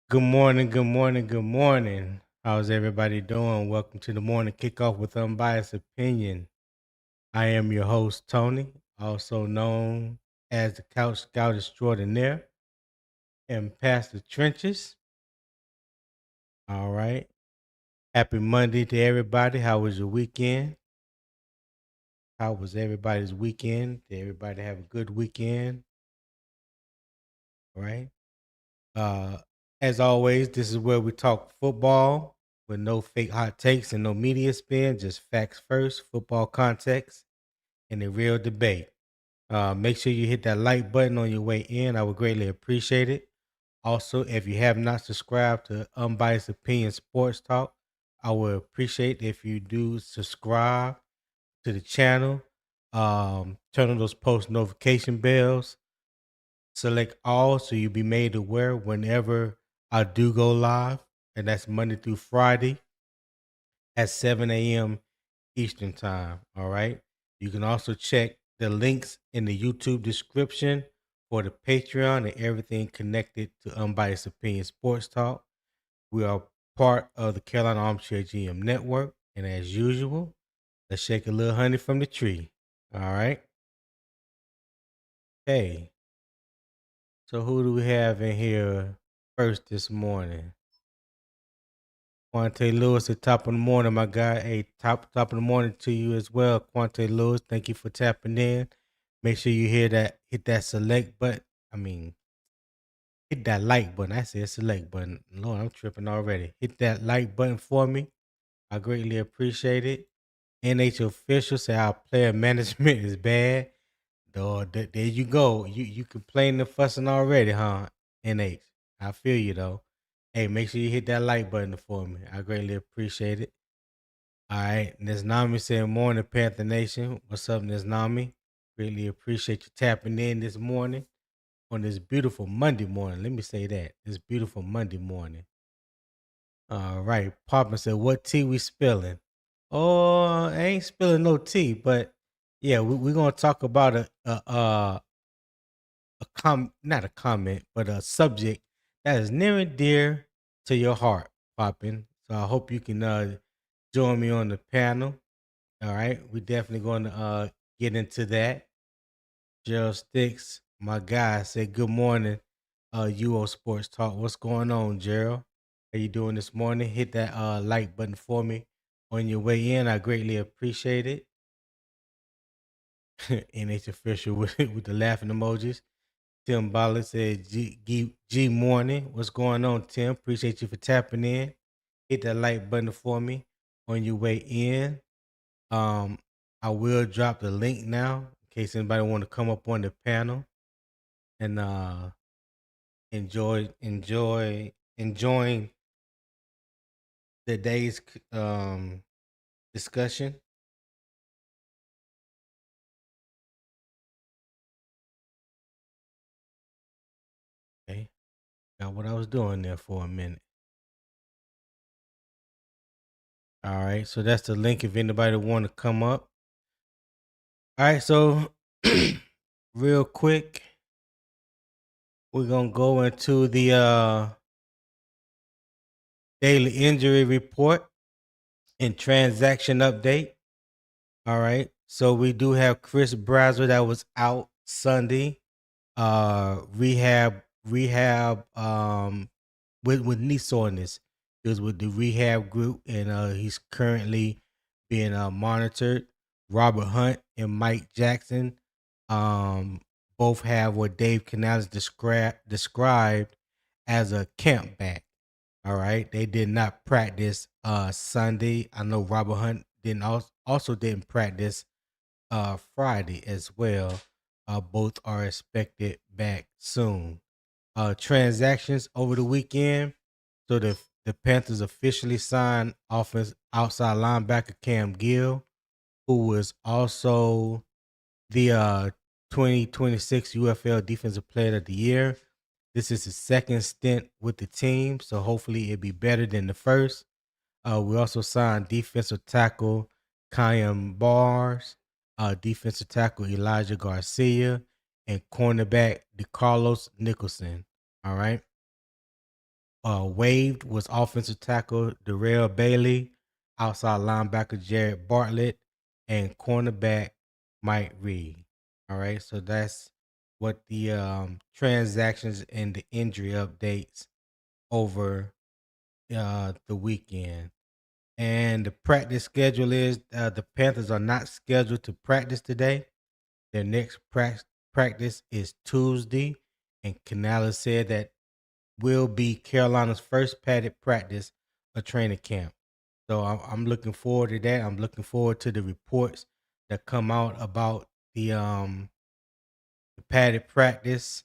Good morning, good morning, good morning. How's everybody doing? Welcome to the Morning Kickoff with Unbiased Opinion. I am your host, Tony, also known as the Couch Scout Extraordinaire and Pastor Trenches. All right. Happy Monday to everybody. How was your weekend? How was everybody's weekend? Did everybody have a good weekend? All right. Uh, as always, this is where we talk football with no fake hot takes and no media spin, just facts first, football context, and a real debate. Make sure you hit that like button on your way in. I would greatly appreciate it. Also, if you have not subscribed to Unbiased Opinion Sports Talk, I would appreciate if you do subscribe to the channel. Turn on those post notification bells. Select all so you'll be made aware whenever I do go live, and that's Monday through Friday at 7 a.m. Eastern Time. All right. You can also check the links in the YouTube description for the Patreon and everything connected to Unbiased Opinion Sports Talk. We are part of the Carolina Armchair GM Network. And as usual, let's shake a little honey from the tree. All right. Hey, so who do we have in here first this morning? Quante Lewis at top of the morning, my guy. Hey, top of the morning to you as well, Quante Lewis. Thank you for tapping in. Make sure you hit that select button. Hit that like button. I said select button. Lord, I'm tripping already. Hit that like button for me. I greatly appreciate it. NH official say our player management is bad. Dog, there you go. You complaining and fussing already, huh? NH. I feel you though. Hey, make sure you hit that like button for me. I greatly appreciate it. All right. Nesnami said, Morning, Panther Nation. What's up, Nesnami? Really appreciate you tapping in this morning on this beautiful Monday morning. Let me say that. This beautiful Monday morning. All right. Papa said, what tea we spilling? Oh, I ain't spilling no tea, but yeah, we're going to talk about not a comment, but a subject that is near and dear to your heart, Poppin. So I hope you can join me on the panel. All right, we definitely going to get into that. Gerald Sticks, my guy, said good morning, UO Sports Talk. What's going on, Gerald? How you doing this morning? Hit that like button for me on your way in. I greatly appreciate it. NH official with the laughing emojis. Tim Ballard said G morning. What's going on, Tim? Appreciate you for tapping in. Hit that like button for me on your way in. I will drop the link now in case anybody want to come up on the panel and enjoying the day's discussion. Okay, got what I was doing there for a minute. All right, so that's the link if anybody want to come up. All right, so real quick, we're gonna go into the daily injury report and transaction update. All right. So we do have Chris Brazzell that was out Sunday. Rehab with knee soreness. He was with the rehab group and he's currently being monitored. Robert Hunt and Mike Jackson both have what Dave Canales described as a camp back. All right. They did not practice Sunday. I know Robert Hunt also didn't practice Friday as well. Both are expected back soon. Transactions over the weekend. So the Panthers officially signed offense outside linebacker Cam Gill, who was also the 2026 UFL Defensive Player of the Year. This is his second stint with the team, so hopefully it'll be better than the first. We also signed defensive tackle Kyan Bars, defensive tackle Elijah Garcia, and cornerback DeCarlos Nicholson. All right. waived was offensive tackle Darrell Bailey, outside linebacker Jared Bartlett, and cornerback Mike Reed. All right, so that's what the transactions and the injury updates over the weekend. And the practice schedule is the Panthers are not scheduled to practice today. Their next practice is Tuesday, and Canales said that will be Carolina's first padded practice of training camp. So I'm looking forward to that. I'm looking forward to the reports that come out about the padded practice.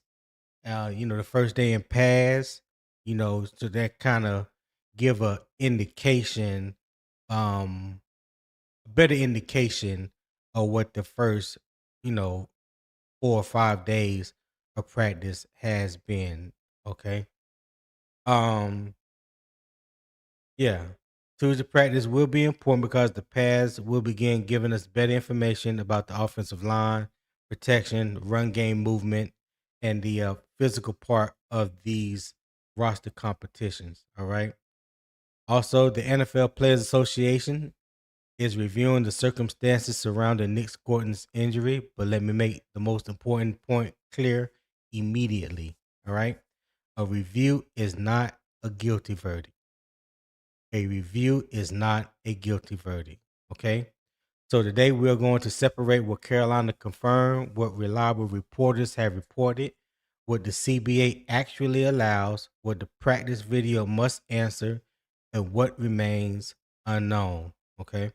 The first day in pads. So that kind of give a indication, a better indication of what the first, 4 or 5 days of practice has been. Okay. Um, Yeah. Tuesday practice will be important because the pads will begin giving us better information about the offensive line, protection, run game movement, and the physical part of these roster competitions. All right. Also, the NFL Players Association is reviewing the circumstances surrounding Nic Scourton's injury, but let me make the most important point clear immediately. All right. A review is not a guilty verdict. A review is not a guilty verdict. Okay. So today we're going to separate what Carolina confirmed, what reliable reporters have reported, what the CBA actually allows, what the practice video must answer, and what remains unknown. Okay.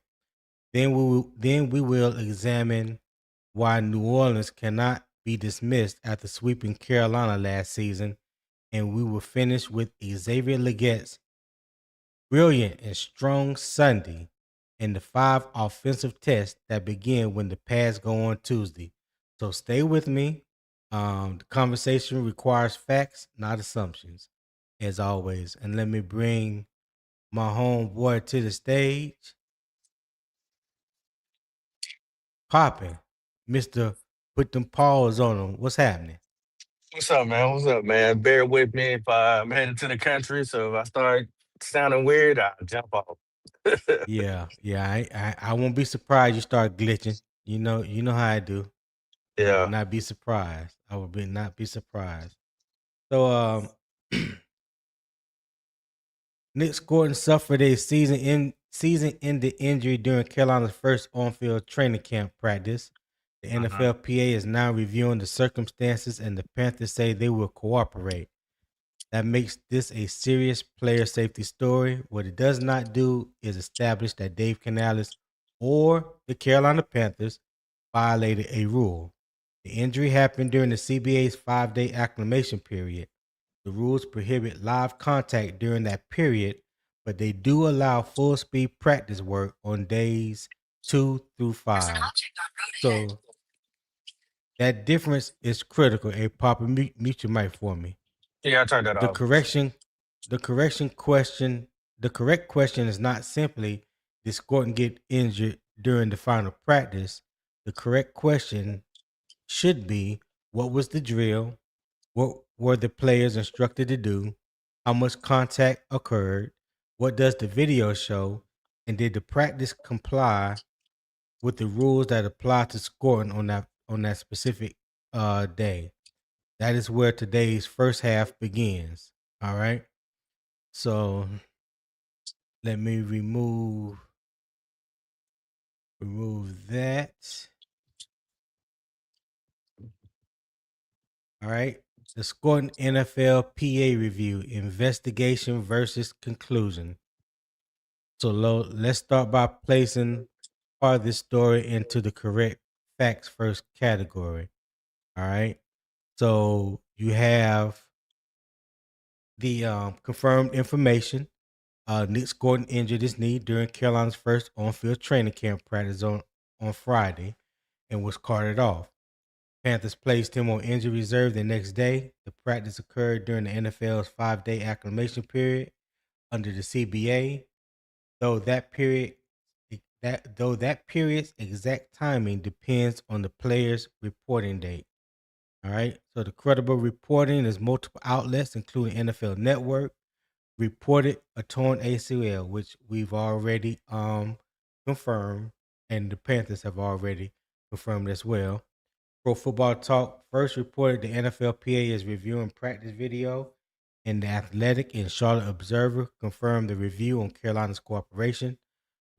Then we will examine why New Orleans cannot be dismissed after sweeping Carolina last season, and we will finish with Xavier Legette's brilliant and strong Sunday and the 5 offensive tests that begin when the pads go on Tuesday. So stay with me. The conversation requires facts, not assumptions, as always. And let me bring my homeboy to the stage. Popping. Mr. Put them paws on him. What's happening? What's up, man? What's up, man? Bear with me if I'm headed to the country. So if I start sounding weird, I'll jump off. Yeah. I won't be surprised you start glitching. You know how I do. I would Yeah. not be surprised. I would not be surprised. So Nic Scourton suffered a season-ending injury during Carolina's first on-field training camp practice. The Mhm. NFLPA is now reviewing the circumstances, and the Panthers say they will cooperate. That makes this a serious player safety story. What it does not do is establish that Dave Canales or the Carolina Panthers violated a rule. The injury happened during the CBA's 5-day acclimation period. The rules prohibit live contact during that period, but they do allow full speed practice work on days 2 through 5. So that difference is critical. A proper mute your mic for me. Yeah, I turned that The off. correction, the correction question, the correct question is not simply did Scourton get injured during the final practice. The correct question should be what was the drill? What were the players instructed to do? How much contact occurred? What does the video show? And did the practice comply with the rules that apply to scoring on that specific day? That is where today's first half begins. All right. So let me remove that. All right. The Scoring NFLPA review investigation versus conclusion. So let's start by placing part of this story into the correct facts first category. All right. So you have the confirmed information. Nic Scourton injured his knee during Carolina's first on-field training camp practice on Friday and was carted off. Panthers placed him on injury reserve the next day. The practice occurred during the NFL's 5-day acclimation period under the CBA, though that period's exact timing depends on the player's reporting date. All right. So the credible reporting is multiple outlets, including NFL Network, reported a torn ACL, which we've already confirmed, and the Panthers have already confirmed as well. Pro Football Talk first reported the NFLPA is reviewing practice video, and the Athletic and Charlotte Observer confirmed the review on Carolina's cooperation.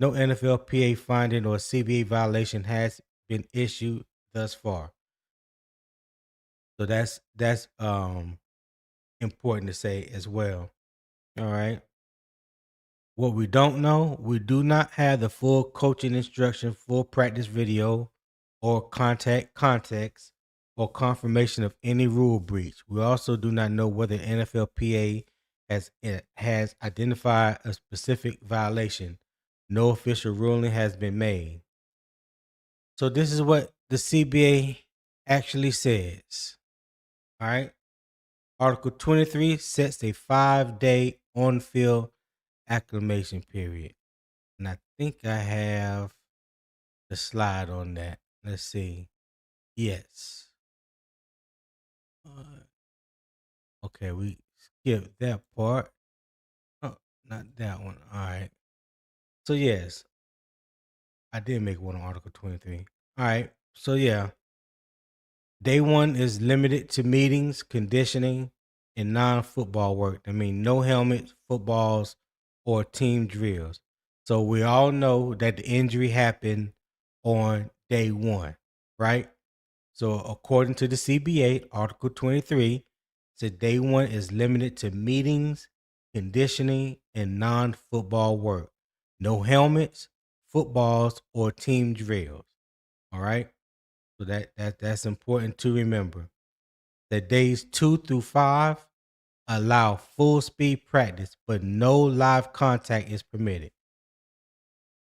No NFLPA finding or CBA violation has been issued thus far. So that's important to say as well. All right. What we don't know, we do not have the full coaching instruction, full practice video, or context, or confirmation of any rule breach. We also do not know whether NFLPA has identified a specific violation. No official ruling has been made. So this is what the CBA actually says. All right. Article 23 sets a 5-day on-field acclimation period. And I think I have the slide on that. Let's see. Yes. Okay, we skipped that part. Oh, not that one. All right. So, yes, I did make one on Article 23. All right. So, yeah, day one is limited to meetings, conditioning, and non-football work. I mean, no helmets, footballs, or team drills. So we all know that the injury happened on day one, right? So according to the CBA, Article 23, said day one is limited to meetings, conditioning, and non-football work. No helmets, footballs, or team drills. All right. So that's important to remember. That days 2 through 5 allow full speed practice, but no live contact is permitted.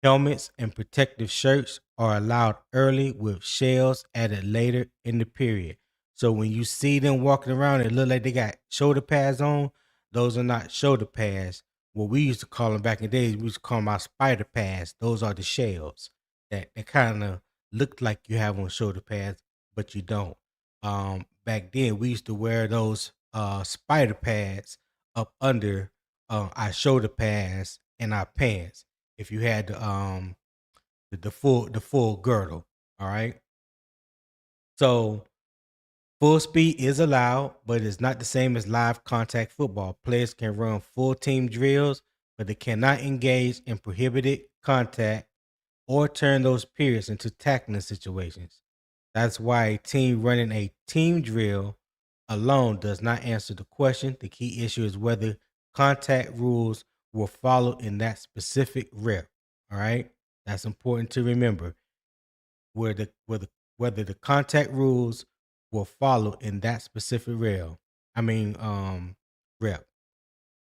Helmets and protective shirts are allowed early with shells added later in the period. So when you see them walking around, it look like they got shoulder pads on. Those are not shoulder pads. What we used to call them back in the days, we used to call them our spider pads. Those are the shells that kind of look like you have on shoulder pads, but you don't. Back then we used to wear those spider pads up under our shoulder pads and our pants if you had the full girdle. All right. So full speed is allowed, but it's not the same as live contact football. Players can run full team drills, but they cannot engage in prohibited contact or turn those periods into tackling situations. That's why a team running a team drill alone does not answer the question. The key issue is whether contact rules were followed in that specific rep. All right. That's important to remember. Whether the contact rules will follow in that specific rep. Rep.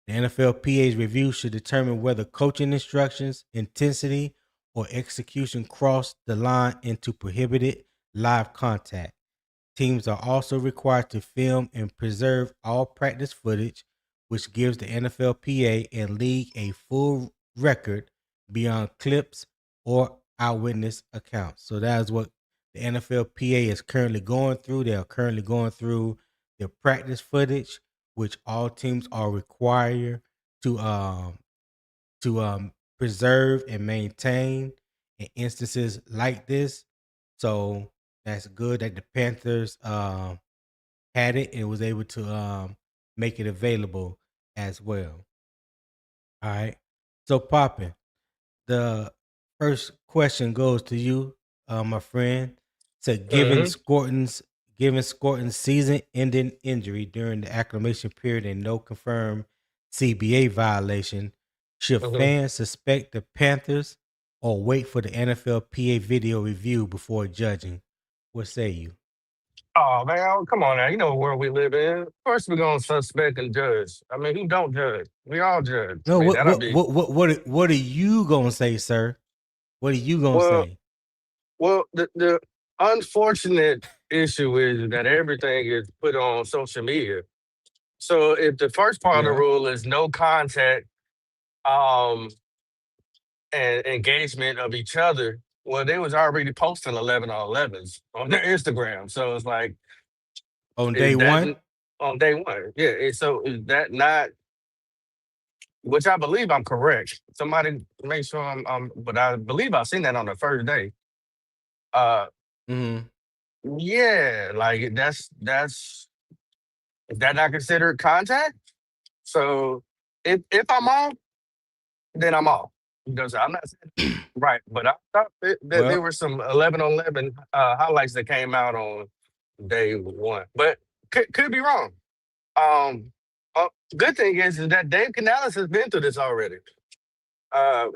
The NFLPA's review should determine whether coaching instructions, intensity, or execution cross the line into prohibited live contact. Teams are also required to film and preserve all practice footage, which gives the NFLPA and league a full record beyond clips or eyewitness accounts. So that is what the NFLPA is currently going through. They are currently going through their practice footage, which all teams are required to preserve and maintain in instances like this. So that's good that the Panthers had it and was able to make it available as well. All right. So Poppin, the first question goes to you, my friend. So Mm-hmm. given Scourton's season-ending injury during the acclimation period and no confirmed CBA violation, should Mm-hmm. fans suspect the Panthers or wait for the NFLPA video review before judging? What say you? Oh man, come on now. You know what world we live in. Of course we're gonna suspect and judge. I mean, who don't judge? We all judge. I No, mean, that'll be what are you gonna say, sir? What are you gonna well. say? Well, the unfortunate issue is that everything is put on social media. So if the first part of the Yeah. rule is no contact, um, and engagement of each other, well, they was already posting 11 on 11s on their Instagram. So it's like, On day is that one? on day one? Yeah. So is that not which I believe I'm correct. Somebody make sure but I believe I've seen that on the first day. Uh, Mm-hmm. yeah, like is that not considered contact? So if I'm off, then I'm off. You know, so I'm not saying right, but I thought that there Well, were some 11 on 11 highlights that came out on day one, but could be wrong. Um, good thing is that Dave Canales has been through this already.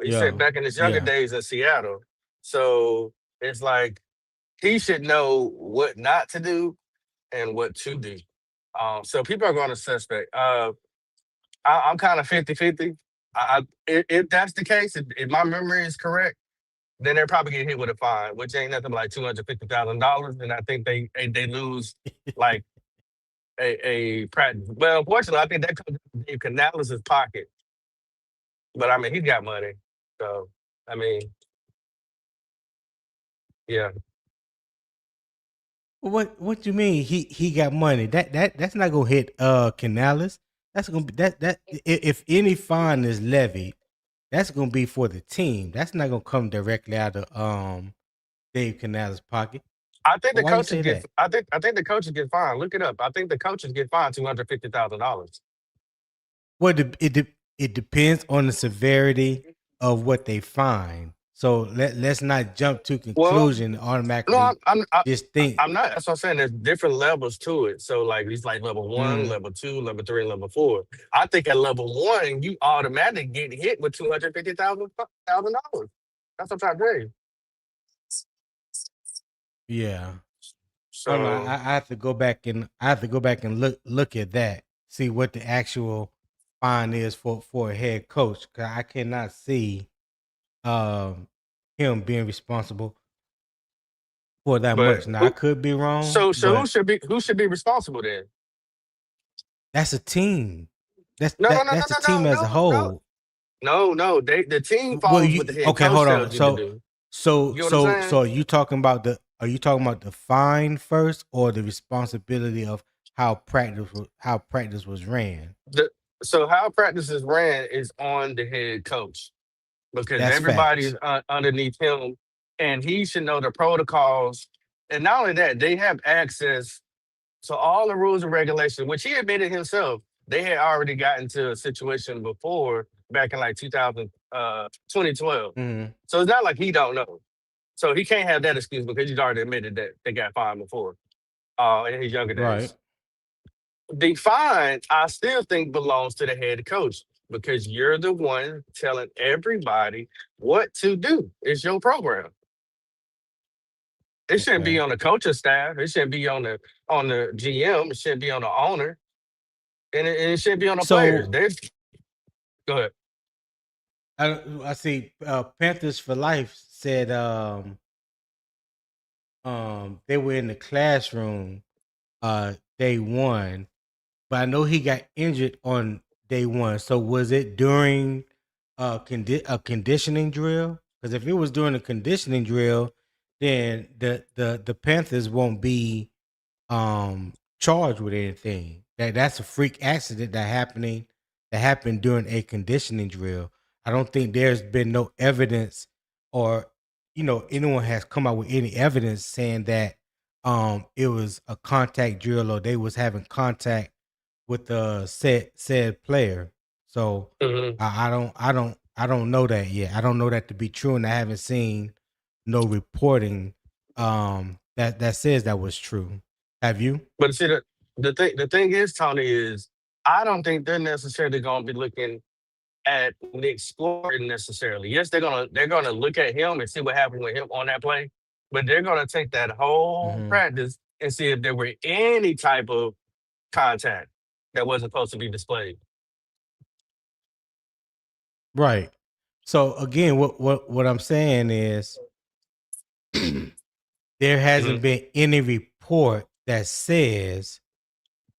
He said yeah, back in his younger yeah. days in Seattle. So it's like he should know what not to do and what to do. So people are going to suspect. I'm kind of 50-50. If that's the case, if my memory is correct, then they're probably get hit with a fine, which ain't nothing like $250,000. And I think they lose like a practice. Well, unfortunately, I think that comes out of Dave Canales' pocket. But I mean, he's got money, so I mean, yeah. What you mean? He got money. That's not gonna hit Canales. That's gonna be if any fine is levied, that's gonna be for the team. That's not gonna come directly out of Dave Canales' pocket. I think the Why you coaches say get. that? I think the coaches get fined. Look it up. I think the coaches get fined $250,000. Well, it depends on the severity of what they find. So let's not jump to Well, conclusion no, automatically. Just think. I'm not. That's what I'm saying. There's different levels to it. So like he's like level one, Mm, level two, level three, and level four. I think at level one, you automatically get hit with $250,000. That's what I'm trying to tell you. yeah. I don't know. So, I have to go back and look at that, see what the actual fine is for a head coach. Cause I cannot see um him being responsible for that but much. Now I who? could be wrong, So but who should be responsible then? that's a team. No, no, no, no, That's a no, team as a no, no, whole. no, no. The team Well, follows what the you head okay? coach Hold on. tells you to do. You get what I'm So saying? are you talking about the fine first, or the responsibility of how practice was ran? The So how practices ran is on the head coach because That's everybody's facts. underneath him, and he should know the protocols. And not only that, they have access to all the rules and regulations, which he admitted himself. They had already gotten to a situation before back in like 2012. Mhm. So it's not like he don't know. So he can't have that excuse because he's already admitted that they got fined before in his younger Right. days. The fine, I still think belongs to the head coach because you're the one telling everybody what to do. It's your program. It shouldn't be Okay. on the coaching staff. It shouldn't be on the GM. It shouldn't be on the owner, and it shouldn't be on the players. So There's Go ahead. I see Panthers for Life said they were in the classroom day one, but I know he got injured on day one. So was it during a conditioning drill? Because if it was during a conditioning drill, then the Panthers won't be charged with anything. That's a freak accident that happened during a conditioning drill. I don't think there's been no evidence, or anyone has come out with any evidence saying that it was a contact drill, or they was having contact with the said player. So Mhm. I don't know that yet. I don't know that to be true, and I haven't seen no reporting that says that was true. Have you? But see, the thing is, Tony, is I don't think they're necessarily going to be looking at Nic Scourton necessarily. Yes, they're gonna look at him and see what happened with him on that play, but they're gonna take that whole Hmm. practice and see if there were any type of contact that wasn't supposed to be displayed. Right. So again, what I'm saying is there Mhm. hasn't been any report that says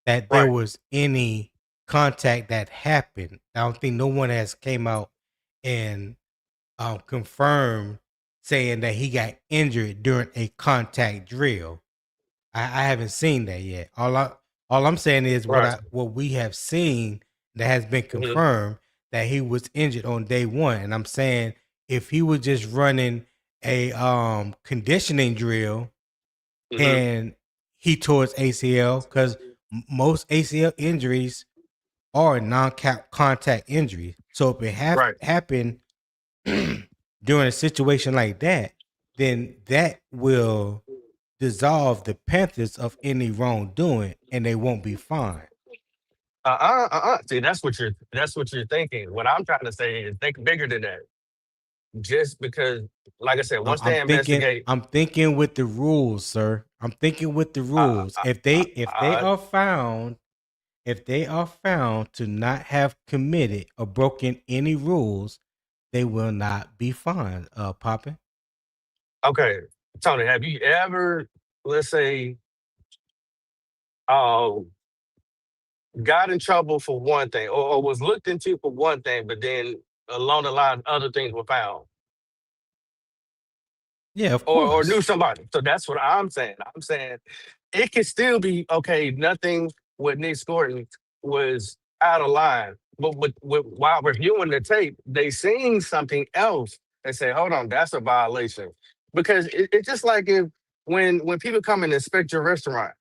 that there Right. was any contact that happened. I don't think no one has came out and confirmed saying that he got injured during a contact drill. I haven't seen that yet. All I'm saying is Right. what we have seen that has been Mhm. confirmed that he was injured on day one. And I'm saying if he was just running a conditioning drill and he tore his ACL, because most ACL injuries are non-contact injuries. So if it Right. happened during a situation like that, then that will dissolve the Panthers of any wrongdoing, and they won't be fined. See, that's what you're thinking. What I'm trying to say is think bigger than that. Just because, like I said, once they investigate, I'm thinking with the rules, sir. I'm thinking with the uh, rules. uh, If uh, they uh, are found, to not have committed or broken any rules, they will not be fined. Poppin'. okay, Tony, have you ever, let's say, uh, got in trouble for one thing, or was looked into for one thing, but then along the line, other things were found, Yeah, of or knew course. somebody? So that's what I'm saying. I'm saying it can still be okay. Nothing with Nic Scourton was out of line, but while reviewing the tape, they seen something else and say, "Hold on, that's a violation." Because it's just like if when people come and inspect your restaurant,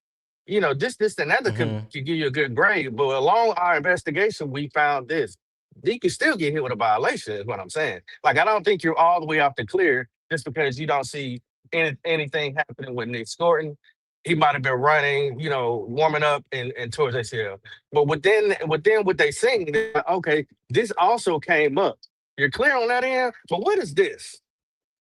this and that Mm-hmm. could give you a good grade, but along our investigation, we found this. You can still get hit with a violation, is what I'm saying. Like, I don't think you're all the way off the clear just because you don't see anything happening with Nic Scourton. He might have been running, warming up and towards ACL. But within what they seen, they're like, okay, this also came up. You're clear on that end, but what is this?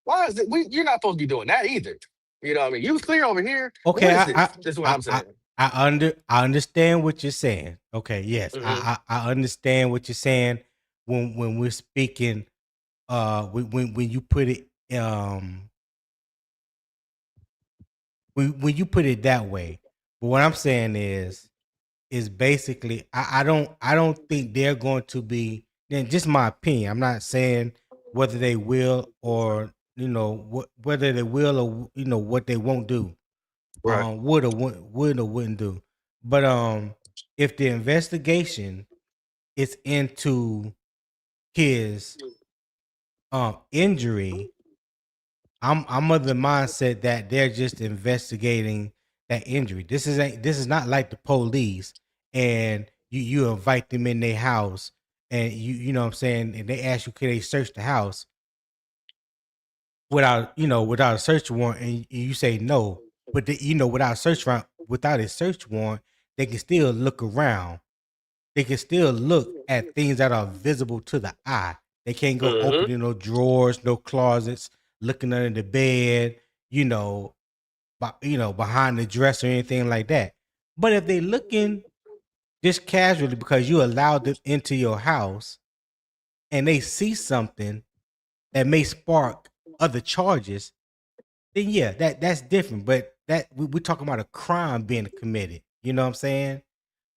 Why is it? You're not supposed to be doing that either. You know what I mean? You was clear over here. Okay, What is this? This is what I'm saying. I understand what you're saying. Okay, yes, Hmm. I understand what you're saying when we're speaking. When you put it when you put it that way. But what I'm saying is basically I don't think they're going to be. Then just my opinion. I'm not saying whether they will or whether they will or what they won't do. Right. Would or wouldn't do. But if the investigation is into his injury, I'm of the mindset that they're just investigating that injury. This is not like the police, and you invite them in their house, and you know what I'm saying, and they ask you, can they search the house without a search warrant, and you say no. But without a search warrant, they can still look around. They can still look at things that are visible to the eye. They can't go Hmm. opening no drawers, no closets, looking under the bed, you know, behind the dresser or anything like that. But if they looking just casually because you allowed them into your house and they see something that may spark other charges, then yeah, that's different. But we're talking about a crime being committed. You know what I'm saying?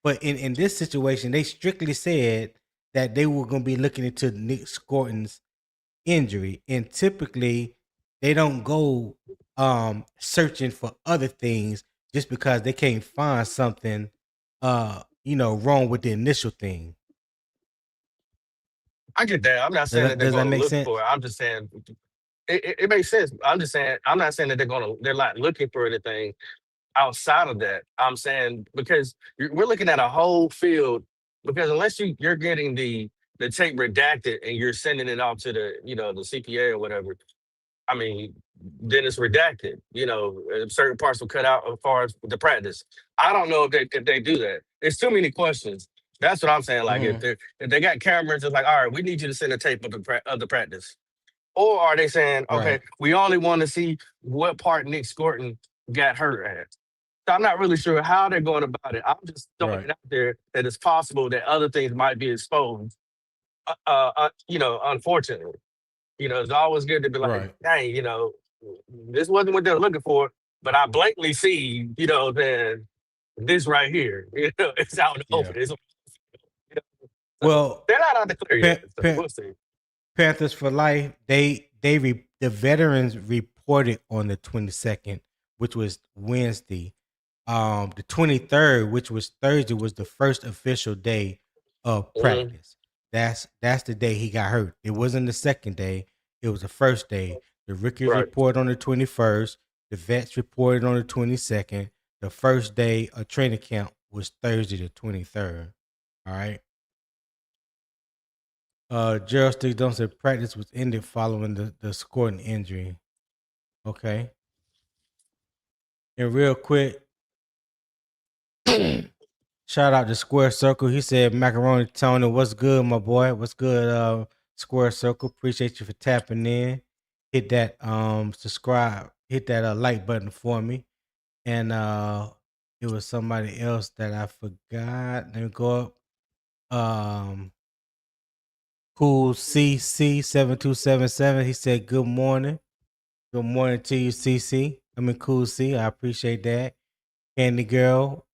But in this situation, they strictly said that they were going to be looking into Nic Scourton's injury, and typically they don't go searching for other things just because they can't find something wrong with the initial thing. I get that. I'm not Does saying that that they're does that going to make look for sense? it. I'm just saying it makes sense. I'm just saying I'm not saying that they're not looking for anything outside of that. I'm saying because we're looking at a whole field. Because unless you're getting the tape redacted and you're sending it off to the CPA or whatever, I mean, then it's redacted. Certain parts will cut out as far as the practice. I don't know if they do that. It's too many questions. That's what I'm saying. Like Mm-hmm. if they got cameras, it's like, all right, we need you to send a tape of the practice. Or are they saying, okay, Right. we only want to see what part Nic Scourton got hurt at? So I'm not really sure how they're going about it. I'm just throwing Right. it out there that it's possible that other things might be exposed. Unfortunately. It's always good to be like, Right. "Dang, this wasn't what they're looking for, but I blatantly see, then this right here, it's out in the Yeah. open." So Well, they're not out the clear yet. pa- So pa- we'll see. Panthers for life. The veterans reported on the 22nd, which was Wednesday. The 23rd, which was Thursday, was the first official day of Mhm. practice. That's the day he got hurt. It wasn't the second day. It was the first day. The rookies Right. report on the 21st. The vets reported on the 22nd. The first day of training camp was Thursday the 23rd. All right. Gerald Sticks don't say practice was ended following the Scourton injury. Okay. And real quick, shout out to Square Circle. He said, Macaroni Tony, what's good, my boy? What's good, Square Circle? Appreciate you for tapping in. Hit that subscribe, hit that like button for me. And it was somebody else that I forgot. Let me go up. Cool CC7277. He said, good morning. Good morning to you, CC. I mean, Cool C. I appreciate that. Candy Girl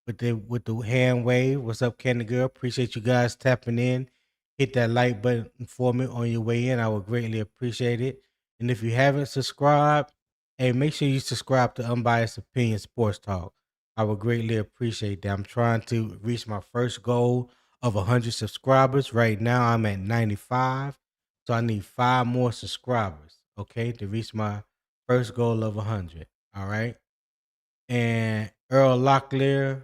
with the hand wave. What's up, Candy Girl? Appreciate you guys tapping in. Hit that like button for me on your way in. I would greatly appreciate it. And if you haven't subscribed, hey, make sure you subscribe to Unbiased Opinion Sports Talk. I would greatly appreciate that. I'm trying to reach my first goal of 100 subscribers. Right now, I'm at 95. So I need 5 more subscribers, okay, to reach my first goal of 100. All right. And Earl Locklear,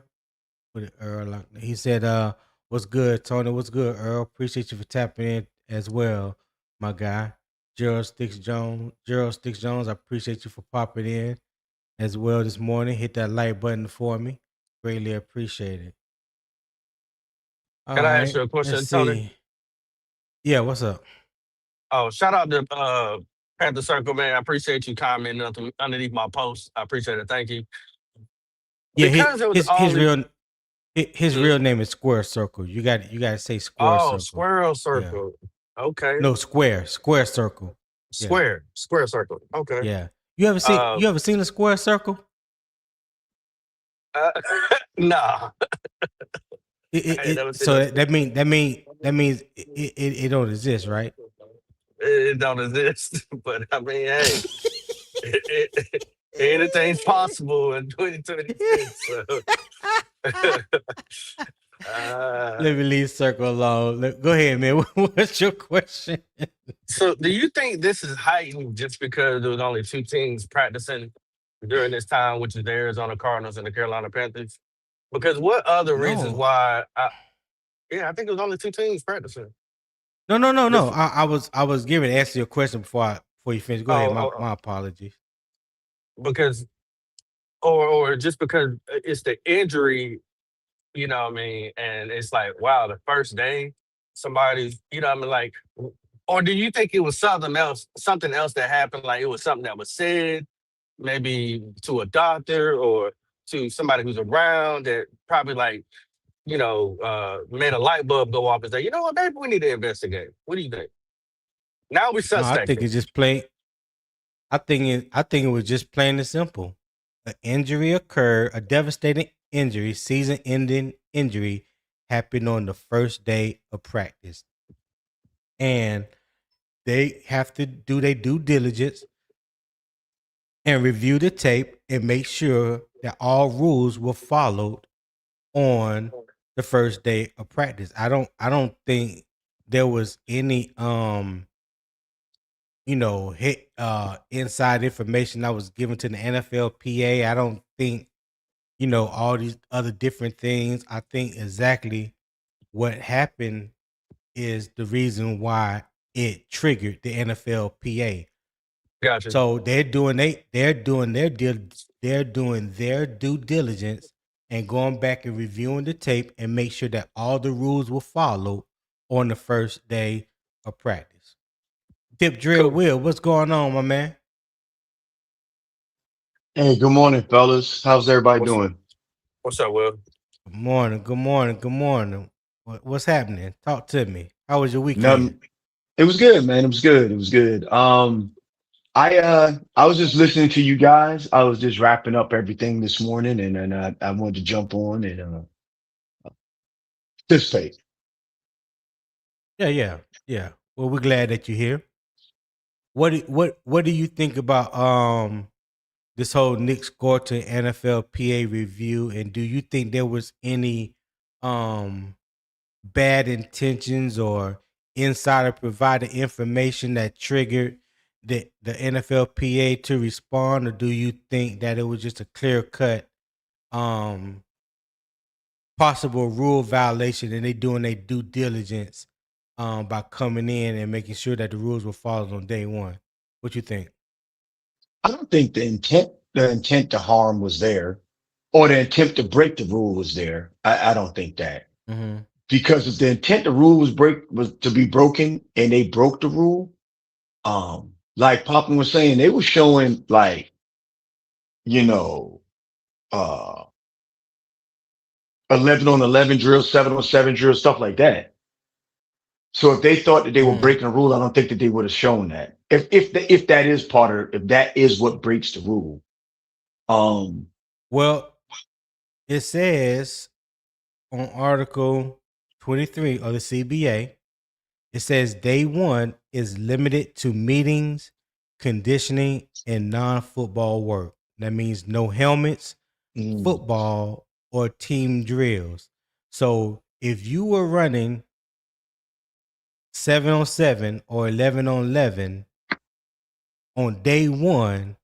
Earl, he said, what's good, Tony? What's good, Earl? Appreciate you for tapping in as well, my guy. Gerald Sticks Jones, I appreciate you for popping in as well this morning. Hit that like button for me. Greatly appreciate it. All Can I ask you right, a let's question, Tony? see. Yeah, what's up? Oh, shout out to Panther Circle, man. I appreciate you commenting underneath my post. I appreciate it. Thank you. Yeah, Because it was only his hmm? real name is Square Circle. You got to say Square Oh, Circle. squirrel Yeah. circle. Okay. No, Square Circle. Yeah. Square circle. Okay. Yeah. You ever Uh, seen a square circle? uh nah, I ain't never It seen so no that means it don't exist, right? it don't exist. But I mean, hey, anything's possible in 2026. So uh Let me leave circle alone. Go ahead, man. What's your question? so do you think this is heightened just because there was only two teams practicing during this time, which is the Arizona Cardinals and the Carolina Panthers? Because what other reasons No. why yeah, I think it was only two teams practicing. No. This I was giving to answer your question before you finish. Go ahead. oh, My apologies. because or just because it's the injury, you know what I mean? And it's like, wow, the first day somebody's, you know what I mean, like or do you think it was something else that happened? Like it was something that was said, maybe to a doctor or to somebody who's around that probably like, made a light bulb go off and say, you know what, maybe we need to investigate. What do you think? Now we're No, I think suspecting. it's just plain. I think it was just plain and simple. An injury occurred, a devastating injury, season-ending injury happened on the first day of practice. And they have to do their due diligence and review the tape and make sure that all rules were followed on the first day of practice. I don't think there was any hit inside information that was given to the NFLPA. I don't think, all these other different things. I think exactly what happened is the reason why it triggered the NFLPA. Gotcha. So they're doing their due diligence and going back and reviewing the tape and make sure that all the rules were followed on the first day of practice. Tip Drill Cool. Will, what's going on, my man? Hey, good morning, fellas. How's everybody What's doing? what's up, Will? Good morning, good morning, good morning. What's happening? Talk to me. How was your weekend? Nothing. It was good, man. It was good. It was good. I was just listening to you guys. I was just wrapping up everything this morning, and I wanted to jump on and participate. Yeah. Well, we're glad that you're here. What do you think about this whole Nic Scourton NFLPA review, and do you think there was any um bad intentions or insider provided information that triggered the NFLPA to respond, or do you think that it was just a clear cut possible rule violation and they doing their due diligence by coming in and making sure that the rules were followed on day one? What you think? I don't think the intent to harm was there, or the intent to break the rule was there. I don't think that. Mm-hmm. Because if the intent the rule was to be broken and they broke the rule, like Poppin was saying, they were showing like, you know, uh 11 on 11 drills, 7 on 7 drills, stuff like that. So if they thought that they were breaking a rule, I don't think that they would have shown that. If that is if that is what breaks the rule. Well, it says on Article 23 of the CBA, it says day one is limited to meetings, conditioning, and non-football work. That means no helmets, football, or team drills. So if you were running 7 on 7 or 11 on 11 on day one,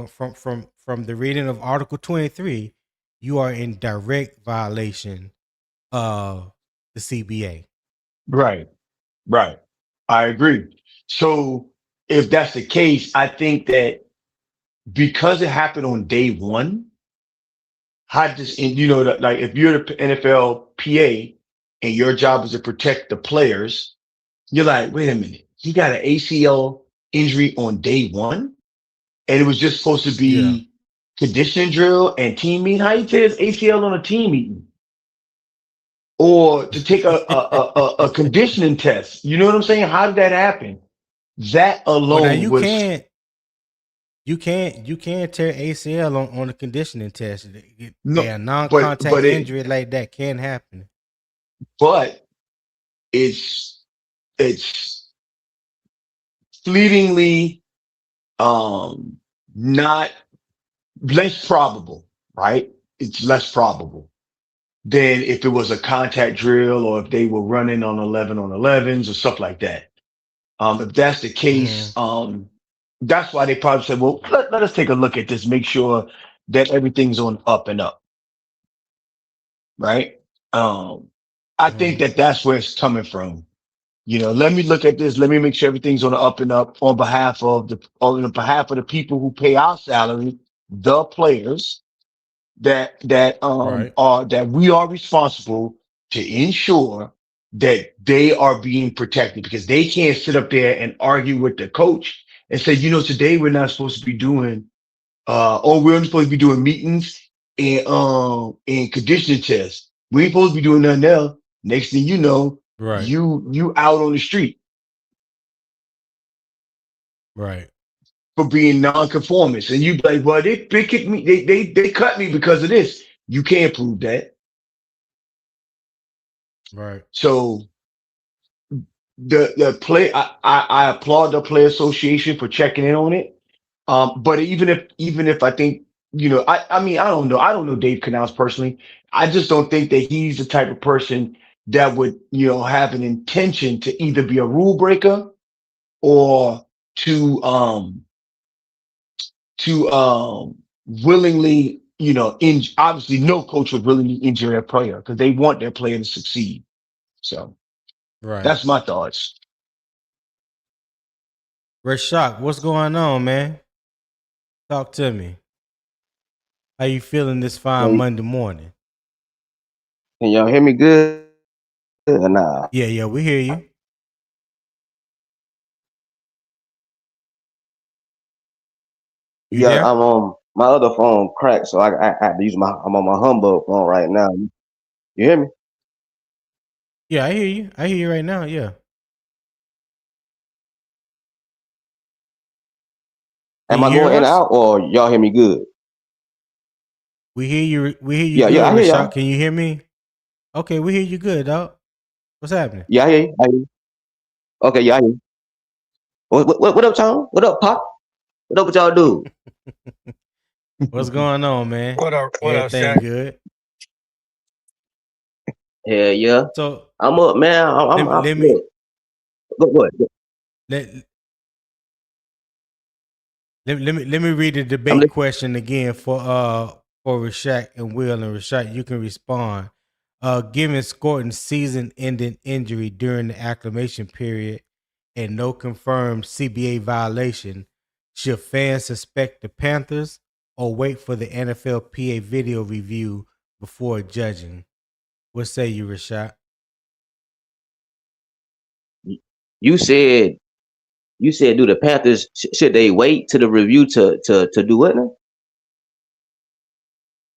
from the reading of Article 23, you are in direct violation of the CBA. Right. I agree. So if that's the case, I think that because it happened on day one, like if you're the NFLPA and your job is to protect the players, you're like, wait a minute, he got an ACL injury on day one, and it was just supposed to be conditioning drill and team meeting. How you take his ACL on a team meeting? Or to take a conditioning test. You know what I'm saying? How did that happen? That alone was you can't tear ACL on a conditioning test. no, A non-contact injury like that can happen. But it's fleetingly not less probable, right? It's less probable than if it was a contact drill or if they were running on 11 on 11s or stuff like that. If that's the case, that's why they probably said, well, let us take a look at this, make sure that everything's on up and up. Right. I think that that's where it's coming from. Let me look at this. Let me make sure everything's on the up and up on behalf of the people who pay our salary, the players that we are responsible to ensure that they are being protected, because they can't sit up there and argue with the coach and say, today we're not supposed to be doing, or we're only supposed to be doing meetings and conditioning tests. We ain't supposed to be doing nothing else. Next thing you know, you out on the street. Right. For being non-conformist. And you be like, well, they kicked me, they cut me because of this. You can't prove that. Right. So the play, I applaud the Play Association for checking in on it. But even if I think, I mean, I don't know Dave Canals personally. I just don't think that he's the type of person that would, have an intention to either be a rule breaker or to willingly, obviously no coach would willingly injure their player because they want their player to succeed. So that's my thoughts. Rashak, what's going on, man? Talk to me. How you feeling this fine Monday morning? Can y'all hear me good or nah? Yeah, we hear you. Yeah, there? I'm on my other phone cracked, so I had to use I'm on my Humble phone right now. You hear me? Yeah, I hear you. I hear you right now. Yeah. Am I going in and out, or y'all hear me good? We hear you. We hear you. Yeah, good, I hear y'all. Can you hear me? Okay, we hear you good, dog. What's happening? Yeah, I hear you. Okay, yeah, I hear you. What up, Tom? What up, Pop? What up with y'all do? What's going on, man? What up, Everything Shaq? good? Hell yeah. So I'm up, man. let me Go ahead. let, let me read the I'm debate listening. question again for Rashad and Will, and Rashad, you can respond. Given Scourton's season-ending injury during the acclimation period and no confirmed CBA violation, should fans suspect the Panthers or wait for the NFLPA video review before judging? What say you, Rashad? You said do the Panthers should they wait to the review to do what now?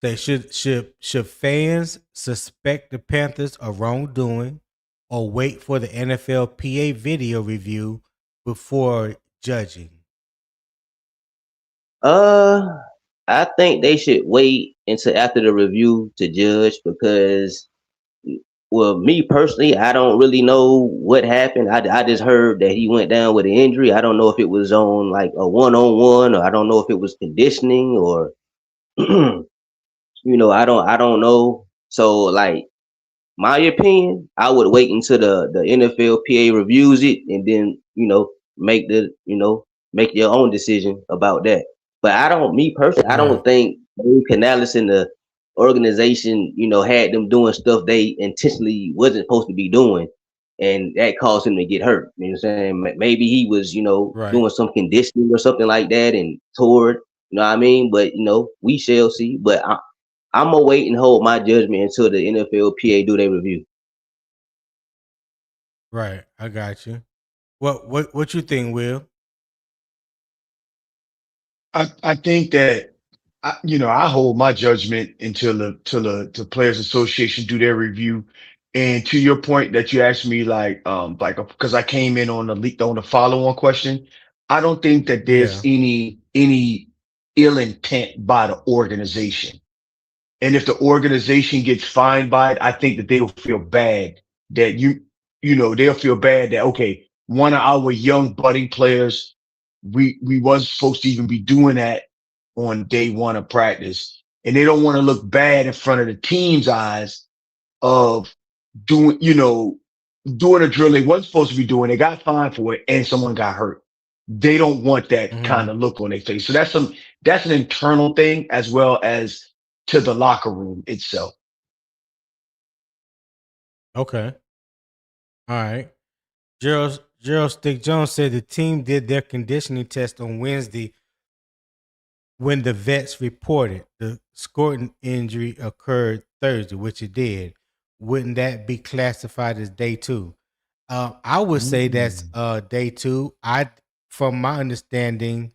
They should fans suspect the Panthers of wrongdoing or wait for the NFLPA video review before judging? I think they should wait until after the review to judge because, well, me personally, I don't really know what happened. I just heard that he went down with an injury. I don't know if it was on like a one-on-one, or I don't know if it was conditioning, or I don't know. So like, my opinion, I would wait until the NFLPA reviews it and then make your own decision about that. But me personally, I Right, don't think Dave Canales and the organization had them doing stuff they intentionally wasn't supposed to be doing, and that caused him to get hurt. You know what I'm saying? Maybe he was right, doing some conditioning or something like that and tore it. You know what I mean? But we shall see. But I'm gonna wait and hold my judgment until the NFLPA do their review. right. I got you. What you think, Will? I think that I hold my judgment until the Players Association do their review. And to your point that you asked me, like because I came in on the follow-on question, I don't think that there's Yeah. any ill intent by the organization. And if the organization gets fined by it, I think that they'll feel bad that they'll feel bad that, okay, one of our young budding players, we wasn't supposed to even be doing that on day one of practice. And they don't want to look bad in front of the team's eyes of doing, doing a drill they wasn't supposed to be doing. They got fined for it and someone got hurt. They don't want that kind Hmm. of look on their face. So that's an internal thing as well as to the locker room itself. Okay. All right. Gerald Stick Jones said the team did their conditioning test on Wednesday when the vets reported the Scourton injury occurred Thursday, which it did. Wouldn't that be classified as day two? I would say that's Mm. day two. From my understanding,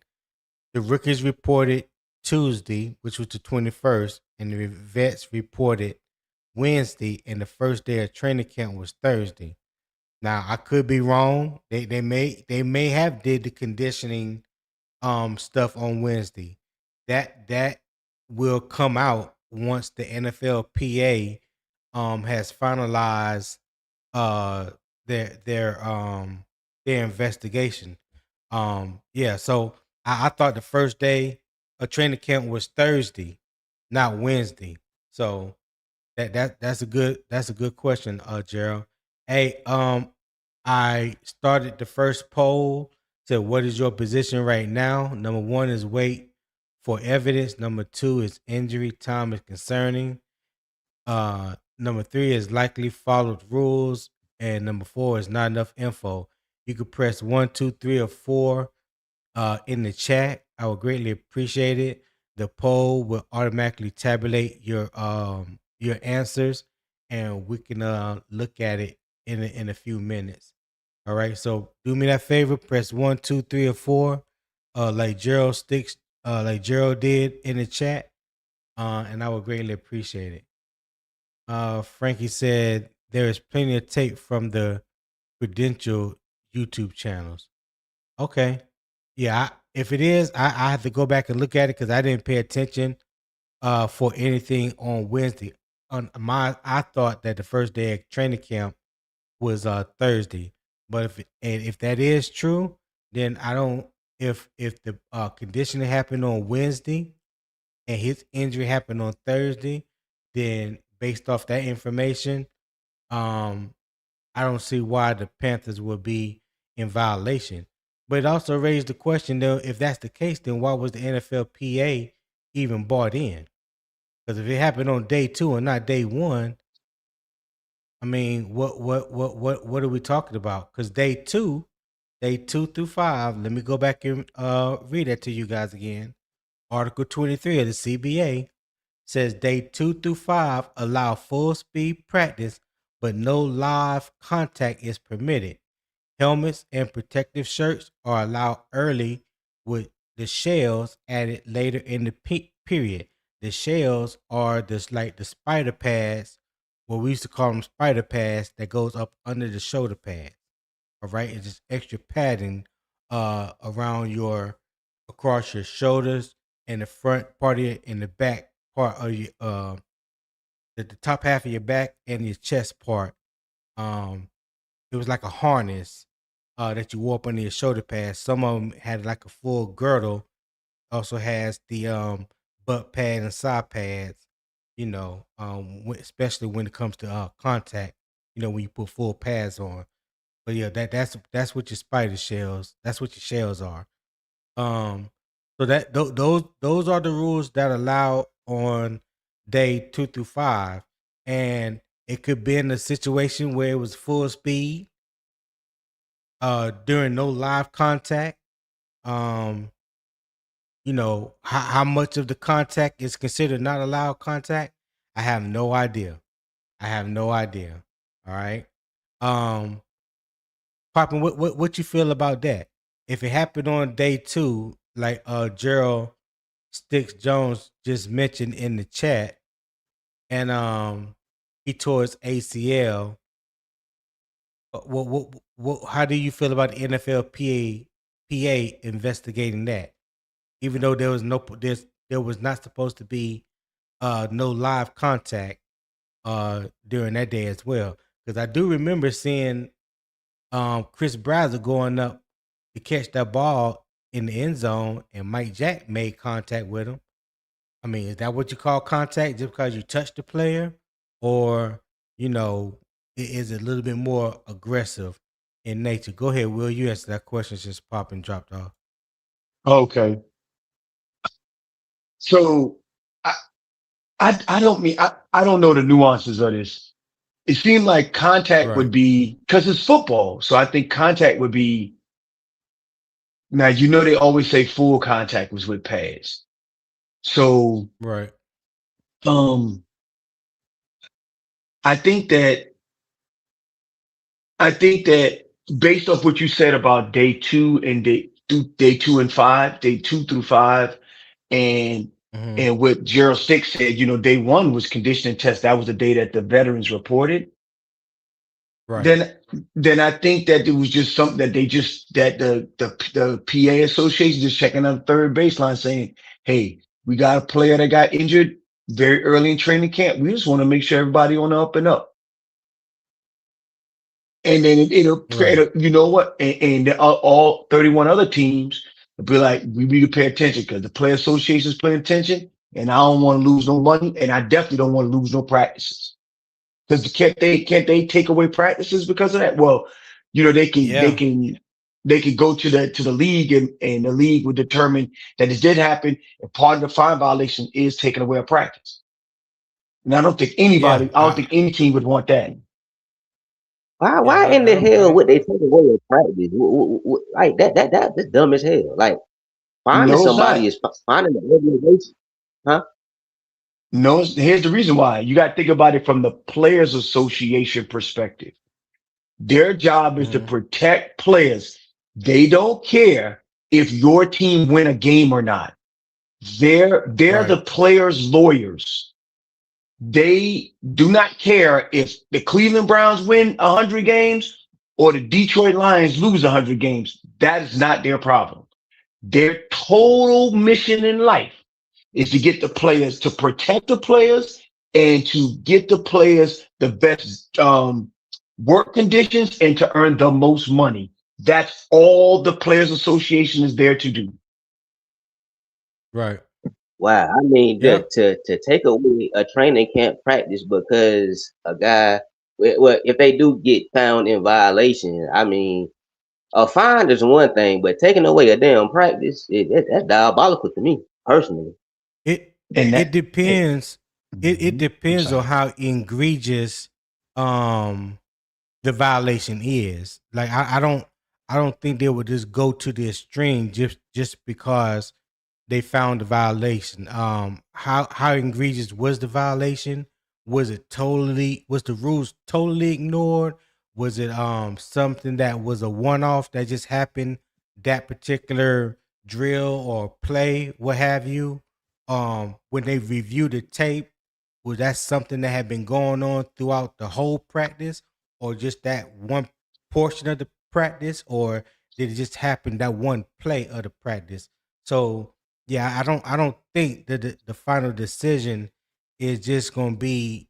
the rookies reported Tuesday, which was the 21st, and the vets reported Wednesday, and the first day of training camp was Thursday. Now I could be wrong. They may have did the conditioning stuff on Wednesday. That will come out once the NFLPA has finalized uh their investigation. Yeah, so I thought the first day of training camp was Thursday, not Wednesday. So that's a good question, Gerald. Hey, I started the first poll. Said, what is your position right now? Number one is wait for evidence. Number two is injury time is concerning. Number three is likely followed rules, and number four is not enough info. You could press 1, 2, 3, or 4 in the chat. I would greatly appreciate it. The poll will automatically tabulate your answers, and we can look at it in a few minutes. All right. So do me that favor. Press 1, 2, 3, or 4, like Gerald did in the chat, and I would greatly appreciate it. Frankie said there is plenty of tape from the credential YouTube channels. Okay. Yeah, if it is, I have to go back and look at it because I didn't pay attention for anything on Wednesday. I thought that the first day of training camp was Thursday, but if that is true, then I don't. If the conditioning happened on Wednesday and his injury happened on Thursday, then based off that information, I don't see why the Panthers would be in violation. But it also raised the question, though, if that's the case, then why was the NFLPA even bought in? Because if it happened on day 2 and not day 1, I mean, what are we talking about? Because day 2 through 5, let me go back and read that to you guys again. Article 23 of the CBA says day 2 through 5 allow full speed practice, but no live contact is permitted. Helmets and protective shirts are allowed early, with the shells added later in the period. The shells are just like the spider pads, what we used to call them spider pads, that goes up under the shoulder pads. All right, it's just extra padding around across your shoulders and the front part of in the back part of your the top half of your back and your chest part. It was like a harness that you wore up under your shoulder pads. Some of them had like a full girdle. Also has the butt pad and side pads. Especially when it comes to contact. When you put full pads on. But yeah, that's what your spider shells. That's what your shells are. So those are the rules that allow on day 2 through 5, and it could be in a situation where it was full speed, during no live contact. How much of the contact is considered not allowed contact? I have no idea. All right. Poppin, what you feel about that? If it happened on day 2, like Gerald Sticks Jones just mentioned in the chat, and he tore his ACL. How do you feel about the NFLPA investigating that? Even though there was not supposed to be no live contact during that day as well. Because I do remember seeing Chris Brazzell going up to catch that ball in the end zone, and Mike Jack made contact with him. I mean, is that what you call contact just because you touched the player? Or, is it a little bit more aggressive in nature? Go ahead, Will. You answer that question since Pop and dropped off. Okay. So I don't know the nuances of this. It seemed like contact would Right. be, because it's football. So I think contact would be, now, they always say full contact was with pads. So, Right. um, I think that based off what you said about day 2 and day 2 and 5, day 2 through 5, and Mm-hmm. what Gerald Stick said, day 1 was conditioning test. That was the day that the veterans reported. Right. Then I think that it was just something that the PA association just checking on the third baseline saying, hey, we got a player that got injured very early in training camp. We just want to make sure everybody on the up and up. And then it'll Right. you know what? And all 31 other teams will be like, we need to pay attention because the player association is paying attention, and I don't want to lose no money, and I definitely don't want to lose no practices. Because can't they take away practices because of that? Well, they Yeah. can go to the league, and the league would determine that it did happen, and part of the fine violation is taking away a practice. And I don't think Yeah. any team would want that. Why in the hell would they take away a practice? Like that's dumb as hell. Like finding No, it's somebody not. is finding the organization, huh? No, here's the reason why. You got to think about it from the Players Association perspective. Their job is to Mm-hmm. protect players. They don't care if your team win a game or not. They're Right. the players' lawyers. They do not care if the Cleveland Browns win 100 games or the Detroit Lions lose 100 games. That is not their problem. Their total mission in life is to get the players, to protect the players, and to get the players the best work conditions and to earn the most money. That's all the Players Association is there to do. Right. Wow, I mean Yep. to take away a training camp practice because a guy well, if they do get found in violation, I mean, a fine is one thing, but taking away a damn practice, that's diabolical to me personally. It And it that, it, depends. It I'm depends on sorry. how egregious um the violation is. Like I don't think they would just go to the extreme just because they found the violation. How egregious was the violation? Was the rules totally ignored? Was it something that was a one off that just happened that particular drill or play, what have you? When they reviewed the tape, was that something that had been going on throughout the whole practice, or just that one portion of the practice, or did it just happen that one play of the practice? So yeah, I don't think that the final decision is just gonna be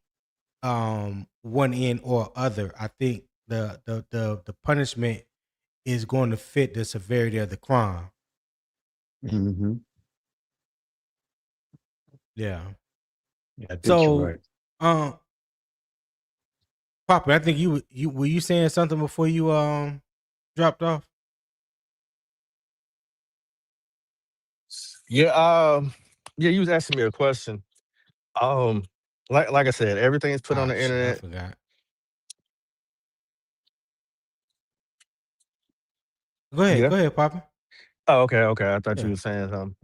one end or other. I think the punishment is going to fit the severity of the crime. Mm-hmm. Yeah. Yeah, I think you're So right. um Papa, I think you were you saying something before you dropped off? Yeah, yeah, you was asking me a question. Um, like I said, everything is put on Ah the shit, I internet. forgot. Yeah. Go ahead, Papa. Oh, okay, okay. I thought you Yeah. were saying something.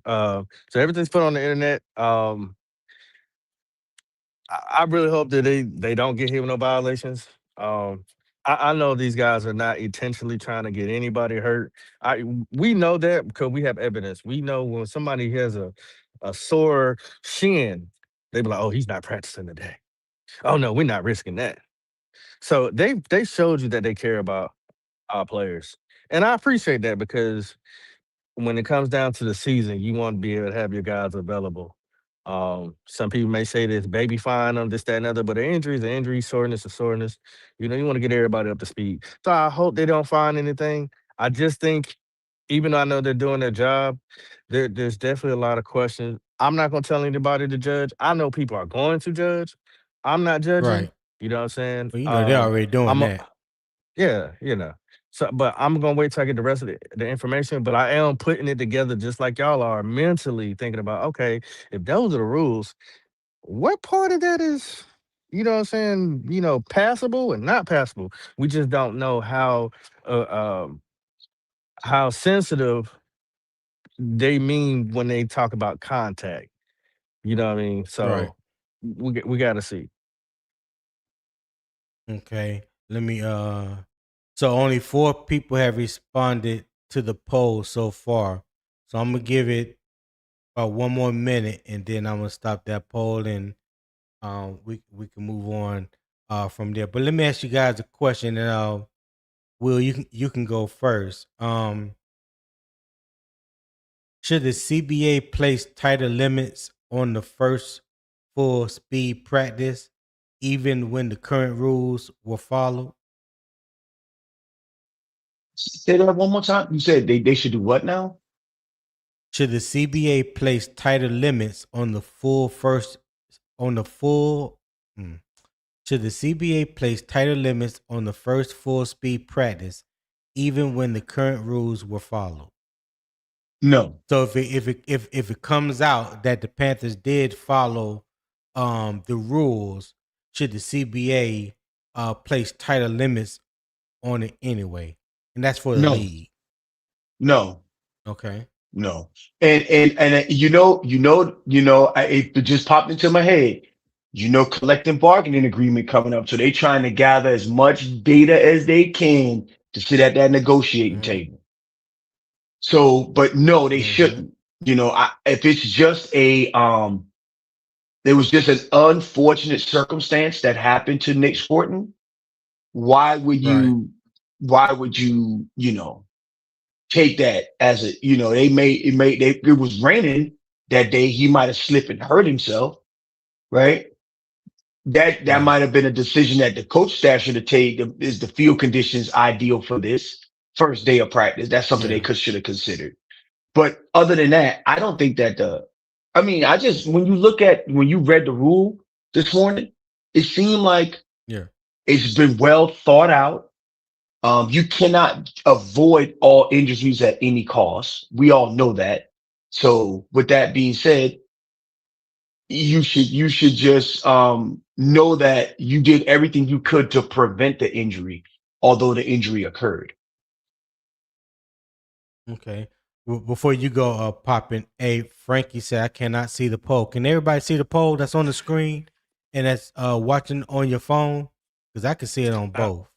So everything's put on the internet. I really hope that they don't get hit with no violations. I know these guys are not intentionally trying to get anybody hurt. We know that because we have evidence. We know when somebody has a sore shin, they be like, "Oh, he's not practicing today." Oh no, we're not risking that. So they showed you that they care about our players, and I appreciate that because when it comes down to the season, you want to be able to have your guys available. Some people may say this baby fine on this, that, and other, but an injury is an injury, soreness is soreness. You know, you want to get everybody up to speed. So I hope they don't find anything. I just think, even though I know they're doing their job, there's definitely a lot of questions. I'm not gonna tell anybody to judge. I know people are going to judge. I'm not judging. Right. You know what I'm saying? Well, you know they're already doing I'm a, that. yeah, you know. So, but I'm gonna wait till I get the rest of the information. But I am putting it together just like y'all are mentally thinking about. Okay, if those are the rules, what part of that is, you know, what I'm saying, passable and not passable? We just don't know uh, um, how sensitive they mean when they talk about contact. You know what I mean? Right. So we got to see. Okay. Let me so only 4 people have responded to the poll so far. So I'm gonna give it one more minute and then I'm gonna stop that poll and we can move on from there. But let me ask you guys a question and Will, you can go first. Should the CBA place tighter limits on the first full speed practice even when the current rules were followed? Say that one more time. You said they should do what now? Should the CBA place tighter limits on the on the full hmm. should the CBA place tighter limits on the first full speed practice even when the current rules were followed? No, So if it comes out that the Panthers did follow the rules, should the CBA place tighter limits on it anyway? And that's for the no, league. no, Okay. no. And it just popped into my head. Collective bargaining agreement coming up. So they trying to gather as much data as they can to sit at that negotiating Mm-hmm. table. So, but no, they Mm-hmm. shouldn't. If it's just there was just an unfortunate circumstance that happened to Nick Scourton, why would Right. you, why would you, take that as it was raining that day. He might have slipped and hurt himself, right? That Right. might have been a decision that the coach staff should have taken. Is the field conditions ideal for this first day of practice? That's something they Yeah. should have considered. But other than that, I don't think that I just, when you read the rule this morning, it seemed like Yeah. It's been well thought out. You cannot avoid all injuries at any cost. We all know that. So with that being said, you should just know that you did everything you could to prevent the injury, although the injury occurred. Okay. Before you go popping, hey, Frankie said I cannot see the poll. Can everybody see the poll that's on the screen and that's watching on your phone? Because I can see it on I, both.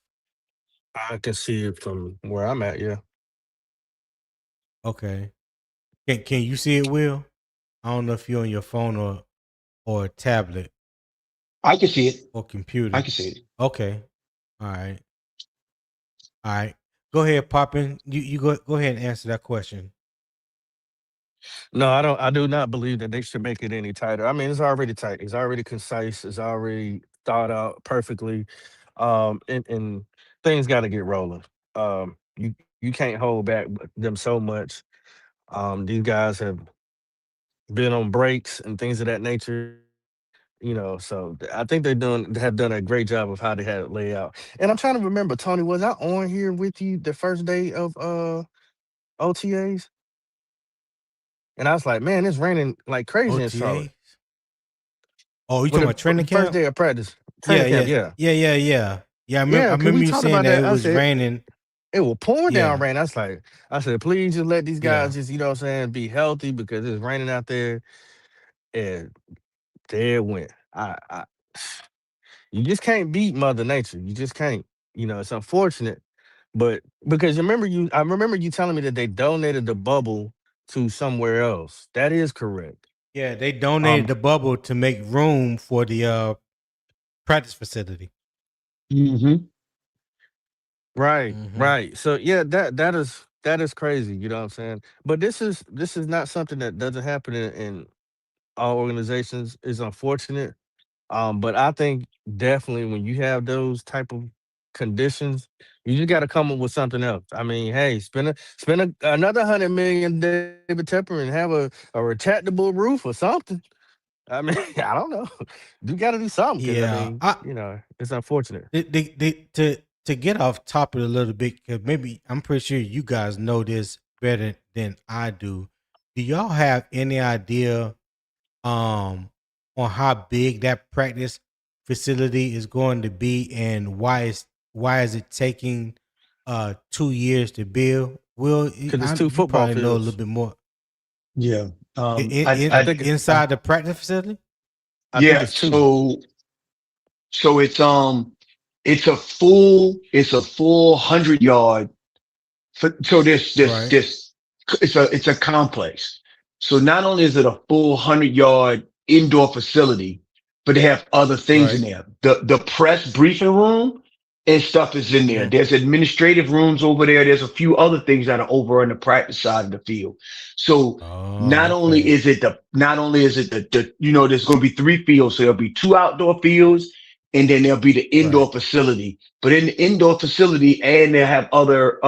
I can see it from where I'm at. Yeah. Okay. Can you see it, Will? I don't know if you're on your phone or a tablet I can see it. or I computer. can see it. Okay. All right. All right. Go ahead, Poppin. You go ahead and answer that question. No, I don't. I do not believe that they should make it any tighter. I mean, it's already tight. It's already concise. It's already thought out perfectly. And things got to get rolling. You can't hold back them so much. These guys have been on breaks and things of that nature. So I think have done a great job of how they had it laid out. And I'm trying to remember, Tony, was I on here with you the first day of OTAs? And I was like, man, it's raining like crazy in Charlotte. OTA. Oh, you Well, talking about training the first camp? day of practice, Yeah, training camp, yeah, yeah. yeah. I Yeah, because we remember you talked saying about that that. it I was said, raining. it will pouring down Yeah, rain. I said, please just let these yeah. guys just, you know what I'm saying, be healthy because it's raining out there. And there it went. You just can't beat Mother Nature. You just can't. It's unfortunate. But because I remember you telling me that they donated the bubble to somewhere else. That is correct. Yeah, they donated Um, the bubble to make room for the practice facility. Mm-hmm. right, Mm-hmm. right. So yeah, that is crazy. You know what I'm saying? But this is not something that doesn't happen in all organizations. It's unfortunate. But I think definitely when you have those type of conditions, you just got to come up with something else. I mean, hey, another 100 million, David Tepper, and have a retractable roof or something. I mean, I don't know. You got to do something because I Yeah, mean, it's unfortunate. to get off topic a little bit, because maybe I'm pretty sure you guys know this better than I do. Do y'all have any idea on how big that practice facility is going to be and why is it taking 2 years to build? Will Because it's two you football probably know a little fields. bit more Yeah. I think inside the practice facility? I think Yeah. it's two. So it's a full 100 yard. So Right, it's a complex. So not only is it a full 100 yard indoor facility, but they have other things in right. there. The press briefing room and stuff is in there. Hmm. There's administrative rooms over there. There's a few other things that are over on the practice side of the field. So Oh, not only okay. is it there's going to be three fields. So there'll be two outdoor fields and then there'll be the Right, indoor facility. But in the indoor facility, and they have other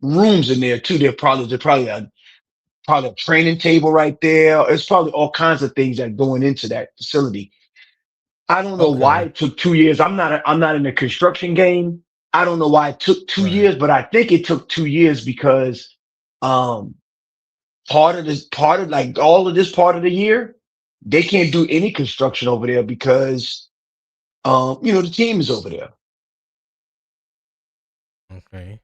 rooms in there too. There's probably a training table right there. It's probably all kinds of things that going into that facility. I don't know why okay. it took 2 years. I'm not in the construction game. I don't know why it took two Right. years, but I think it took 2 years because um part of like all of this part of the year, they can't do any construction over there because the team is over there. Okay.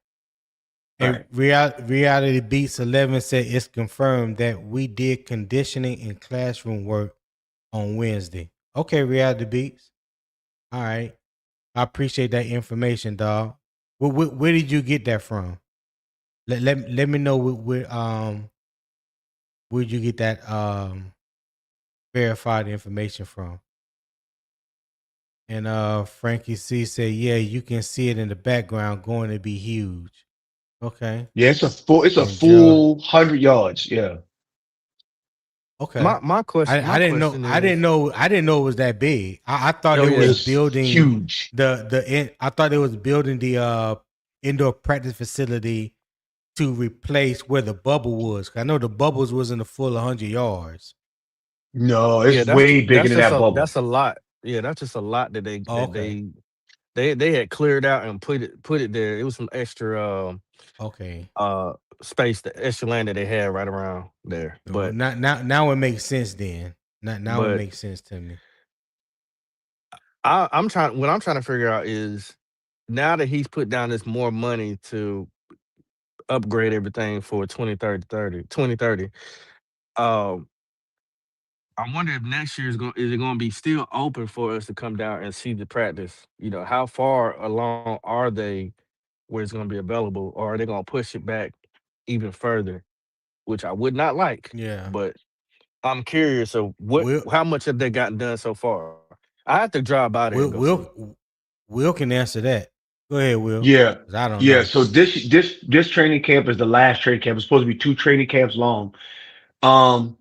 A Right. reality beats 11 said it's confirmed that we did conditioning and classroom work on Wednesday. Okay, reality beats. All right. I appreciate that information, dog. Where did you get that from? Let me know where'd you get that verified information from. And Frankie C said, yeah, you can see it in the background going to be huge. Okay. Yeah, it's a And Gerald, full 100 yards. Yeah. okay. My question, I my didn't know question is, I didn't know it was that big. I thought oh it was yeah, It's building huge. I thought it was building the indoor practice facility to replace where the bubble was. I know the bubbles was in the full 100 yards. No, yeah, it's way bigger than that bubble. that's a lot. Yeah, that's just a lot that they Oh, that okay. they they had cleared out and put it there. It was some extra Okay. space, the extra land that they had right around there. No, now it makes sense then. Now it But makes sense to me. I'm trying. What I'm trying to figure out is now that he's put down this more money to upgrade everything for 2030. Um, I wonder if next year is it going to be still open for us to come down and see the practice? You know, how far along are they where it's going to be available, or are they going to push it back even further? Which I would not like, Yeah. but I'm curious of Will how much have they gotten done so far? I have to drive by there Will and go see. Will can answer that. Go ahead, Will. Yeah. 'Cause I don't Yeah. know. So this training camp is the last training camp. It's supposed to be 2 training camps long. Um,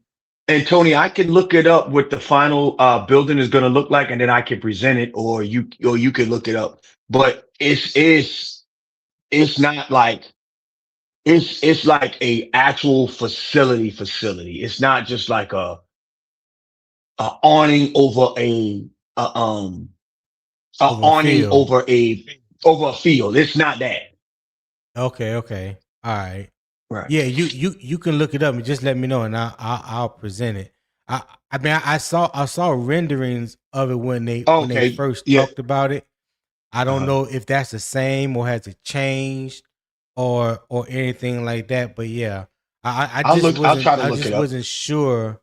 and Tony, I can look it up what the final building is going to look like, and then I can present it, or you can look it up. But it's not like it's like a actual facility. It's not just like a awning over a um a Over a awning field. over a field. It's not that. Okay. All right. Right. Yeah, you can look it up and just let me know, and I'll present it. I mean I saw renderings of it when they Okay. first Yeah. talked about it. I don't know if that's the same or has it changed or anything like that. But yeah, I I'll just look. I'll wasn't try to look it up. sure.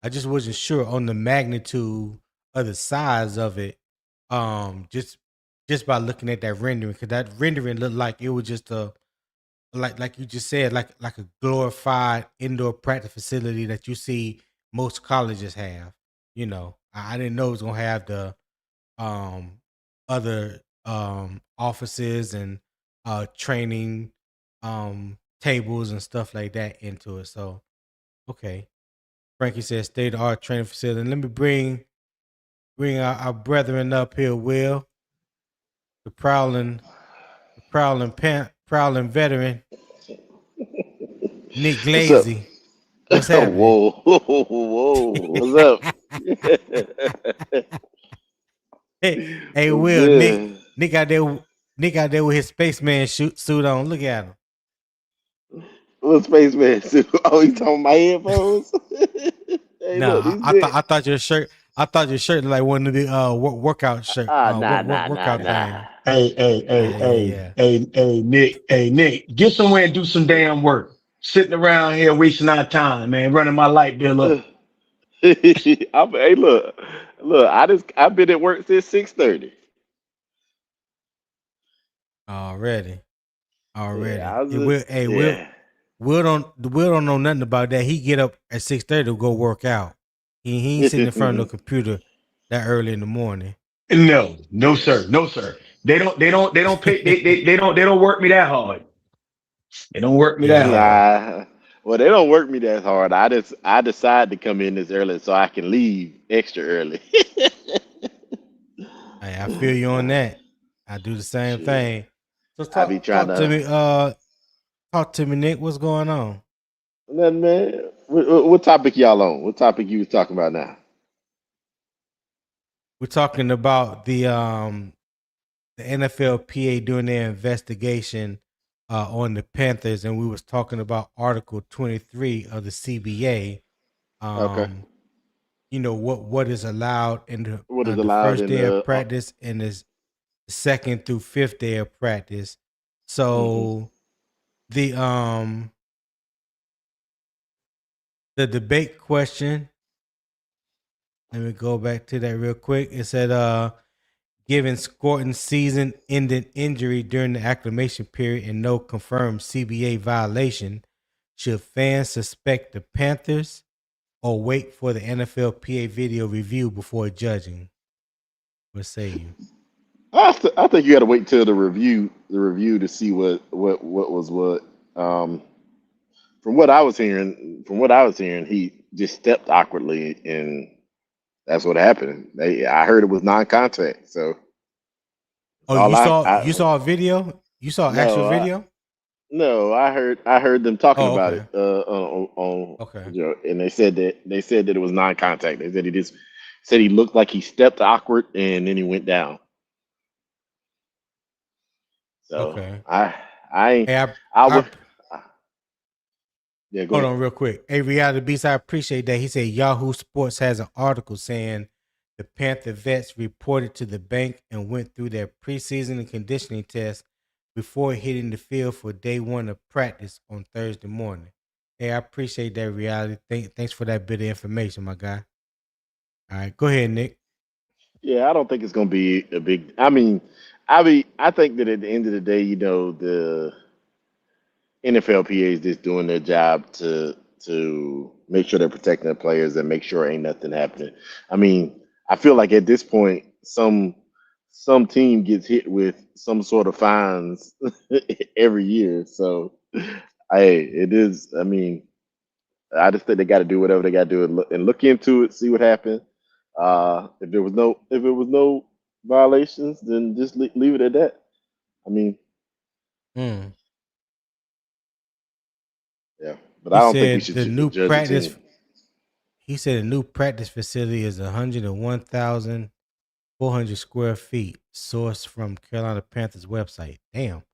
I just wasn't sure on the magnitude of the size of it. Just by looking at that rendering, because that rendering looked like it was just a like you just said, like a glorified indoor practice facility that you see most colleges have. You know, I didn't know it was gonna have the um other offices and training tables and stuff like that into it. So okay. Frankie says state of art training facility. And let me bring our brethren up here, Will, the prowling veteran, Nick What's up? Glazy. What's happening? Whoa, whoa, what's up? Hey, I'm Will, good. Nick out there, with his spaceman suit on. Look at him. What spaceman suit? Oh, you talking my headphones? Hey, look, Nah, these big. I thought your shirt looked like one of the workout shirt Nah, workout nah. thing. Yeah. Hey, Nick, get somewhere and do some damn work. Sitting around here wasting our time, man, running my light bill up. Hey, look. I've been at work since 6:30. Already. Yeah, Already. I was. Will Yeah. Will don't know nothing about that. He get up at 6:30 to go work out. He ain't sitting in front of the computer that early in the morning. No, no, Yeah. sir, no, sir. They don't pay. They don't work me that hard. They don't work me that Yeah. hard. Nah. Well, they don't work me that hard. I decide to come in this early so I can leave extra early. I feel you on that. I do the same Shit. thing. So I be trying talk to to. me. Talk to me, Nick. What's going on? Nothing, man. What topic y'all on? What topic you was talking about now? We're talking about the NFLPA doing their investigation on the Panthers, and we was talking about Article 23 of the CBA. Okay. You know what is allowed in What is the allowed first in day of the? practice and the second through fifth day of practice. Mhm. So the the debate question. Let me go back to that real quick. It said given Scourton's season-ending injury during the acclimation period and no confirmed CBA violation, should fans suspect the Panthers or wait for the NFLPA video review before judging? What say you? I think you got to wait till the review to see what was what. Um, from what I was hearing, he just stepped awkwardly, and that's what happened. I heard it was non-contact. So Oh, all you saw a video? You saw actual no, video? no, I heard them talking Oh, about okay. it on Okay. and they said that it was non-contact. They said he looked like he stepped awkward and then he went down. So Okay. I Hey, I I would yeah, go hold ahead. on real quick. Hey, Reality Beast, I appreciate that. He said Yahoo Sports has an article saying the Panther vets reported to the bank and went through their preseason and conditioning test before hitting the field for day one of practice on Thursday morning. Hey, I appreciate that, Reality. Thanks for that bit of information, my guy. All right, go ahead, Nick. Yeah, I don't think it's gonna be a big. I think that at the end of the day, the NFLPA is just doing their job to make sure they're protecting their players and make sure ain't nothing happening. I mean, I feel like at this point, some team gets hit with some sort of fines every year. So, it is. I mean, I just think they got to do whatever they got to do and look into it, see what happened. If it was no violations, then just leave it at that. I mean, Mm. yeah, but I He don't think we said should the new judge a practice. team. He said the new practice facility is 101,400 square feet, sourced from Carolina Panthers website. Damn.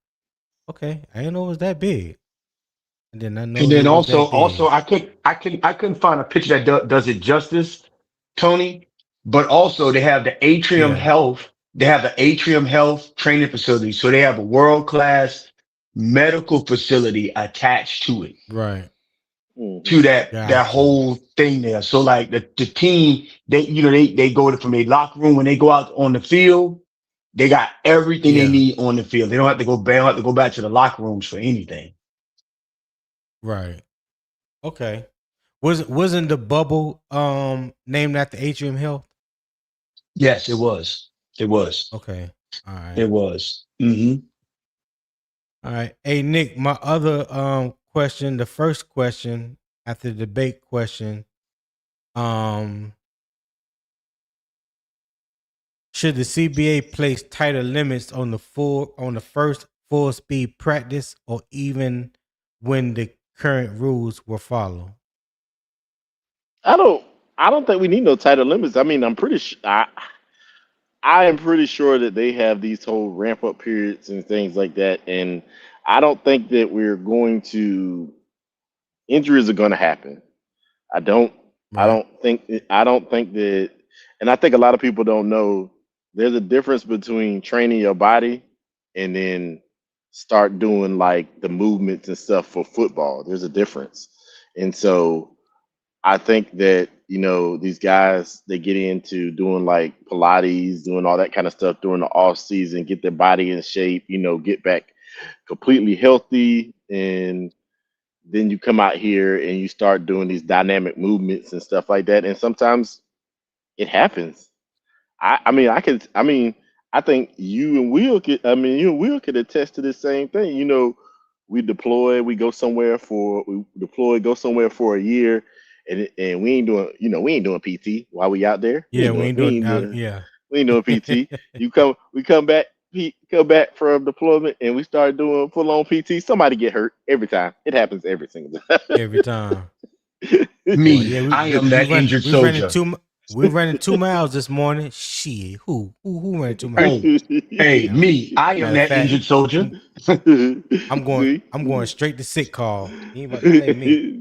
Okay, I didn't know it was that big. I did not know And it then was also, that big. I couldn't find a picture that does it justice, Tony. But also, they have the Atrium Yeah. Health. They have the Atrium Health training facility. So they have a world class medical facility attached to it, Right. Hmm. to that Got you. whole thing there. So like the team, they go from a locker room when they go out on the field. They got everything they Yeah. need on the field. They don't have to go. They don't have to go back to the locker rooms for anything. Right. Okay. Wasn't the bubble named after Atrium Health? Yes, it was. It was. Okay. All right. It was. Hmm. All right. Hey Nick, my other question, the first question after the debate question, um should the CBA place tighter limits on the first full speed practice or even when the current rules were followed? I don't. I don't think we need no tighter limits. I mean, I'm pretty sure. I am pretty sure that they have these whole ramp up periods and things like that, and I don't think that we're going to injuries are going to happen. I don't. I Right. don't think. I don't think that, and I think a lot of people don't know. There's a difference between training your body and then start doing like the movements and stuff for football. There's a difference, and so I think that these guys they get into doing like Pilates, doing all that kind of stuff during the off season, get their body in shape, get back completely healthy, and then you come out here and you start doing these dynamic movements and stuff like that. And sometimes it happens. I mean, I think you and Will could attest to the same thing. We deploy, we deploy, go somewhere for a year, and we ain't doing PT while we out there. Yeah, we ain't doing yeah. We ain't doing PT. We come back from deployment, and we start doing full on PT. Somebody get hurt every time. It happens every single Every time. time. Well, Me, yeah, I am that injured soldier. we running 2 miles this morning. Shit, who ran 2 miles? Hey, Yeah. me, I am Matter of that fact, injured soldier. I'm See? I'm going straight to sick call. You ain't about to play me.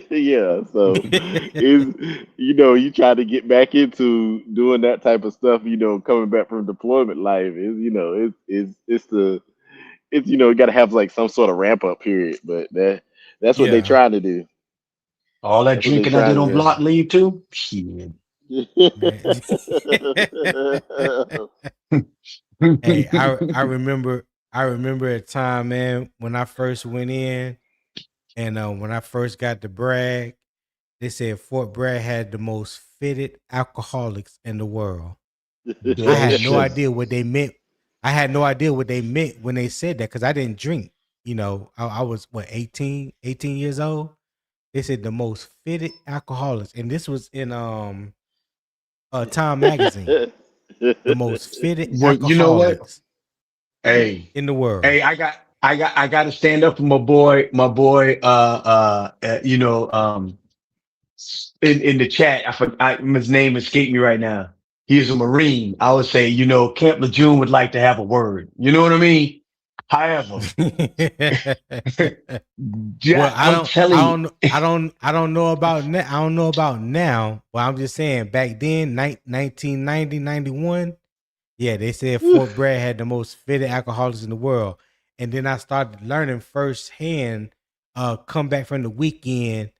Yeah, so you try to get back into doing that type of stuff, coming back from deployment life is, you got to have like some sort of ramp up period, but that's what they Yeah. trying to do. All that That's what they drinking I did trying on to block Yeah. leave too. Shit. Man. do. Hey, I remember a time, man, when I first went in and when I first got to Bragg, they said Fort Bragg had the most fitted alcoholics in the world. I That is had no true. idea what they meant. I had no idea what they meant when they said that because I didn't drink. I was what 18 years old. They said the most fitted alcoholics, and this was in Time magazine. The most fitted Well, you know what? alcoholics Hey, in the world. hey, I got to stand up for my boy. In the chat, his name escaped me right now. He is a Marine. I would say, Camp Lejeune would like to have a word. You know what I mean? However, Well, I'm telling you, I don't know about now. I don't know about now. But I'm just saying back then, 1990, 91. Yeah, they said Fort Bragg had the most fitted alcoholics in the world. And then I started learning firsthand, come back from the weekend,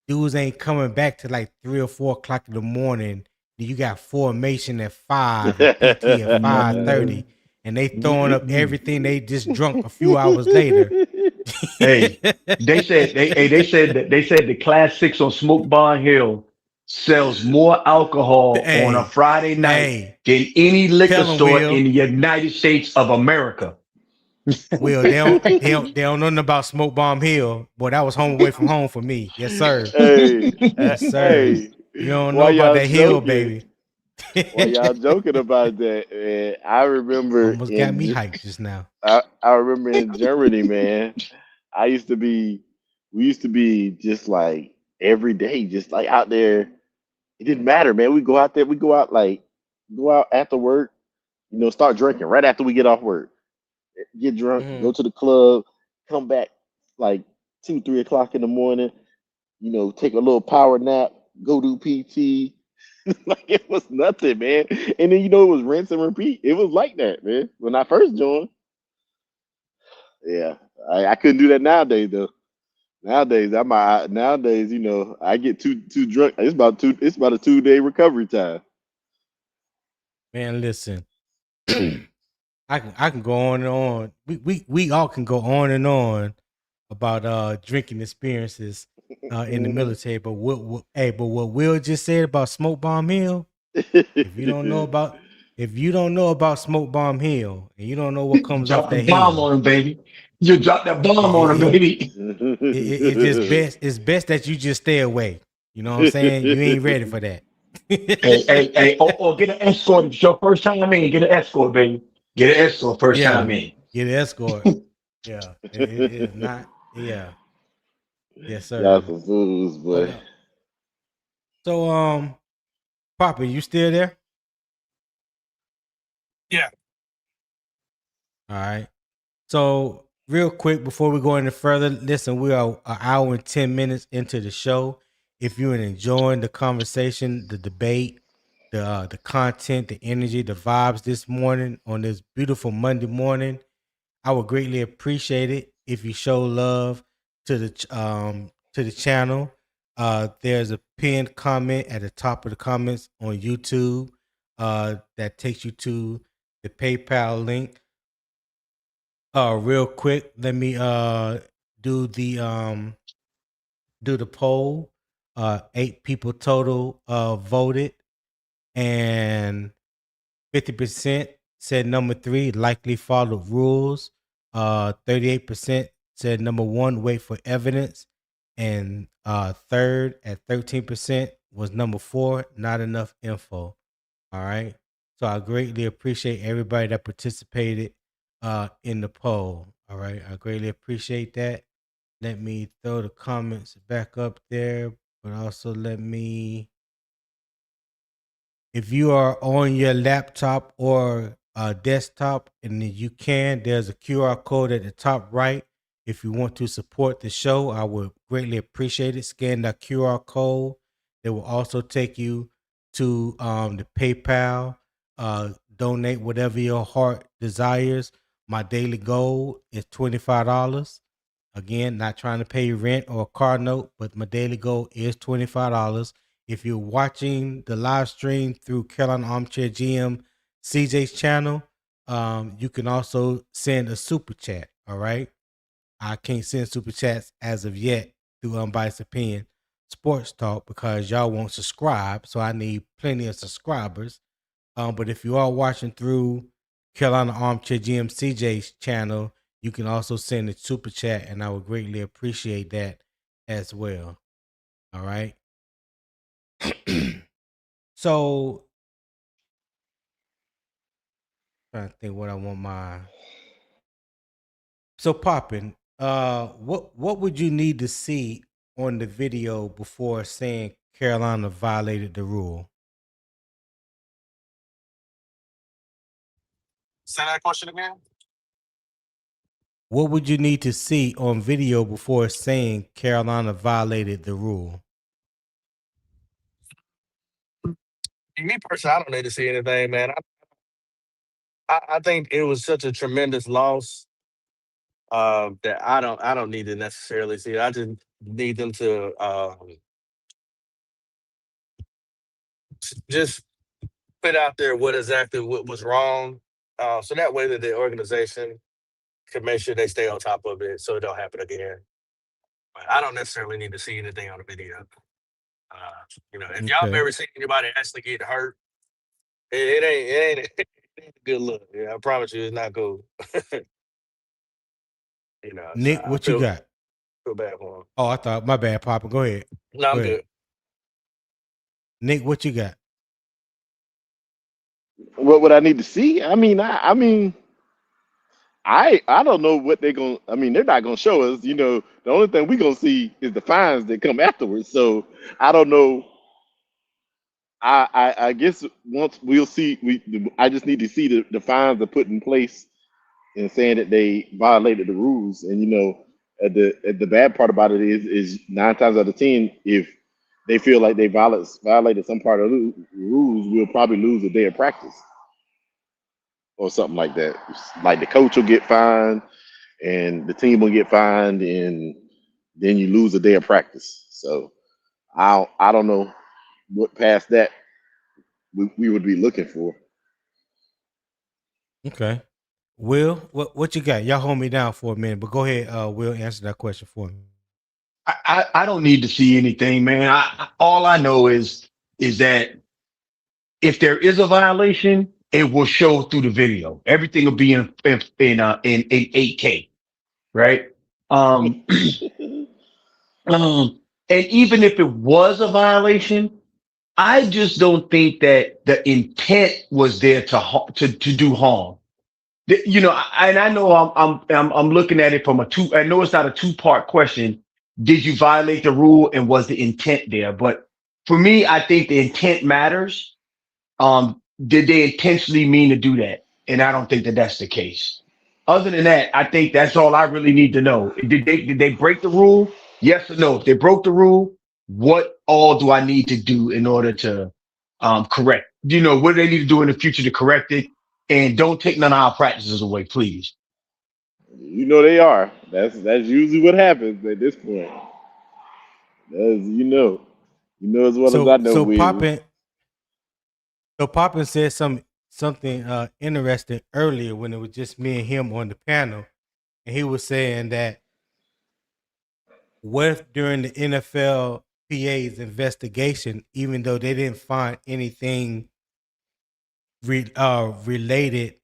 dudes ain't coming back to like 3 or 4 o'clock in the morning. Then you got formation at 5 and PT at 5:30. And they throwing up everything they just drunk a few hours later. hey, they said the Class 6 on Smoke Barn Hill sells more alcohol on a Hey, Friday night hey, than any liquor tell them, store Will. in the United States of America. Will, they don't know nothing about Smoke Bomb Hill. Boy, that was home away from home for me. Yes, sir. Hey, Yes, sir. hey, You don't know why about y'all that hill, joking? baby. Why y'all joking about that, man? I remember Almost got me hyped just now. I remember in Germany, man. We used to be just like every day, just like out there. It didn't matter, man. We go out there, go out after work, start drinking right after we get off work. Get drunk, Mhm. go to the club, come back like 2, 3 o'clock in the morning, take a little power nap, go do PT. Like it was nothing, man. And then it was rinse and repeat. It was like that, man. When I first joined. Yeah. I couldn't do that nowadays though. Nowadays, I get too drunk. It's about a 2-day recovery time. Man, listen. I can go on and on. We all can go on and on about drinking experiences in the military. But what Will just said about Smoke Bomb Hill, if you don't know about Smoke Bomb Hill and you don't know what comes off Drop the that bomb hill, on him, baby. You drop that bomb on him, it, baby. it's just best. It's best that you just stay away. You know what I'm saying? You ain't ready for that. Hey, or get an escort. It's your first time in. Get an escort, baby. Get an escort first Yeah, time in. get an escort. Yeah, it is not. Yeah, yes, Y'all sir. some fools, But boy. Papa, you still there? Yeah. All right. So, real quick before we go any further, listen, we are an hour and 10 minutes into the show. If you're enjoying the conversation, the debate, the content, the energy, the vibes this morning on this beautiful Monday morning, I would greatly appreciate it if you show love to the channel. There's a pinned comment at the top of the comments on YouTube that takes you to the PayPal link. Real quick, let me do the poll. 8 people total voted, and 50% said number 3 likely followed rules. 38% said number 1 wait for evidence, and third at 13% was number 4 not enough info. All right. So I greatly appreciate everybody that participated in the poll. All right. I greatly appreciate that. Let me throw the comments back up there, but also let me, if you are on your laptop or desktop, and then you can, there's a QR code at the top right. If you want to support the show, I would greatly appreciate it. Scan that QR code. It will also take you to the PayPal. Donate whatever your heart desires. My daily goal is $25. Again, not trying to pay rent or a car note, but my daily goal is $25. If you're watching the live stream through Carolina Armchair GM CJ's channel, you can also send a super chat. All right. I can't send super chats as of yet through Unbiased Opinion Sports Talk because y'all won't subscribe. So I need plenty of subscribers. But if you are watching through Carolina Armchair GM CJ's channel, you can also send a super chat, and I would greatly appreciate that as well. All right. So, trying to think what I want my. So, Poppin, what would you need to see on the video before saying Carolina violated the rule? Say that question again. What would you need to see on video before saying Carolina violated the rule? Me personally, I don't need to see anything, man. I think it was such a tremendous loss that I don't need to necessarily see it. I just need them to just put out there what was wrong, so that way that the organization can make sure they stay on top of it, so it don't happen again. But I don't necessarily need to see anything on the video. If y'all have Okay. ever seen anybody actually get hurt, it ain't it ain't a good look. Yeah, I promise you, it's not cool. So Nick, I what you got? feel bad for him. Oh, I thought my bad, Papa. Go ahead. No, Go I'm ahead. good. Nick, what you got? What would I need to see? I don't know what they're going. I mean, they're not going to show us. The only thing we're going to see is the fines that come afterwards. So I don't know. I guess once we'll see. I just need to see the fines are put in place and saying that they violated the rules. And the bad part about it is 9 times out of 10, if they feel like they violated some part of the rules, we'll probably lose a day of practice or something like that. Like the coach will get fined and the team will get fined, and then you lose a day of practice. So I don't know what past that we would be looking for. Okay. Will, what you got? Y'all hold me down for a minute, but go ahead. Will, answer that question for me. I don't need to see anything, man. All I know is that if there is a violation, it will show through the video. Everything will be in 8K, right? Um, and even if it was a violation, I just don't think that the intent was there to do harm. And I know I'm looking at it from a two. I know it's not a two-part question. Did you violate the rule, and was the intent there? But for me, I think the intent matters. Did they intentionally mean to do that? And I don't think that that's the case. Other than that, I think that's all I really need to know. Did they break the rule? Yes or no? If they broke the rule, what all do I need to do in order to correct? What do they need to do in the future to correct it? And don't take none of our practices away, please. They are. That's usually what happens at this point. As you know as well as I So know, so Will. Poppin said something interesting earlier when it was just me and him on the panel, and he was saying that what if during the NFLPA's investigation, even though they didn't find anything related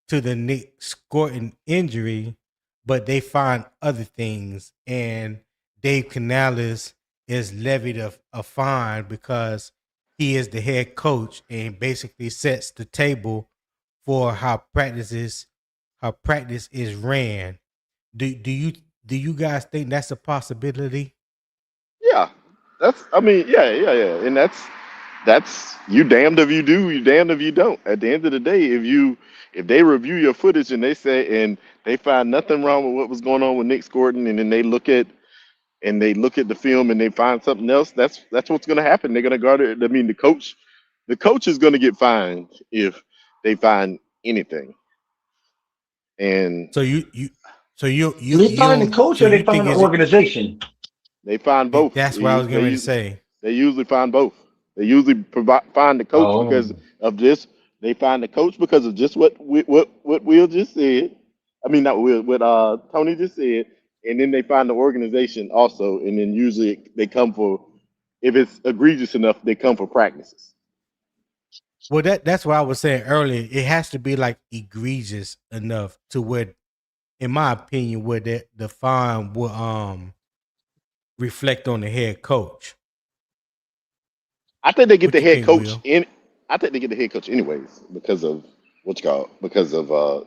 to the Nic Scourton injury, but they find other things, and Dave Canales is levied a fine because he is the head coach and basically sets the table for how practice is ran. Do you guys think that's a possibility? Yeah, yeah, and that's you damned if you do, you damned if you don't. At the end of the day, if they review your footage and they find nothing wrong with what was going on with Nick Scourton, and then they look at the film and they find something else, that's what's going to happen. They're going to guard it. I mean, the coach is going to get fined if they find anything. And So you so Do they you find the don't coach so or they you think find the is it organization? they find both. that's what I was getting ready to say. They usually find both. They usually find the coach because Oh, of this. They find the coach because of just what Will just said. I mean, not Will, what Tony just said, and then they find the organization also, and then usually they come for, if it's egregious enough, they come for practices. Well, that's what I was saying earlier. It has to be like egregious enough to where, in my opinion, where the fine will reflect on the head coach. I think they get What the you head think, coach Will? in. I think they get the head coach anyways because of what you call because of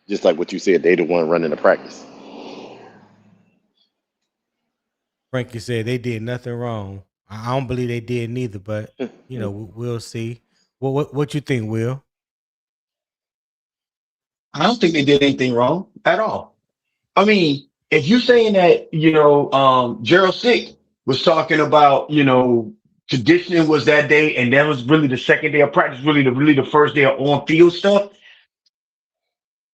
just like what you said, they the one running the practice. Frankie said they did nothing wrong. I don't believe they did neither, but we'll see. What you think, Will? I don't think they did anything wrong at all. I mean, if you're saying that, Gerald Sick was talking about, conditioning was that day, and that was really the second day of practice, really the first day of on field stuff.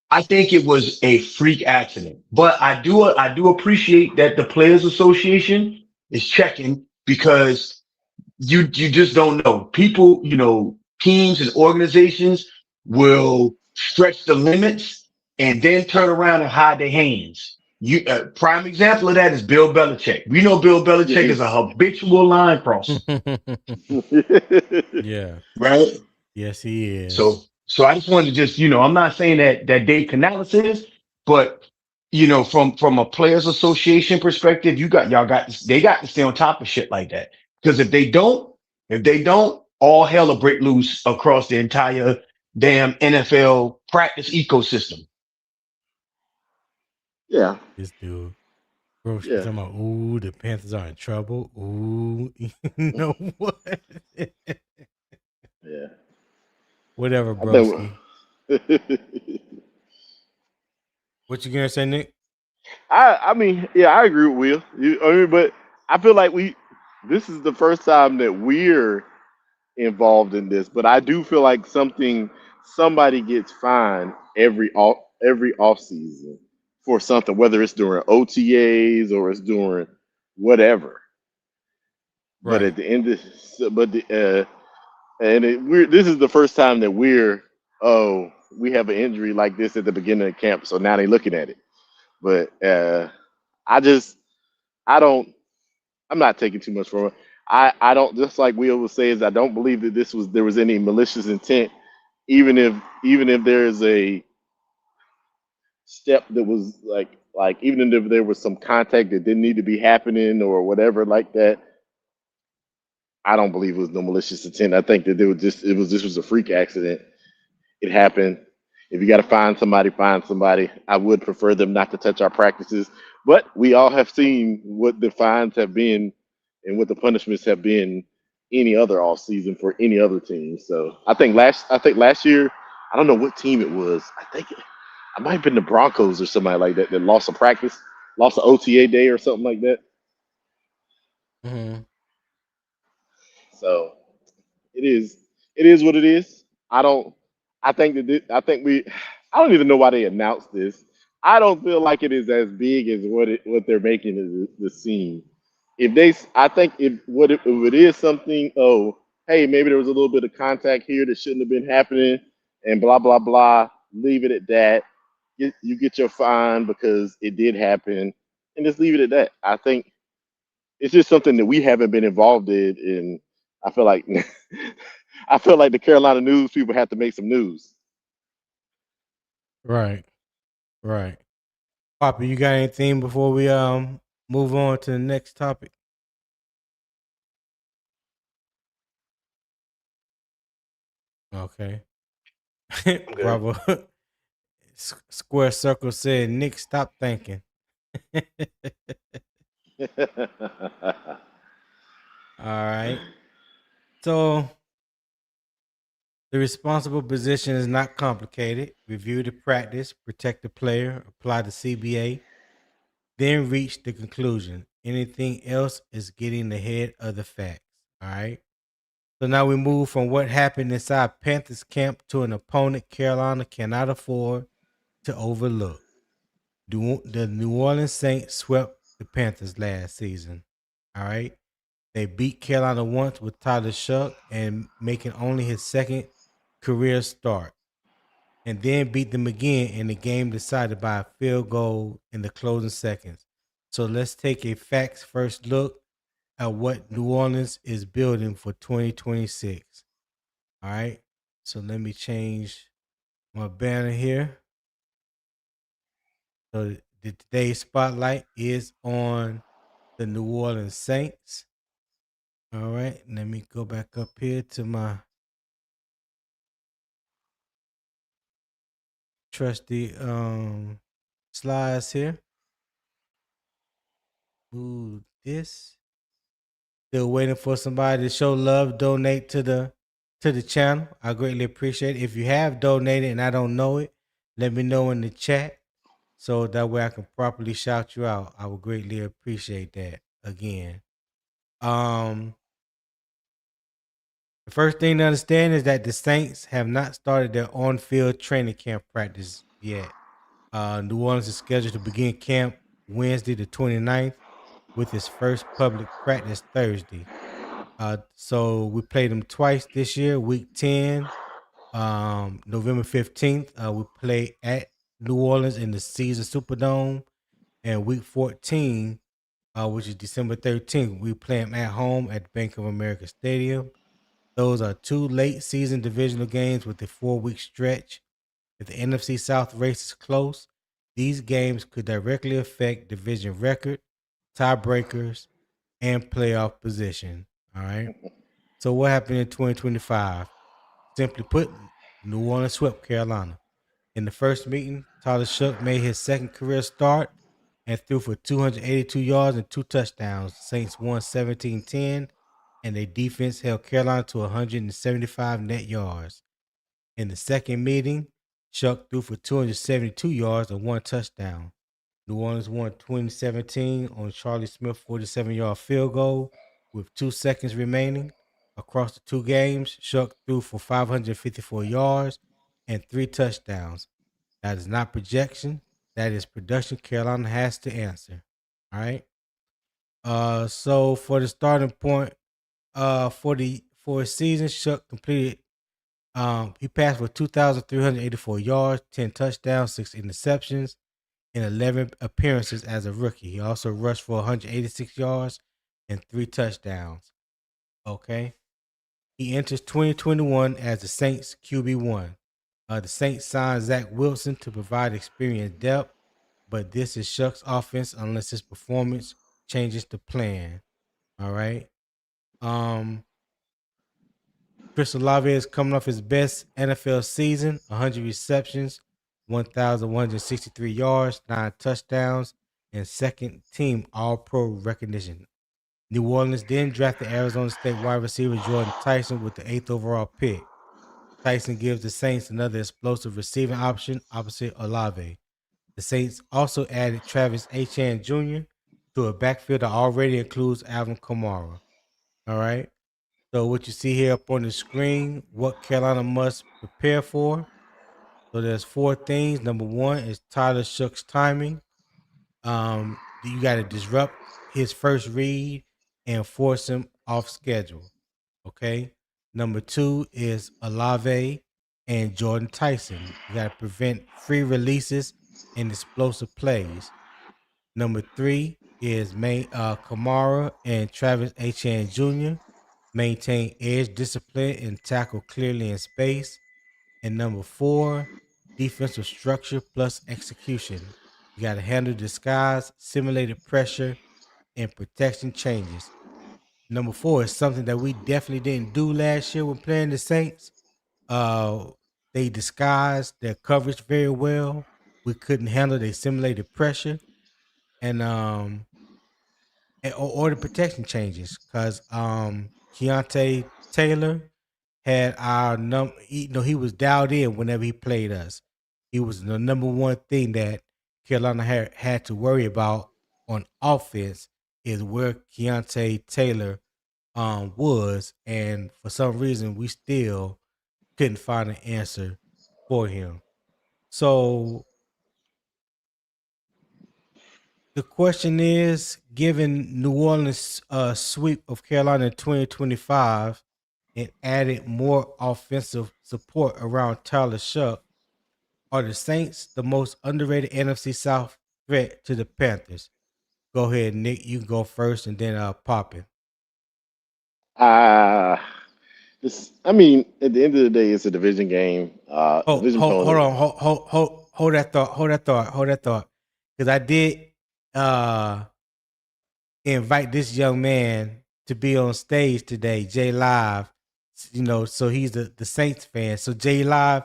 I think it was a freak accident, but I do appreciate that the Players Association is checking because you just don't know. People, teams and organizations will stretch the limits and then turn around and hide their hands. Prime example of that is Bill Belichick. We know Bill Belichick is a Yes. habitual line crosser, Yeah. right? Yes, he is. So I just wanted to just, I'm not saying that Dave Canales is, but from a players association perspective, they got to stay on top of shit like that. Because if they don't, all hell will break loose across the entire damn NFL practice ecosystem. Yeah. This dude. Bro, she's Yeah. talking about, ooh, the Panthers are in trouble. Ooh, you know what? Yeah. Whatever, I think. broski. What you gonna say, Nick? I mean, yeah, I agree with Will. But I feel like this is the first time that we're involved in this. But I do feel like somebody gets fined every off season for something, whether it's during OTAs or it's during whatever. But Right. at the end of, but the this is the first time that we have an injury like this at the beginning of camp, so now they're looking at it. But I just I don't I'm not taking too much from it. I don't, just like Will was saying, is I don't believe that there was any malicious intent, even if there is a step that was like even if there was some contact that didn't need to be happening or whatever like that. I don't believe it was no malicious intent. I think that this was a freak accident. It happened. If you got to find somebody, find somebody. I would prefer them not to touch our practices, but we all have seen what the fines have been and what the punishments have been any other off season for any other team. So I think last year, I don't know what team it was. I might have been the Broncos or somebody like that lost a practice, lost an OTA day or something like that. Mm-hmm. So it is what it is. I don't. I think that I think we. I don't even know why they announced this. I don't feel like it is as big as what they're making the scene. I think if it is something. Oh, hey, maybe there was a little bit of contact here that shouldn't have been happening, and blah blah blah. Leave it at that. You get your fine because it did happen, and just leave it at that. I think it's just something that we haven't been involved in, and I feel like I feel like the Carolina news people have to make some news. Right. Right. Poppy, you got anything before we move on to the next topic? Okay. I'm good. Bravo. Square Circle said, Nick, stop thinking. All right. So the responsible position is not complicated. Review the practice, protect the player, apply the CBA, then reach the conclusion. Anything else is getting ahead of the facts. All right. So now we move from what happened inside Panthers camp to an opponent Carolina cannot afford to overlook. The New Orleans Saints swept the Panthers last season. All right. They beat Carolina once with Tyler Shuck and making only his second career start, and then beat them again in the game decided by a field goal in the closing seconds. So let's take a facts first look at what New Orleans is building for 2026. All right. So let me change my banner here. So today's spotlight is on the New Orleans Saints. All right. Let me go back up here to my trusty slides here. Move this. Still waiting for somebody to show love, donate to the channel. I greatly appreciate it. If you have donated and I don't know it, let me know in the chat so that way I can properly shout you out. I would greatly appreciate that. Again, the first thing to understand is that the Saints have not started their on-field training camp practice yet. New Orleans is scheduled to begin camp Wednesday the 29th with its first public practice Thursday. So we played them twice this year. Week 10, November 15th, we play at New Orleans in the Caesar Superdome. And week 14, which is December 13th, we play them at home at Bank of America Stadium. Those are two late season divisional games with a 4-week stretch. If the NFC South race is close, these games could directly affect division record, tiebreakers, and playoff position. All right. So what happened in 2025? Simply put, New Orleans swept Carolina. In the first meeting, Tyler Shough made his second career start and threw for 282 yards and 2 touchdowns. Saints won 17-10, and their defense held Carolina to 175 net yards. In the second meeting, Shough threw for 272 yards and 1 touchdown. New Orleans won 2017 on Charlie Smith's 47-yard field goal with 2 seconds remaining. Across the two games, Shough threw for 554 yards and 3 touchdowns. That is not projection. That is production Carolina has to answer. All right. So for the starting point, for a season, Shough completed. He passed for 2,384 yards, 10 touchdowns, 6 interceptions, in 11 appearances as a rookie. He also rushed for 186 yards and 3 touchdowns. Okay. He enters 2021 as the Saints QB1. The Saints signed Zach Wilson to provide experience depth, but this is Shough's offense unless his performance changes the plan. All right. Chris Olave is coming off his best NFL season, 100 receptions, 1,163 yards, 9 touchdowns, and second team All-Pro recognition. New Orleans then drafted Arizona State wide receiver Jordan Tyson with the 8th overall pick. Tyson gives the Saints another explosive receiving option opposite Olave. The Saints also added Travis Etienne Jr. to a backfield that already includes Alvin Kamara. All right. So what you see here up on the screen, what Carolina must prepare for. So there's 4 things. Number 1 is Tyler Shough's timing. You got to disrupt his first read and force him off schedule. Okay. Number 2 is Olave and Jordan Tyson. You got to prevent free releases and explosive plays. Number 3 is Kamara and Travis Etienne Jr. Maintain edge discipline and tackle clearly in space. And number 4, defensive structure plus execution. You got to handle disguise, simulated pressure, and protection changes. Number 4 is something that we definitely didn't do last year when playing the Saints. They disguised their coverage very well. We couldn't handle the simulated pressure, and or the protection changes because Keontae Taylor had our number. He was dialed in whenever he played us. He was the number one thing that Carolina had to worry about on offense is where Keontae Taylor was, and for some reason we still couldn't find an answer for him. So the question is, given New Orleans' sweep of Carolina in 2025 and added more offensive support around Tyler Shough, are the Saints the most underrated NFC South threat to the Panthers? Go ahead, Nick. You can go first, and then Poppin. Uh this I mean, at the end of the day, it's a division game. Division Hold opponent. on, hold that thought, because I did invite this young man to be on stage today, Jay Live. So he's the Saints fan. So Jay Live,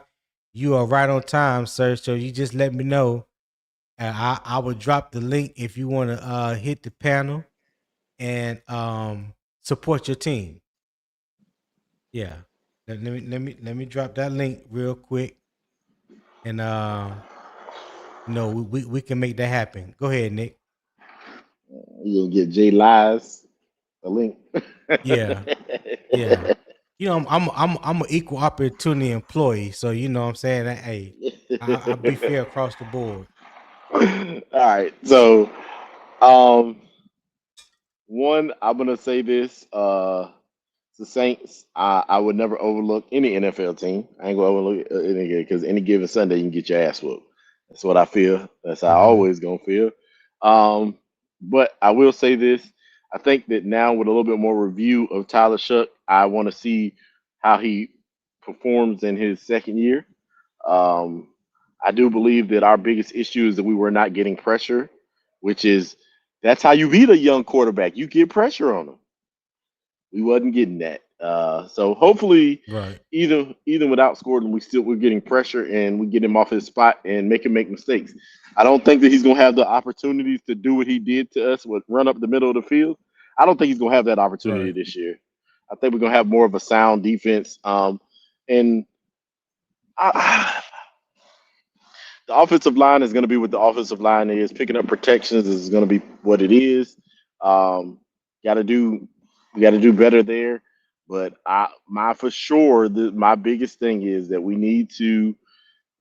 you are right on time, sir. So you just let me know. I will drop the link if you want to hit the panel and support your team. Yeah. Let me drop that link real quick. And we can make that happen. Go ahead, Nick. You gonna get Jay Lies a link? Yeah, yeah. I'm an equal opportunity employee, so you know what I'm saying. Hey, I be fair across the board. All right. So, um, one, I'm gonna say this. The Saints, I would never overlook any NFL team. I ain't gonna overlook any because any given Sunday you can get your ass whooped. That's what I feel. That's how I Mm-hmm. always gonna feel. But I will say this. I think that now with a little bit more review of Tyler Shuck, I want to see how he performs in his second year. Um, I do believe that our biggest issue is that we were not getting pressure, which is that's how you beat a young quarterback. You get pressure on them. We wasn't getting that. So hopefully, Right, even without Scourton, we're getting pressure and we get him off his spot and make him make mistakes. I don't think that he's gonna have the opportunities to do what he did to us with run up the middle of the field. I don't think he's gonna have that opportunity right. this year. I think we're gonna have more of a sound defense. And I, the offensive line is going to be what the offensive line is. Picking up protections is going to be what it is. Um, got to do, we got to do better there. But my for sure, my biggest thing is that we need to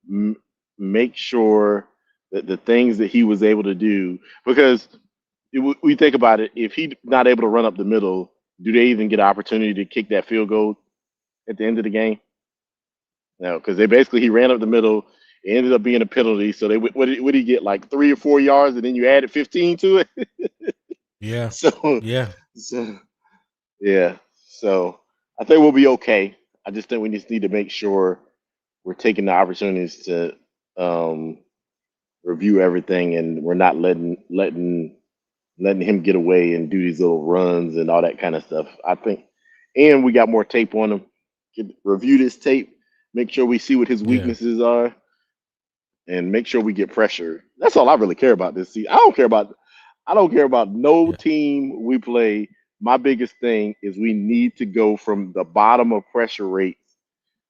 m- make sure that the things that he was able to do, because we think about it, if he's not able to run up the middle, do they even get an opportunity to kick that field goal at the end of the game? No, because they basically he ran up the middle. It ended up being a penalty. So what did he get, like 3 or 4 yards, and then you added 15 to it. Yeah, so yeah, so yeah. So I think we'll be okay. I just think we just need to make sure we're taking the opportunities to um, review everything, and we're not letting him get away and do these little runs and all that kind of stuff. I think, and we got more tape on him. Review this tape, make sure we see what his yeah, weaknesses are, and make sure we get pressure. That's all I really care about this season. I don't care about no yeah. team we play. My biggest thing is we need to go from the bottom of pressure rates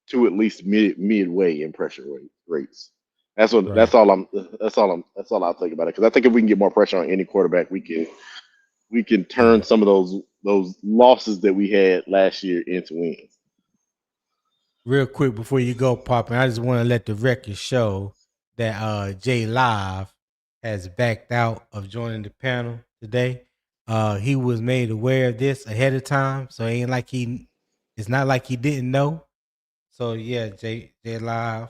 to at least midway in pressure rates. Right. That's all I'll think about it. Because I think if we can get more pressure on any quarterback, we can Yeah. turn some of those losses that we had last year into wins. Real quick before you go, Poppin', I just want to let the record show that Jay Live has backed out of joining the panel today. He was made aware of this ahead of time, so it ain't like it's not like he didn't know. So yeah, Jay Live.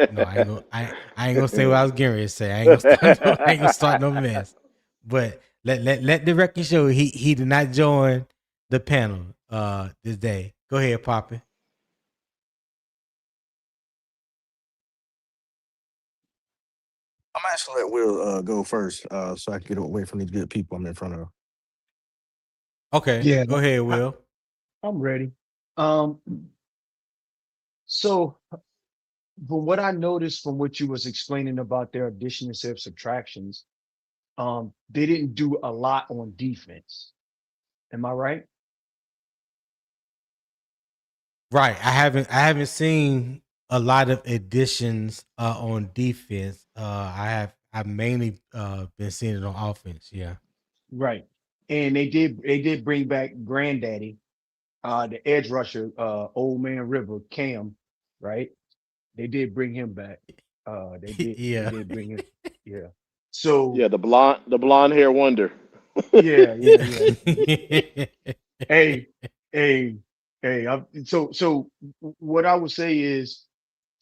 No, I ain't gonna say what I was getting ready to say. I ain't gonna start I ain't gonna start no mess. But let the record show he did not join the panel this day. Go ahead, Poppy. I'm actually let Will go first, so I can get away from these good people I'm in front of. Okay, Yeah, go ahead, I, Will. I'm ready. Um, so from what I noticed from what you was explaining about their addition instead of subtractions, they didn't do a lot on defense. Am I right? Right. I haven't seen a lot of additions on defense. I've mainly been seeing it on offense. Yeah. Right. And they did bring back Granddaddy, the edge rusher, Old Man River, Cam, right? They did bring him back. They Yeah. did bring him. Yeah. So Yeah, the blonde hair wonder. yeah. Hey, hey, hey. So what I would say is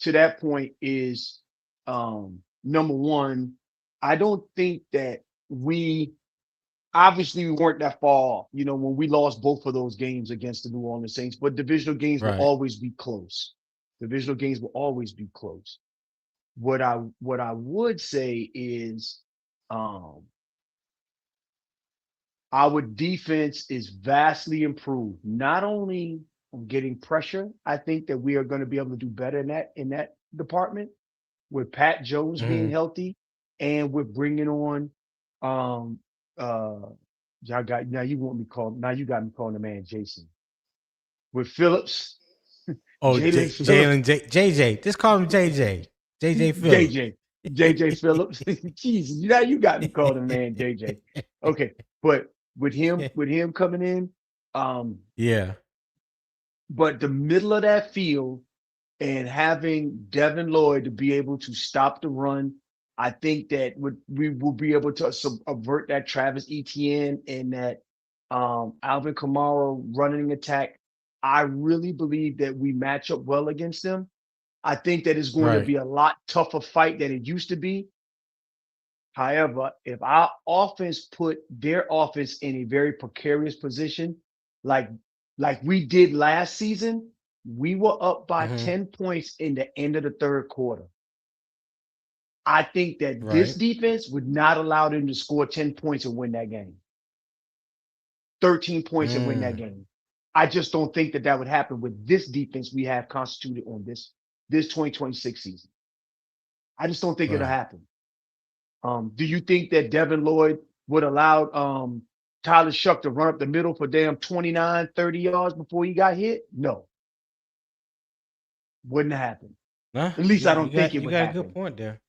to that point is number one, I don't think that we obviously we weren't that far, when we lost both of those games against the New Orleans Saints, but divisional games will Right. always be close. Divisional games will always be close. What I would say is um our defense is vastly improved. Not only on getting pressure, I think that we are going to be able to do better in that department with Pat Jones being Hmm. healthy, and we're bringing on um uh y'all got now you want me call now you got me calling the man Jason with Phillips. Oh, Jalen Phillips, Jalen JJ. Just call him JJ. JJ Phillips. JJ Phillips. Jesus, now you got me calling the man JJ. Okay, but with him coming in, Yeah. but the middle of that field and having Devin Lloyd to be able to stop the run, I think that we will be able to avert that Travis Etienne and that Alvin Kamara running attack. I really believe that we match up well against them. I think that it's going to Right. be a lot tougher fight than it used to be. However, if our offense put their offense in a very precarious position, like we did last season, we were up by 10 points in the end of the third quarter. I think that this Right. defense would not allow them to score 10 points and win that game. 13 points and win that game. I just don't think that would happen with this defense we have constituted on this 2026 season. I just don't think it'll happen. Do you think that Devin Lloyd would allow Tyler Shuck to run up the middle for damn 29, 30 yards before he got hit? No. Wouldn't happen. Nah, At least I don't think it you would got happen. a good point there.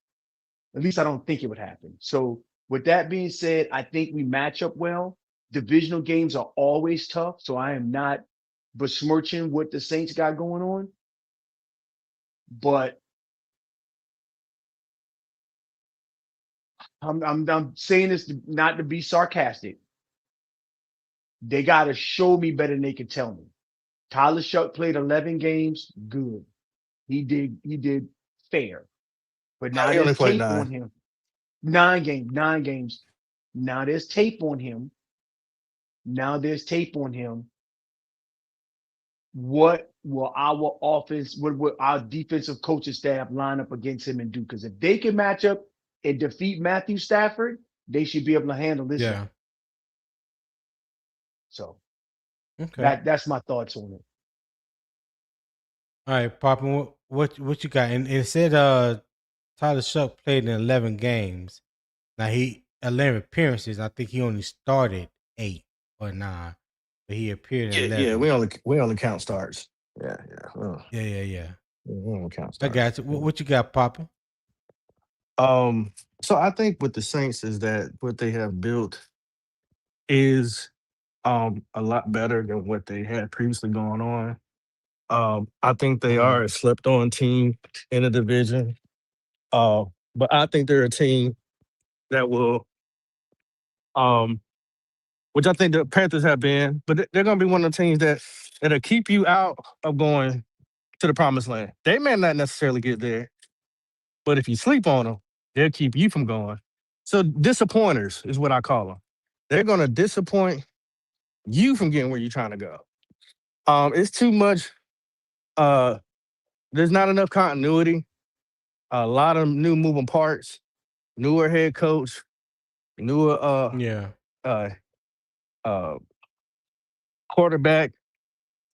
At least I don't think it would happen. So with that being said, I think we match up well. Divisional games are always tough, so I am not besmirching what the Saints got going on. But I'm saying this not to be sarcastic. They got to show me better than they can tell me. Tyler Shuck played 11 games. Good. He did fair. But now He only there's played tape 9. on him. 9 games. Now there's tape on him. What will our offense, what will our defensive coaching staff line up against him and do? Because if they can match up and defeat Matthew Stafford, they should be able to handle this. Yeah. So Okay. that's my thoughts on it. All right, Papa, what you got? And it said Tyler Shuck played in 11 games. Now 11 appearances. I think he only started 8 or 9, but he appeared in 11. Yeah, we only count starts. Yeah. Yeah. We don't count I starts. got you. What you got, Papa? So I think with the Saints is that what they have built is a lot better than what they had previously going on. I think they are a slept on team in the division. But I think they're a team that will which I think the Panthers have been, but they're gonna be one of the teams that'll keep you out of going to the promised land. They may not necessarily get there, but if you sleep on them, they'll keep you from going. So disappointers is what I call them. They're gonna disappoint you from getting where you're trying to go. It's too much. There's not enough continuity. A lot of new moving parts. Newer head coach. Newer quarterback.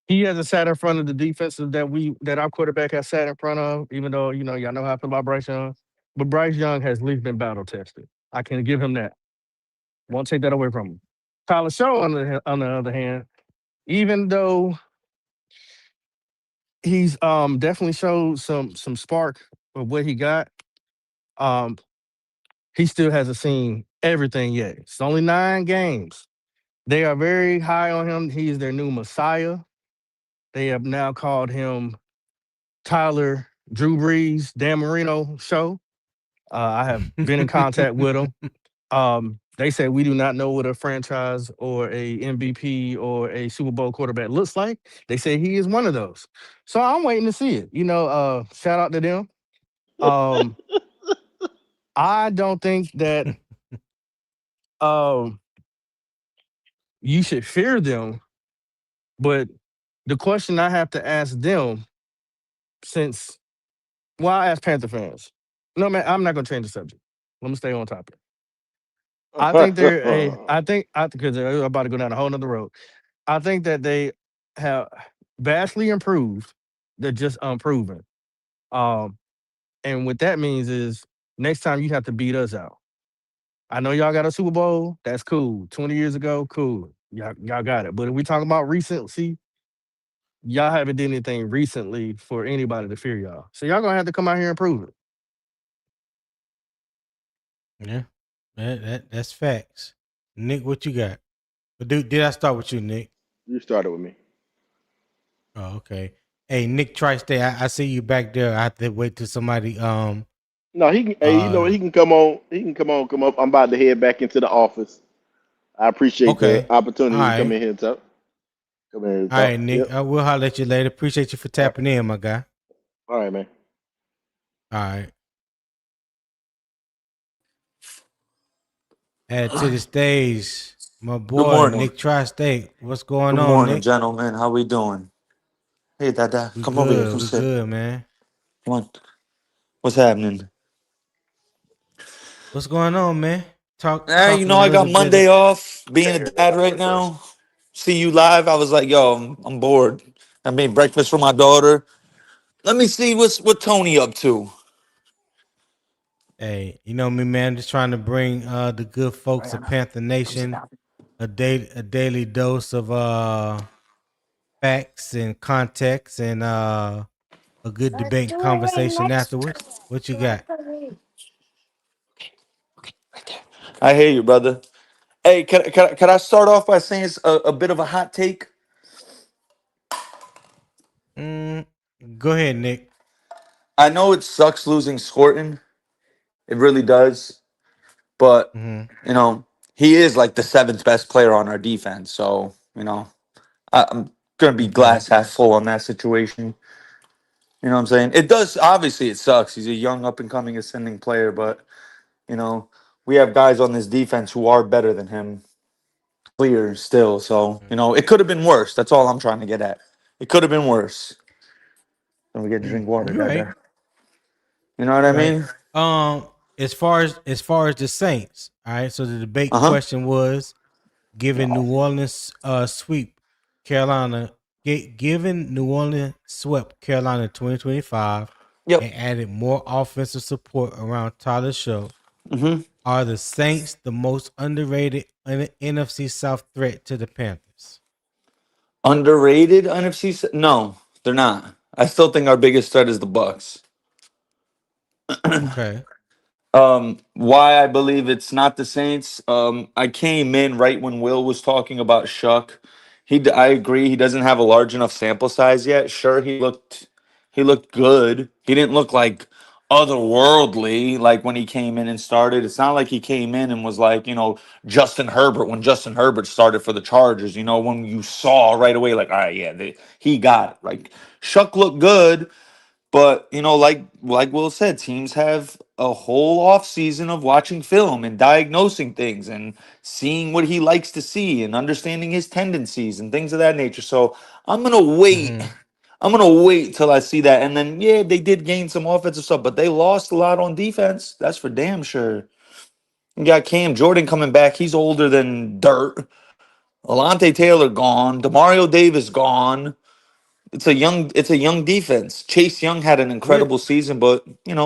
He hasn't sat in front of the defensive that our quarterback has sat in front of. Even though y'all know how I feel about Bryce Young, but Bryce Young has at least been battle tested. I can give him that. Won't take that away from him. Tyler Shaw, on the other hand, even though he's definitely showed some spark of what he got, he still hasn't seen everything yet. It's only 9 games. They are very high on him. He's their new Messiah. They have now called him Tyler Drew Brees, Dan Marino show. I have been in contact with him. They say we do not know what a franchise or a MVP or a Super Bowl quarterback looks like. They say he is one of those. So I'm waiting to see it. Shout out to them. I don't think that you should fear them, but the question I have to ask them, I ask Panther fans. No, man, I'm not going to change the subject. Let me stay on topic. I think because they're about to go down a whole nother road. I think that they have vastly improved. They're just unproven. And what that means is next time you have to beat us out. I know y'all got a Super Bowl. That's cool. 20 years ago, cool. Y'all got it. But if we talk about recency, y'all haven't done anything recently for anybody to fear y'all. So y'all gonna have to come out here and prove it. Yeah, that's facts. Nick, what you got? But did I start with you, Nick? You started with me. Oh, okay. Hey, Nick Tri-State, I see you back there. I have to wait till somebody No, he can. Hey, you know uh he can come on. He can come on. Come up. I'm about to head back into the office. I appreciate the okay. All opportunity to come right. in here and talk. Come in here and All right, talk. Nick. Yep. I will holler at you later. Appreciate you for All right. tapping in, my guy. All right, man. All right. Add to the stage, my Good boy morning. Nick Tri-State. What's going Good on, morning, Nick? gentlemen. How we doing? Hey, Dada, We come over here. good. Come We sit. good, man. Come on. What's happening? What's going on, man? Talk You a know, I got little bit Monday of off being a dad right now. See you live. I was like, yo, I'm bored. I made breakfast for my daughter. Let me see what Tony up to. hey, you know me, man. Just trying to bring the good folks of Panther Nation a daily dose of facts and context and a good debate and conversation afterwards. What you got? I hear you, brother. Hey, can I start off by saying it's a bit of a hot take? Mm, go ahead, Nick. I know it sucks losing Scourton. It really does. But Mm-hmm. you know, he is like the seventh best player on our defense. So, I'm gonna be Okay. glass half full on that situation. You know what I'm saying? It does obviously it sucks. He's a young up and coming ascending player, but you know, we have guys on this defense who are better than him, clear still. So, it could have been worse. That's all I'm trying to get at. It could have been worse. Don't forget to drink water, You're right. Dada. You know what I You're right. mean? Um, as far as the Saints, all right. So the debate Uh-huh. question was given New Orleans sweep Carolina, given New Orleans swept Carolina 2025 Yep. and added more offensive support around Tyler Show. Mm-hmm. Are the Saints the most underrated NFC South threat to the Panthers? Underrated NFC? No, they're not. I still think our biggest threat is the Bucks. Okay. Why I believe it's not the Saints. I came in right when Will was talking about Shuck. I agree. He doesn't have a large enough sample size yet. Sure, he looked good. He didn't look like otherworldly like when he came in and started. It's not like he came in and was like Justin Herbert when Justin Herbert started for the Chargers. When you saw right away like, all right, yeah, he got it. Like Shuck looked good. But like Will said, teams have a whole off season of watching film and diagnosing things and seeing what he likes to see and understanding his tendencies and things of that nature. So I'm gonna wait. Mm-hmm. I'm gonna wait till I see that. And then yeah, they did gain some offensive stuff, but they lost a lot on defense. That's for damn sure. You got Cam Jordan coming back. He's older than dirt. Alante Taylor gone. Demario Davis gone. It's a young defense. Chase Young had an Where incredible season, but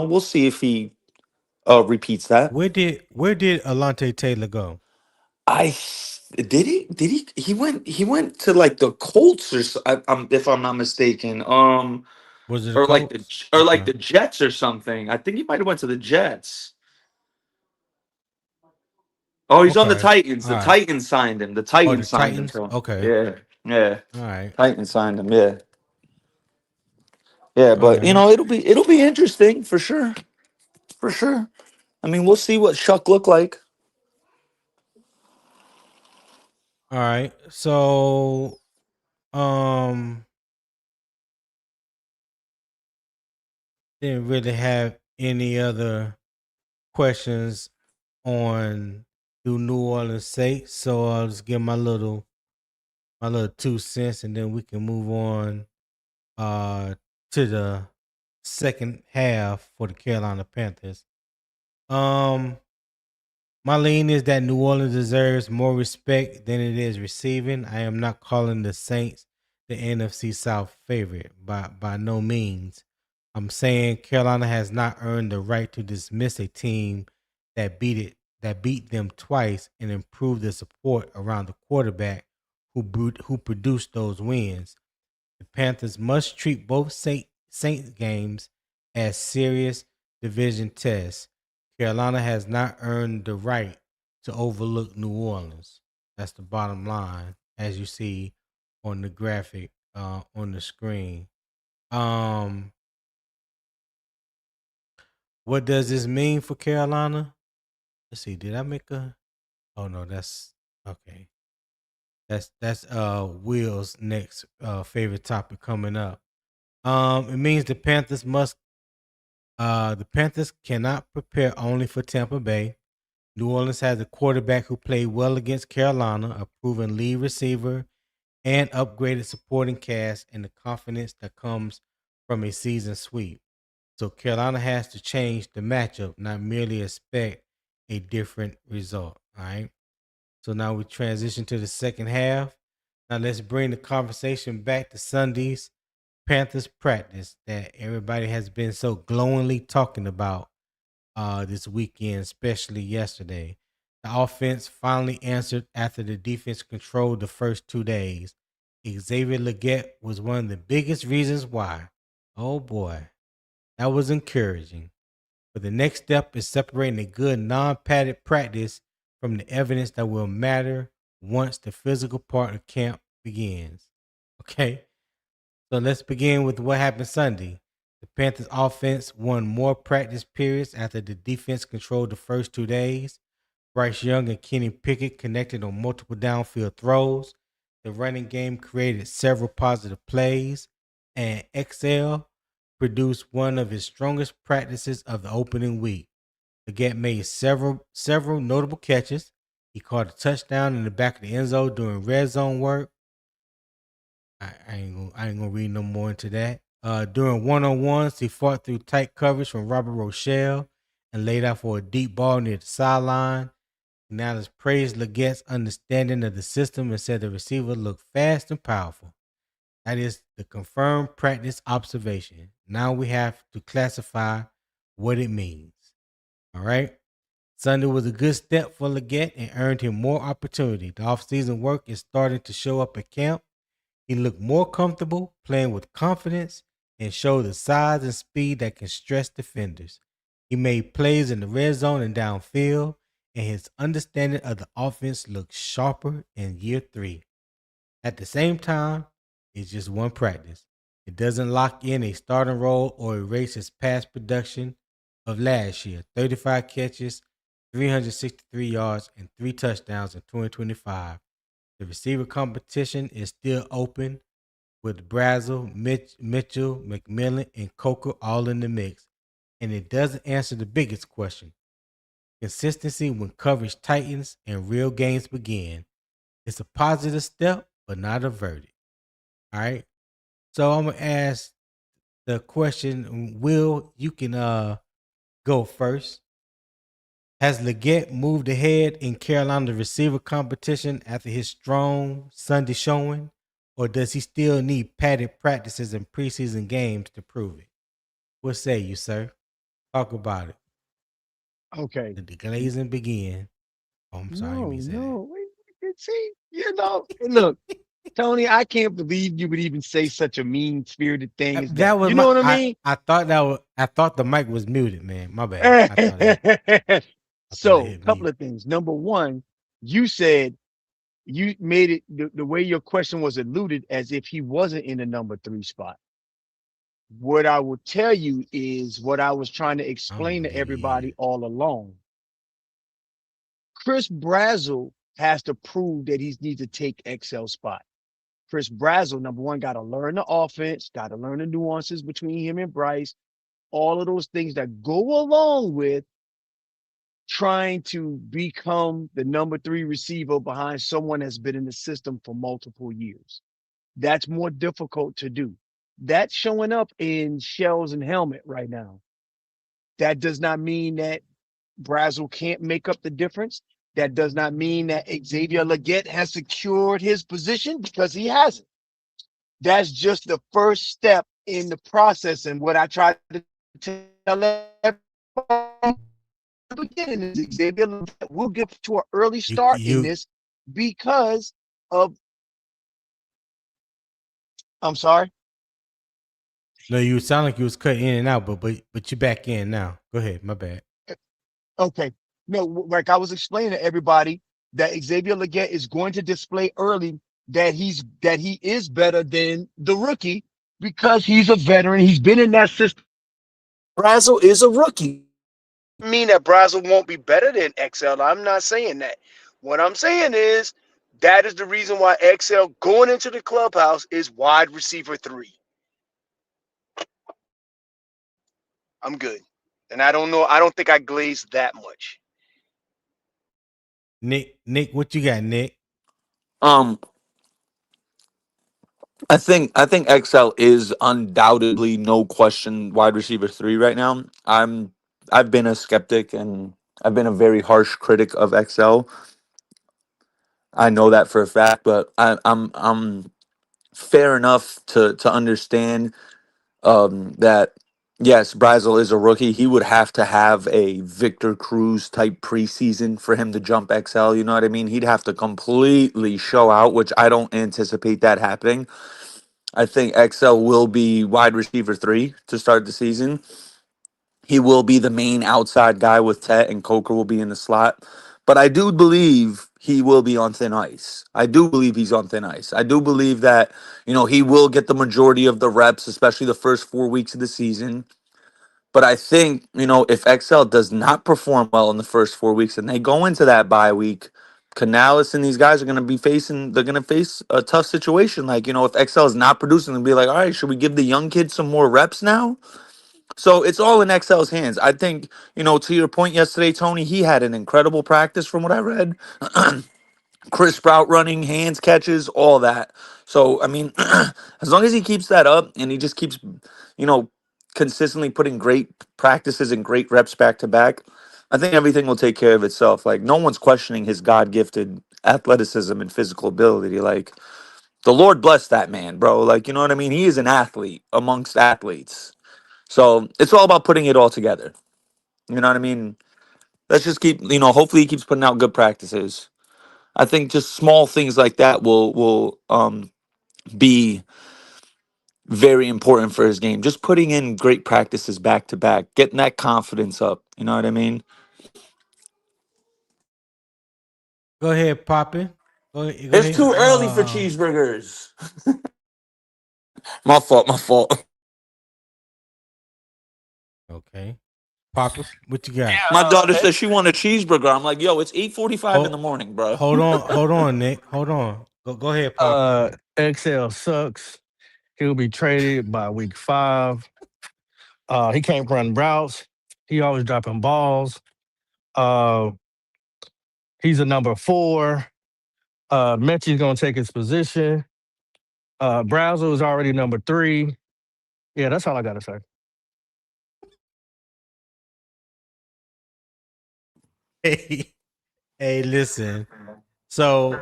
we'll see if he repeats that. where did Alante Taylor go? He went to like the Colts if I'm not mistaken. Was it the Or like the Colts? or like Okay. the Jets or something. I think he might have went to the Jets. Oh, he's on the Okay. Titans. All The right. Titans signed him. The Oh, the Titans signed him. Titans. So Okay. yeah, yeah. All right. Titans signed him. Yeah, yeah. But Okay. it'll be interesting for sure. For sure. I mean, we'll see what Shuck look like. All right. So, um, didn't really have any other questions on do New Orleans say. So I'll just give my little 2 cents, and then we can move on to the second half for the Carolina Panthers. Um, My lean is that New Orleans deserves more respect than it is receiving. I am not calling the Saints the NFC South favorite by no means. I'm saying Carolina has not earned the right to dismiss a team that beat them twice and improved the support around the quarterback who produced those wins. The Panthers must treat both Saints games as serious division tests. Carolina has not earned the right to overlook New Orleans. That's the bottom line, as you see on the graphic on the screen. What does this mean for Carolina? Let's see. Did I make a? Oh no, that's okay. That's Will's next favorite topic coming up. It means the Panthers cannot prepare only for Tampa Bay. New Orleans has a quarterback who played well against Carolina, a proven lead receiver, and upgraded supporting cast, and the confidence that comes from a season sweep. So Carolina has to change the matchup, not merely expect a different result. All right. So now we transition to the second half. Now let's bring the conversation back to Sunday's Panthers practice that everybody has been so glowingly talking about this weekend, especially yesterday. The offense finally answered after the defense controlled the first 2 days. Xavier Legette was one of the biggest reasons why. Oh boy, that was encouraging. But the next step is separating a good non-padded practice from the evidence that will matter once the physical part of camp begins. Okay, so let's begin with what happened Sunday. The Panthers offense won more practice periods after the defense controlled the first 2 days. Bryce Young and Kenny Pickett connected on multiple downfield throws. The running game created several positive plays, and XL produced one of his strongest practices of the opening week. Legette made several notable catches. He caught a touchdown in the back of the end zone during red zone work. I ain't gonna read no more into that. During one-on-ones, he fought through tight coverage from Robert Rochelle and laid out for a deep ball near the sideline. Canales praised Legette's understanding of the system and said the receiver looked fast and powerful. That is the confirmed practice observation. Now we have to classify what it means. All right. Sunday was a good step for Legette and earned him more opportunity. The offseason work is starting to show up at camp. He looked more comfortable, playing with confidence, and showed the size and speed that can stress defenders. He made plays in the red zone and downfield, and his understanding of the offense looked sharper in year 3. At the same time, it's just one practice. It doesn't lock in a starting role or erase his past production of last year. 35 catches, 363 yards, and 3 touchdowns in 2025. The receiver competition is still open with Brazel, Mitchell, McMillan, and Coker all in the mix. And it doesn't answer the biggest question. Consistency when coverage tightens and real games begin. It's a positive step, but not a verdict. All right. So I'm gonna ask the question. Will, you can go first. Has Legette moved ahead in Carolina receiver competition after his strong Sunday showing, or does he still need padded practices and preseason games to prove it? What say you, sir? Talk about it. Okay. Let the glazing begin. Oh, I'm sorry, me say No. Wait, see, look, Tony, I can't believe you would even say such a mean-spirited thing that. as That that. was You my. know what I mean? I thought the mic was muted, man. My bad. I thought I So, hit couple mute. of things. Number one, you said you made it the way your question was alluded as if he wasn't in the number 3 spot. What I will tell you is what I was trying to I don't explain to believe he everybody is. all along. Chris Brazel has to prove that he needs to take XL spot. Chris Brazel, number one, got to learn the offense, got to learn the nuances between him and Bryce, all of those things that go along with trying to become the number 3 receiver behind someone that's been in the system for multiple years. That's more difficult to do. That's showing up in shells and helmet right now. That does not mean that Brazel can't make up the difference. That does not mean that Xavier Legette has secured his position, because he hasn't. That's just the first step in the process. And what I try to tell everybody at the beginning is Xavier Legette will get to an early start in You this because of I'm sorry. No, you sound like you was cut in and out, but you back in now. Go ahead. My bad. Okay. No, like I was explaining to everybody that Xavier Legette is going to display early that he is better than the rookie because he's a veteran. He's been in that system. Brazel is a rookie. Mean that Brazel won't be better than XL. I'm not saying that. What I'm saying is that is the reason why XL going into the clubhouse is wide receiver 3. I'm good. And I don't think I glazed that much. Nick, what you got, Nick? Um, I think XL is undoubtedly no question wide receiver 3 right now. I've been a skeptic and I've been a very harsh critic of XL. I know that for a fact, but I'm fair enough to understand that yes, Brazel is a rookie. He would have to have a Victor Cruz type preseason for him to jump XL. You know what I mean? He'd have to completely show out, which I don't anticipate that happening. I think XL will be wide receiver 3 to start the season. He will be the main outside guy with Tet, and Coker will be in the slot. But I do believe he will be on thin ice. I do believe he's on thin ice. I do believe that, he will get the majority of the reps, especially the first 4 weeks of the season. But I think, if XL does not perform well in the first 4 weeks and they go into that bye week, Canales and these guys are going to they're going to face a tough situation. Like, if XL is not producing, they'll be like, all right, should we give the young kids some more reps now? So it's all in XL's hands. I think, to your point yesterday, Tony, he had an incredible practice from what I read. Chris Sprout running, hands catches, all that. So, I mean, as long as he keeps that up and he just keeps, consistently putting great practices and great reps back to back, I think everything will take care of itself. Like, no one's questioning his God gifted athleticism and physical ability. Like, the Lord bless that man, bro. Like, you know what I mean? He is an athlete amongst athletes. So it's all about putting it all together. You know what I mean? Let's just keep, hopefully he keeps putting out good practices. I think just small things like that will be very important for his game. Just putting in great practices back to back, getting that confidence up. You know what I mean? Go ahead, Poppin. Go It's ahead. too early for cheeseburgers. My fault. My fault. Okay, Poppin, what you got? My Yeah, daughter says she want a cheeseburger. I'm like, yo, it's 8:45 in the Hold, morning, bro. hold on, Nick. Hold on. Go ahead, Poppin. XL sucks. He'll be traded by week 5. He can't run routes. He always dropping balls. Uh, he's a number 4. Mechie's gonna take his position. Brazel is already number 3. Yeah, that's all I gotta say. Hey, listen. So,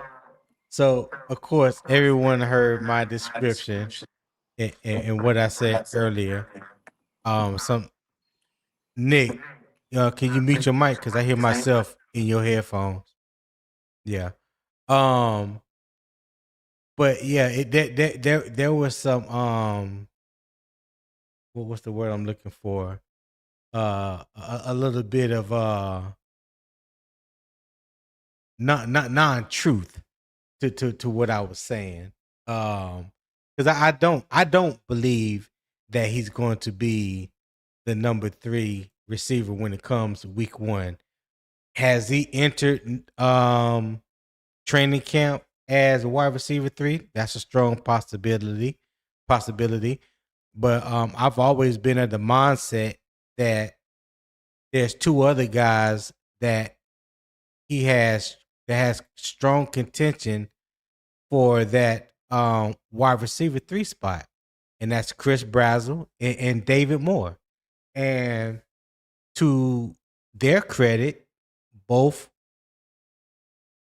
of course, everyone heard my description and what I said earlier. Some Nick, can you mute your mic because I hear myself in your headphones? Yeah. Um, but yeah, there was some what's the word I'm looking for? A little bit of not non-truth to what I was saying. Because I don't believe that he's going to be the number 3 receiver when it comes to week 1. Has he entered training camp as a wide receiver 3? That's a strong possibility. But I've always been of the mindset that there's 2 other guys that he has that has strong contention for that wide receiver 3 spot, and that's Chris Brazel and David Moore. And to their credit, both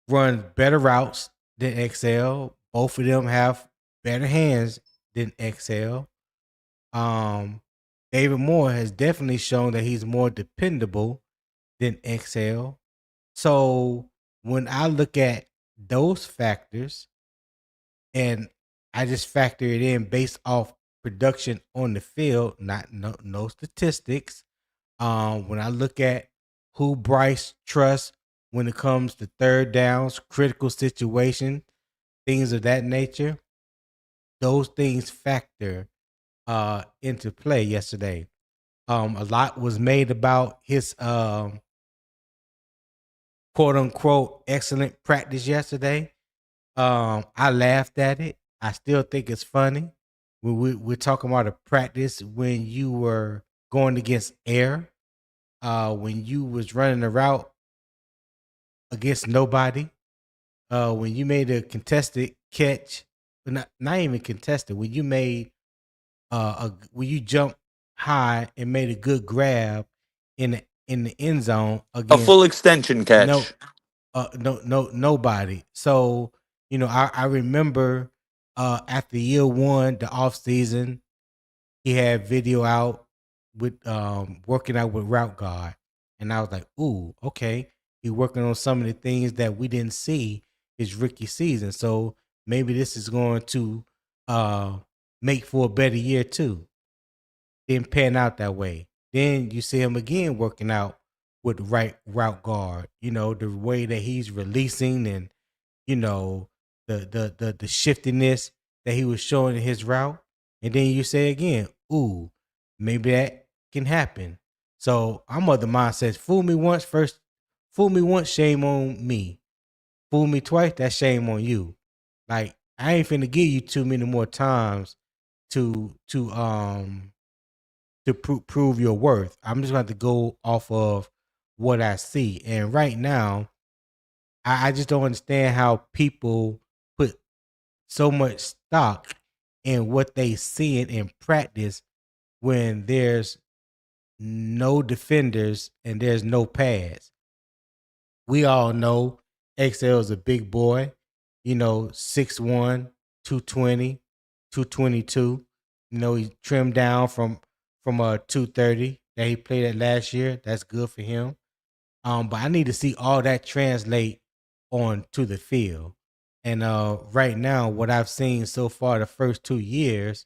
run better routes than XL. Both of them have better hands than XL. David Moore has definitely shown that he's more dependable than XL. So when I look at those factors, and I just factor it in based off production on the field, no statistics. When I look at who Bryce trusts when it comes to third downs, critical situation, things of that nature, those things factor into play yesterday. A lot was made about his quote unquote excellent practice yesterday. I laughed at it. I still think it's funny. We're talking about a practice when you were going against air, when you was running a route against nobody, when you made a contested catch, but not even contested. When you made when you jumped high and made a good grab in the end zone A full against extension catch. nobody. So I remember after year one, the off season, he had video out with working out with route guard, and I was like, ooh, okay, he working on some of the things that we didn't see his rookie season. So maybe this is going to make for a better year too. Didn't pan out that way. Then you see him again working out with the right route guard. The way that he's releasing, and the shiftiness that he was showing in his route. And then you say again, ooh, maybe that can happen. So I'm of the mindset, fool me once, shame on me. Fool me twice, that's shame on you. Like, I ain't finna give you too many more times to prove your worth. I'm just going to go off of what I see. And right now, I just don't understand how people put so much stock in what they see in practice when there's no defenders and there's no pads. We all know XL is a big boy, 6'1", 220, 222. He trimmed down from 230 that he played at last year. That's good for him. But I need to see all that translate on to the field. And right now, what I've seen so far the first 2 years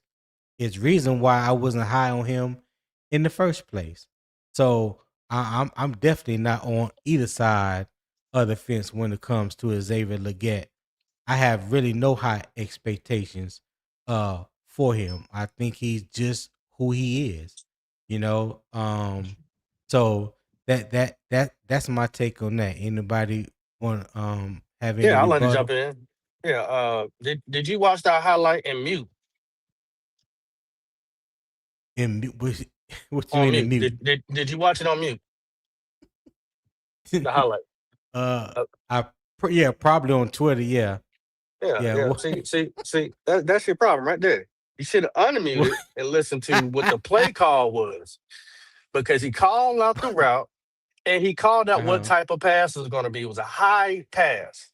is reason why I wasn't high on him in the first place. So I'm definitely not on either side of the fence when it comes to Xavier Legette. I have really no high expectations for him. I think he's just who he is, you know. So that's my take on that. Anybody want have any Yeah, I'd like to rebuttal? jump in. Yeah, did you watch that highlight in mute? What you On mean in mute. mute? Did you watch it on mute? The highlight. uh, Uh, yeah, probably on Twitter. Yeah, yeah, yeah. yeah. See, that's your problem right there. You should have unmuted and listened to what the play call was, because he called out the route and he called out what uh-huh. type of pass it was going to be. It was a high pass.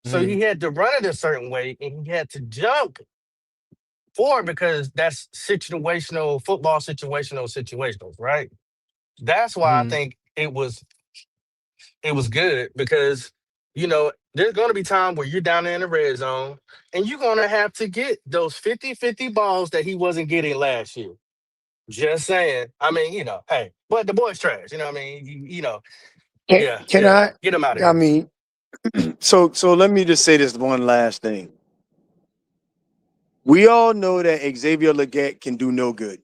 So Mhm. he had to run it a certain way and he had to jump forward because that's situational football, situationals, right? That's why I Mhm. think it was good, because there's going to be time where you're down there in the red zone and you're going to have to get those 50-50 balls that he wasn't getting last year. Just saying. I mean, hey, but the boy's trash. You know what I mean? Yeah, Can yeah. I? Get him out of I here. mean, so let me just say this one last thing. We all know that Xavier Legette can do no good.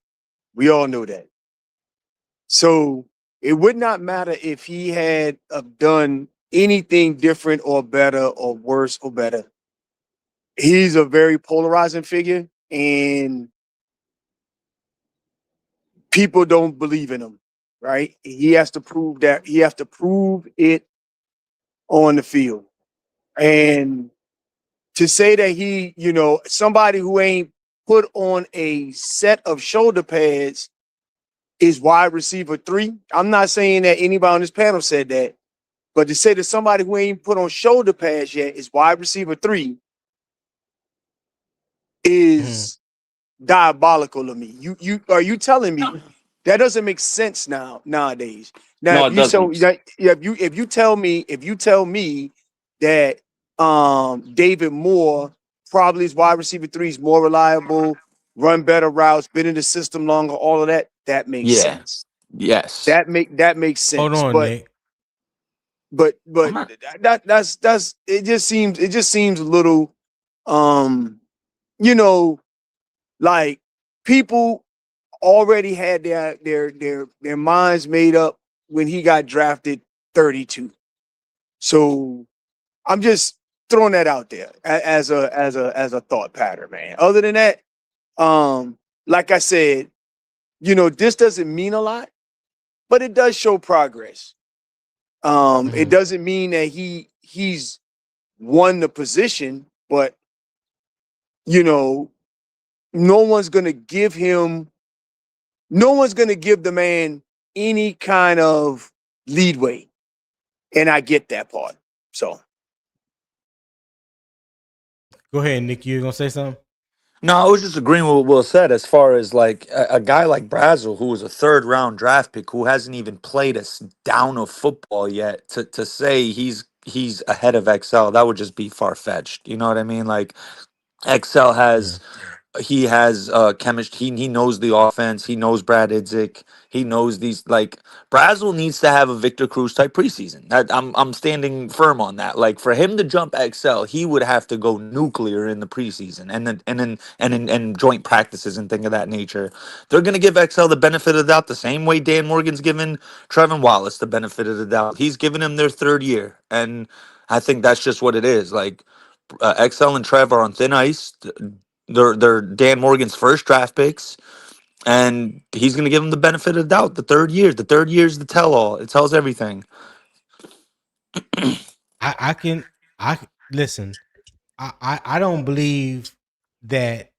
We all know that. So it would not matter if he had done anything different or better or worse or better. He's a very polarizing figure, and people don't believe in him. Right? He has to prove that. He has to prove it on the field, and to say that he, somebody who ain't put on a set of shoulder pads is wide receiver 3. I'm not saying that anybody on this panel said that, but to say that somebody who ain't put on shoulder pads yet is wide receiver 3 Mhm. is diabolical to me. You are you telling me that doesn't make sense nowadays? Now, No, if it you so doesn't. if you tell me that David Moore probably his wide receiver 3 is more reliable, run better routes, been in the system longer, all of that. That makes Yeah. sense. Yes. That makes sense. Hold on, Nick. But I'm not- that's it just seems a little you know, like people already had their minds made up when he got drafted 32. So I'm just throwing that out there as a thought pattern, man. Other than that, like I said, this doesn't mean a lot, but it does show progress. It doesn't mean that he's won the position, but no one's gonna give the man any kind of leadway. And I get that part. So Go ahead, Nick. You gonna say something? No, I was just agreeing with what Will said as far as like a guy like Brazel, who was a third round draft pick, who hasn't even played a down of football yet, to say he's ahead of XL, that would just be far fetched. You know what I mean? Like XL has he has chemistry. He knows the offense. He knows Brad Idzik. He knows these, like, Brazel needs to have a Victor Cruz type preseason. I'm standing firm on that. Like, for him to jump XL, he would have to go nuclear in the preseason and joint practices and things of that nature. They're gonna give XL the benefit of the doubt the same way Dan Morgan's given Trevin Wallace the benefit of the doubt. He's given him their third year, and I think that's just what it is. Like, XL and Trev are on thin ice. They're Dan Morgan's first draft picks, and he's going to give him the benefit of the doubt. The third year is the tell all. It tells everything. I listen. I don't believe that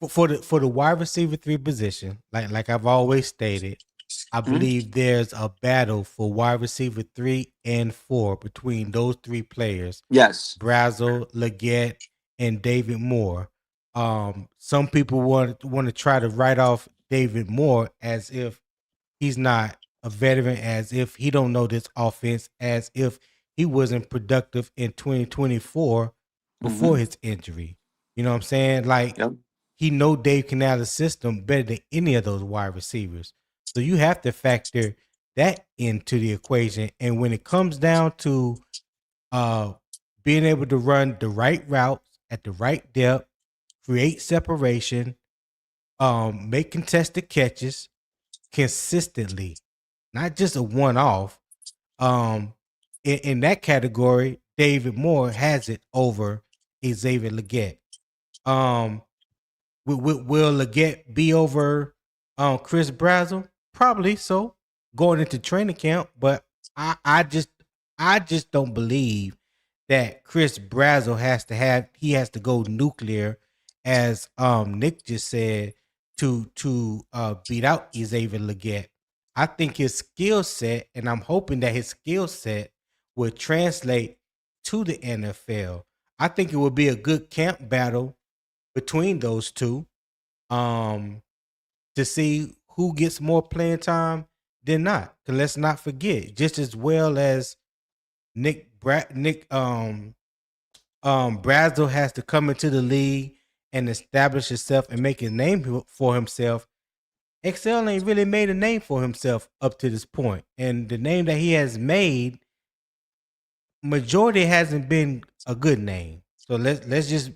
for the wide receiver 3 position, like I've always stated, I believe there's a battle for wide receiver 3 and 4 between those 3 players. Yes. Brazel, Legette, and David Moore. Some people want to try to write off David Moore as if he's not a veteran, as if he don't know this offense, as if he wasn't productive in 2024 before his injury. You know what I'm saying? Like, he know Dave Canales' system better than any of those wide receivers. So you have to factor that into the equation. And when it comes down to being able to run the right routes at the right depth, create separation, make contested catches consistently, not just a one-off. In that category, David Moore has it over Xavier Legette. Will Legette be over Chris Brazel? Probably so, going into training camp. But I just don't believe that Chris Brazel has to go nuclear, as Nick just said, to beat out Xavier Legette. I think his skill set, and I'm hoping that his skill set will translate to the NFL. I think it would be a good camp battle between those two, to see who gets more playing time than not. 'Cause let's not forget, just as well as Brazel has to come into the league and establish himself and make a name for himself. XL ain't really made a name for himself up to this point, and the name that he has made, majority hasn't been a good name. So let's just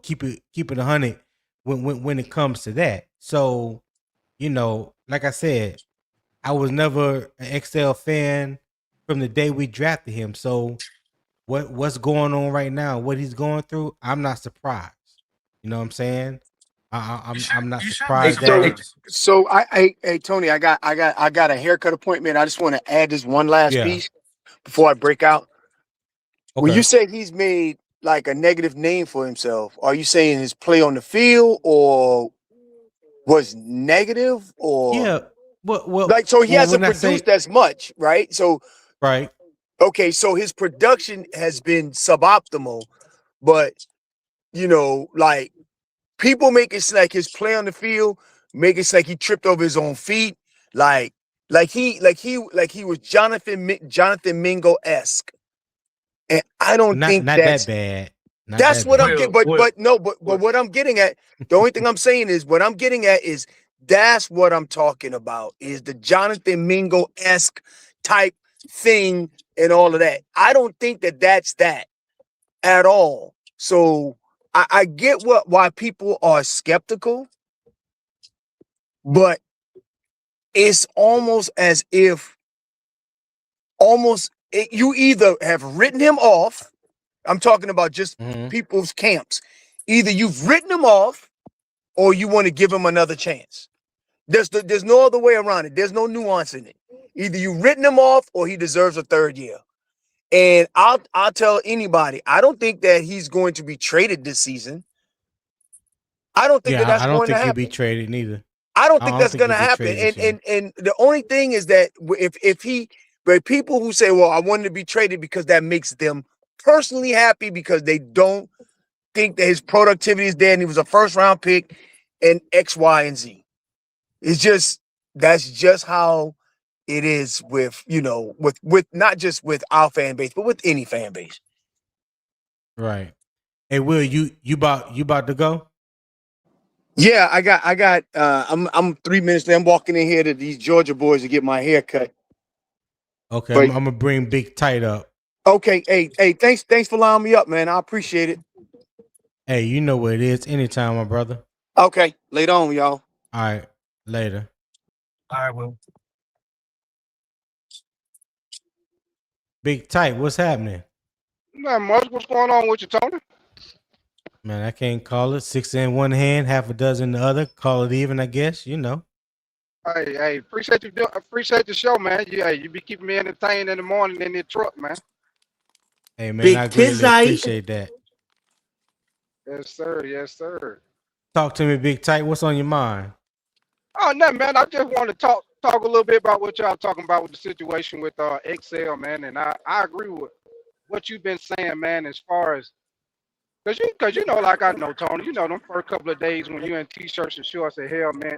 keep it 100 when it comes to that. So like I said, I was never an XL fan from the day we drafted him. So what's going on right now, what he's going through, I'm not surprised. You know what I'm saying? I'm not You should be surprised at it. surprised. So hey Tony, I got a haircut appointment. I just want to add this one last Yeah. piece before I break out. When you Okay. say he's made like a negative name for himself, are you saying his play on the field or was negative, or Yeah. Well, like, so he hasn't when I say produced as much, right? So right, okay, so his production has been suboptimal, but like, people make it like his play on the field, make it like he tripped over his own feet, like he was Jonathan Mingo-esque. And I don't not think that that's bad. Not That's that what I'm bad. getting. Will, But what I'm getting at, the only thing I'm saying is what I'm getting at is that's what I'm talking about is the Jonathan Mingo-esque type thing and all of that. I don't think that that's that at all. So I get why people are skeptical, but it's almost as if you either have written him off. I'm talking about just people's camps. Either you've written him off or you want to give him another chance. There's no other way around it. There's no nuance in it. Either you've written him off or he deserves a third year. And I'll tell anybody, I don't think that he's going to be traded this season. I don't think that that's I don't going to think he'll be happen. traded neither. I don't I think don't that's think going to he'll be happen. traded this year. And the only thing is that but people who say, well, I wanted to be traded because that makes them personally happy because they don't think that his productivity is there and he was a first round pick and X, Y, and Z. That's just how it is with, with not just with our fan base, but with any fan base. Right. Hey, Will, you about to go? Yeah, I'm 3 minutes there. I'm walking in here to these Georgia boys to get my hair cut. Okay, But- I'm gonna bring Big Tight up. Okay, hey, thanks for allowing me up, man. I appreciate it. Hey, you know what it is. Anytime, my brother. Okay, later on, y'all. All right, later. all right, Will. Big Tight, what's happening? Not much. What's going on with you, Tony? Man, I can't call it. 6 in one hand, half a dozen in the other. Call it even, I guess. You know. Hey, appreciate the show, man. You be keeping me entertained in the morning in the truck, man. Hey, man, Big I greatly Tizite. appreciate that. Yes, sir. Yes, sir. Talk to me, Big Tight. What's on your mind? Oh, no, man. I just want to talk a little bit about what y'all talking about with the situation with Excel, man. And I agree with what you've been saying, man. As far as because you know, like I know, Tony. You know, them first couple of days when you're in t-shirts and shorts and hell, man.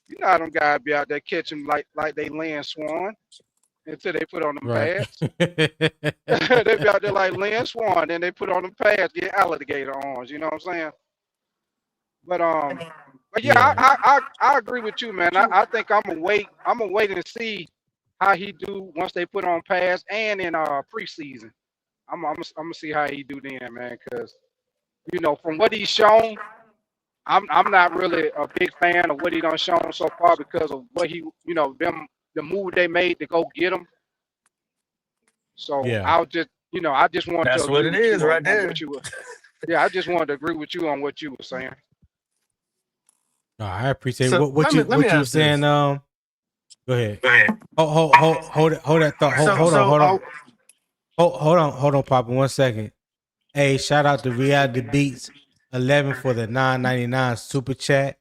You know how them guys be out there catching like they land swan until they put on them Right. pads. They be out there like land swan, then they put on them pads, get alligator arms. You know what I'm saying? But yeah, I agree with you, man. I think I'm gonna wait and see how he do once they put on pads and in preseason. I'm gonna see how he do then, man. Because from what he's shown. I'm not really a big fan of what he done shown so far because of what he, the move they made to go get him. So Yeah. I just wanted That's to what agree it with is you right on there. what you were. Yeah, I just wanted to agree with you on what you were saying. No, I appreciate So, what let me you were ask saying. this. Go ahead. Hold that thought. Hold on, Papa. 1 second. Hey, shout out to Reality Beats 11 for the $9.99 super chat.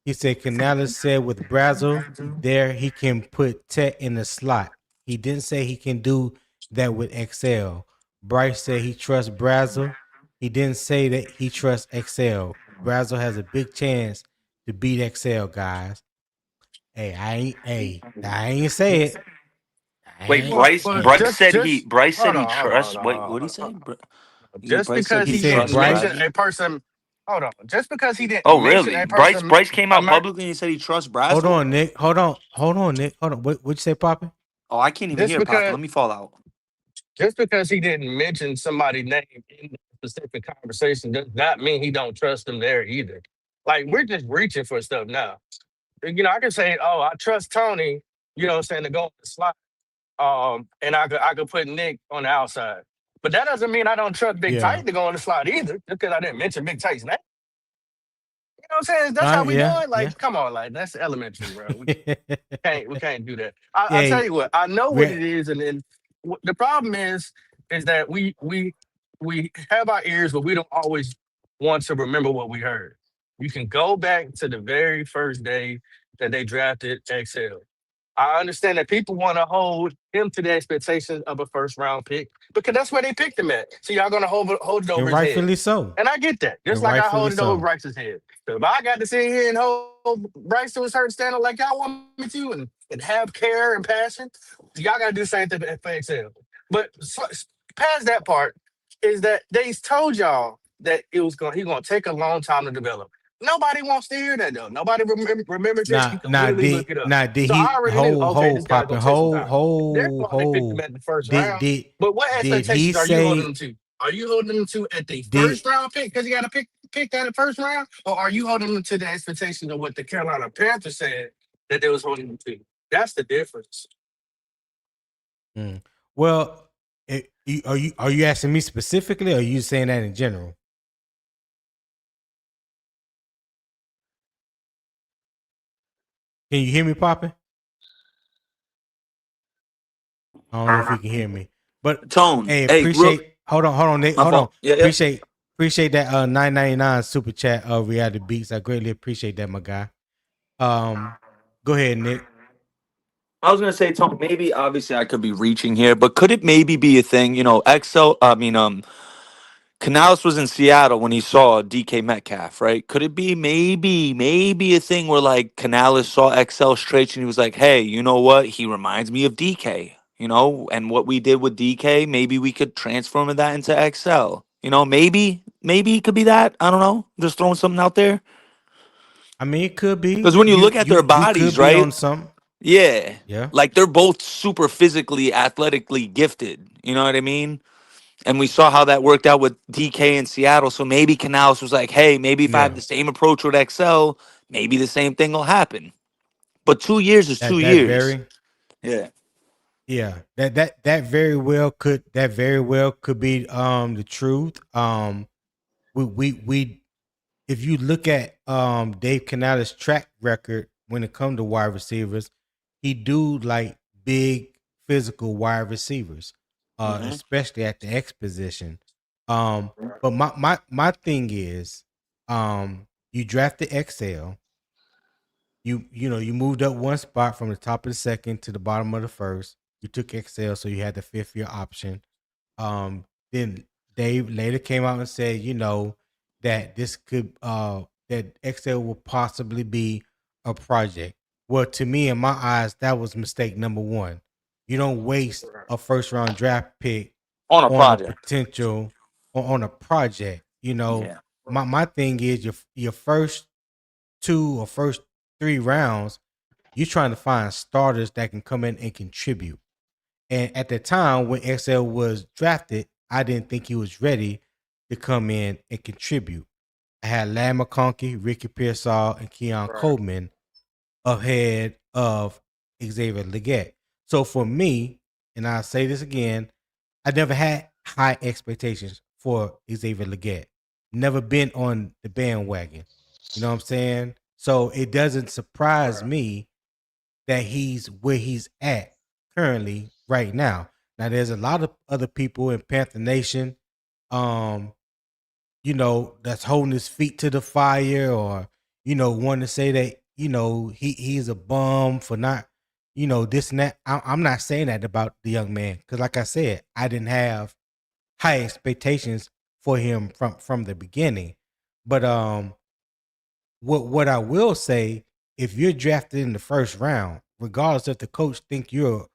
He said Canales said with Brazel there he can put Tech in the slot. He didn't say he can do that with XL. Bryce said he trusts Brazel. He didn't say that he trusts XL. Brazel has a big chance to beat XL, guys. Hey, I ain't say it. Wait, Well, Bryce said hold he on, hold trusts. on, Wait, hold what did he on, say? Just Bryce said because He he he said trusts didn't Bryce. mention Brazel. a person, hold on. Just because he didn't Oh, mention really? a Bryce person, came out publicly and he said he trusts Hold Brazel. on, Nick. Hold on, Nick. Hold on. What'd you say, Papa? Oh, I can't even just hear, Papa. because Let me fall out. just because he didn't mention somebody's name in the specific conversation does not mean he don't trust them there either. Like we're just reaching for stuff now. I can say, oh, I trust Tony. You know what I'm saying, to go on the slot. And I could put Nick on the outside. But that doesn't mean I don't trust Big Yeah. Tight to go on the slot either, just because I didn't mention Big Tight's name. You know what I'm saying? That's how we do it. Like, come on, like that's elementary, bro. We can't do that. I tell you what, I know what it is, and then the problem is that we have our ears, but we don't always want to remember what we heard. You can go back to the very first day that they drafted XL. I understand that people want to hold him to the expectations of a first round pick because that's where they picked him at. So y'all gonna hold it over And his head. rightfully so. And I get that. Just And like I rightfully hold it over so. Bryce's head. So if I got to sit here and hold Bryce to his hurt standard like y'all want me to and have care and passion, y'all got to do the same thing for XL. But past that part, is that they told y'all that he gonna take a long time to develop. Nobody wants to hear that though. Nobody remembers this. You can literally look it up. Did So I he already knew, okay, hold this guy's gonna popping, take some time. They're going to pick him hold at the first did round. But what did he expectations are you holding say them to? Are you holding them to at the did first round pick because you got to pick that at first round, or are you holding them to the expectations of what the Carolina Panthers said that they was holding them to? That's the difference. mm. Well, are you asking me specifically, or are you saying that in general? Can you hear me, Poppin? I don't know if you can hear me, but Tone. hey, Hey, real, appreciate. Hold on, Nick. my Hold on. fault. Yeah, yeah. Appreciate that $9.99 super chat of Reality Beats. I greatly appreciate that, my guy. Go ahead, Nick. I was gonna say, Tone, maybe obviously I could be reaching here, but could it maybe be a thing? You know, Canales was in Seattle when he saw DK Metcalf, right? Could it be maybe a thing where like Canales saw XL's traits and he was like, hey, you know what? He reminds me of DK, you know, and what we did with DK, maybe we could transform that into XL. You know, maybe it could be that. I don't know. Just throwing something out there. I mean, it could be Because when you look at their you could bodies, be right? on some. Yeah. Yeah. Like they're both super physically, athletically gifted. You know what I mean? And we saw how that worked out with DK in Seattle. So maybe Canales was like, hey, maybe if I have Yeah. the same approach with XL, maybe the same thing will happen. But 2 years is 2 That years. very Yeah. yeah. That very well could be the truth. We if you look at Dave Canales' track record when it comes to wide receivers, he do like big physical wide receivers, Hmm. especially at the X position. Um, but my thing is, you drafted XL. You moved up one spot from the top of the second to the bottom of the first. You took XL, so you had the fifth year option. Then Dave later came out and said, that this could that XL will possibly be a project. Well, to me, in my eyes, that was mistake number one. You don't waste a first round draft pick On a on a project. potential on a project. Yeah. My thing is your first two or first 3 rounds, you're trying to find starters that can come in and contribute. And at the time when XL was drafted, I didn't think he was ready to come in and contribute. I had Lam McConkey, Ricky Pearsall, and Keon Coleman ahead of Xavier Legette. So for me, and I'll say this again, I never had high expectations for Xavier Legette. Never been on the bandwagon. You know what I'm saying? So it doesn't surprise me that he's where he's at currently right now. Now there's a lot of other people in Panther Nation, um, that's holding his feet to the fire, or want to say that he's a bum for not this and that. I'm not saying that about the young man because, like I said, I didn't have high expectations for him from the beginning. But what I will say, if you're drafted in the first round, regardless if the coach think you're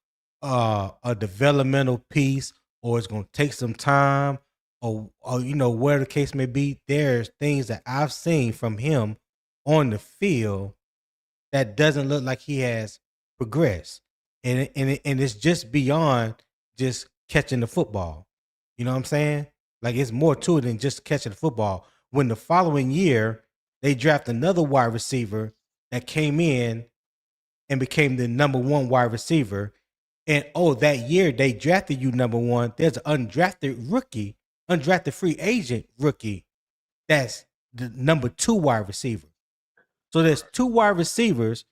a developmental piece or it's going to take some time, or where the case may be, there's things that I've seen from him on the field that doesn't look like he has progressed, and it's just beyond just catching the football. You know what I'm saying? Like it's more to it than just catching the football. When the following year they draft another wide receiver that came in and became the number one wide receiver, and that year they drafted you number one. There's an undrafted free agent rookie that's the number two wide receiver. So there's two wide receivers,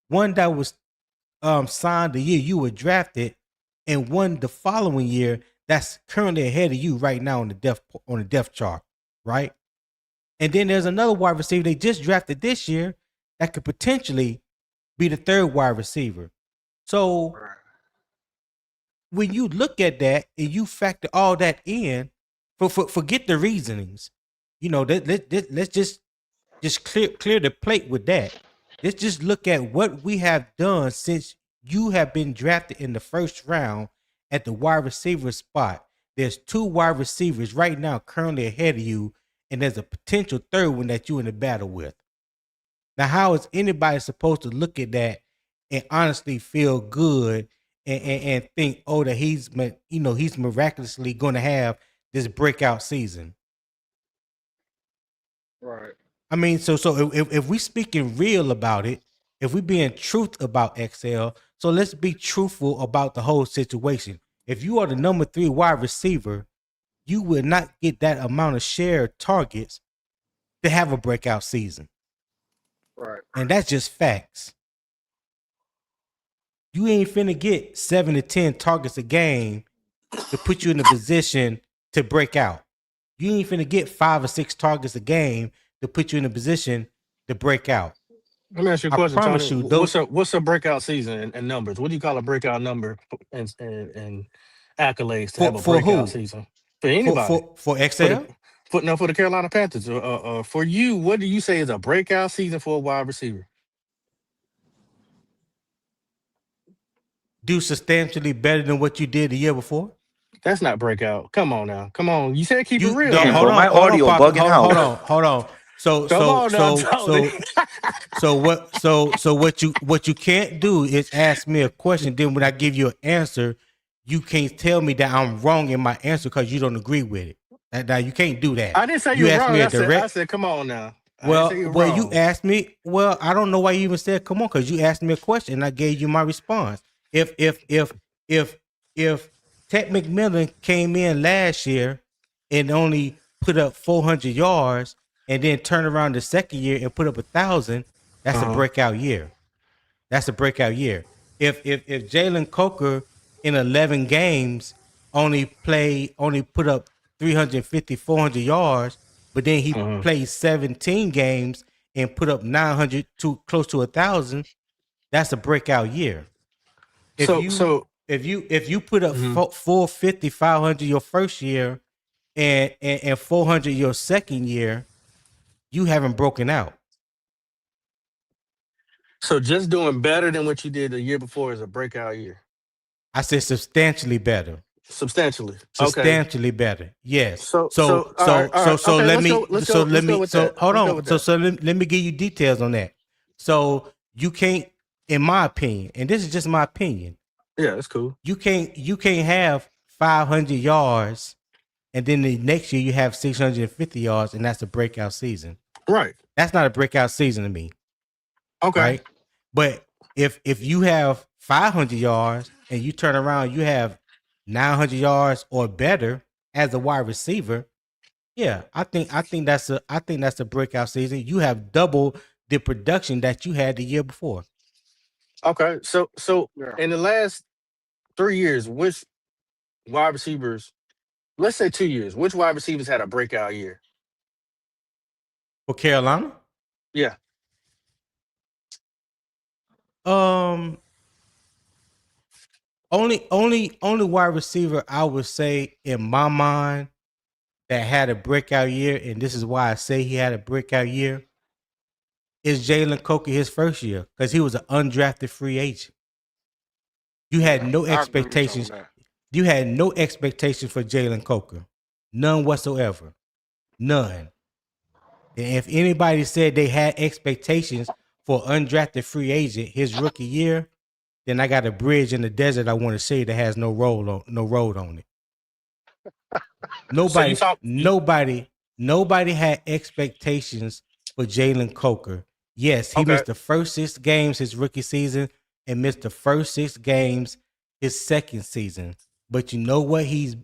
one that was signed the year you were drafted, and one the following year that's currently ahead of you right now on the depth chart, right? And then there's another wide receiver they just drafted this year that could potentially be the third wide receiver. So when you look at that and you factor all that in, forget the reasonings. Let's just clear the plate with that. Let's just look at what we have done since you have been drafted in the first round at the wide receiver spot. there's 2 wide receivers right now currently ahead of you, and there's a potential third one that you're in a battle with. Now, how is anybody supposed to look at that and honestly feel good and think, oh, that he's miraculously going to have this breakout season? Right. I mean, so if we speaking real about it, if we being truth about XL, so let's be truthful about the whole situation. If you are the number 3 wide receiver, you will not get that amount of share targets to have a breakout season. Right. And that's just facts. You ain't finna get 7 to 10 targets a game to put you in a position to break out. You ain't finna get 5 or 6 targets a game to put you in a position to break out. Let me ask you a I question, promise Tony. you, those What's a breakout season in numbers? What do you call a breakout number and accolades to have a for breakout who? season for anybody? For For the XL? for the Carolina Panthers. For you, what do you say is a breakout season for a wide receiver? Do substantially better than what you did the year before? That's not breakout. Come on now. Come on. You said keep it You real no, Damn, now. bro, my audio Poppy. bugging out. Hold on. Come on now, Tony. So what you can't do is ask me a question. Then when I give you an answer, you can't tell me that I'm wrong in my answer because you don't agree with it. Now you can't do that. I didn't say you You were asked wrong. me a I direct. said, come on now. I didn't say Well, you were well, you wrong. asked me. Well, I don't know why you even said come on because you asked me a question and I gave you my response. If Ted McMillan came in last year and only put up 400 yards and then turned around the second year and put up 1,000, that's a Uh-huh. breakout year. That's a breakout year. If Jalen Coker in 11 games only put up 350, 400 yards, but then he Uh-huh. played 17 games and put up 900 to close to 1,000, that's a breakout year. If you So if you put up mhm. 450, 500 your first year and 400 your second year, you haven't broken out. So just doing better than what you did the year before is a breakout year. I said substantially better. Substantially. Okay. Substantially better. Yes. So all right, all right. Okay, let's go. Let's go with that. Hold Let's go with on. that. Let me give you details on that. So you can't, in my opinion, and this is just my opinion, Yeah, that's cool. you can't have 500 yards and then the next year you have 650 yards and that's a breakout season. Right. That's not a breakout season to me. Okay. Right? But if you have 500 yards and you turn around, you have 900 yards or better as a wide receiver, yeah, I think that's a breakout season. You have double the production that you had the year before. Okay. So Yeah. in the last 3 years, which wide receivers, let's say 2 years, which wide receivers had a breakout year? For Carolina? Yeah. Only wide receiver I would say in my mind that had a breakout year, and this is why I say he had a breakout year, is Jalen Coker his first year because he was an undrafted free agent. You had no I agree with you on expectations. that. You had no expectations for Jalen Coker, none whatsoever, none. And if anybody said they had expectations for undrafted free agent his rookie year, then I got a bridge in the desert I want to say that has no road on it. So you Nobody had expectations for Jalen Coker. Yes, he okay. missed the first 6 games his rookie season and missed the first 6 games his second season. But you know what he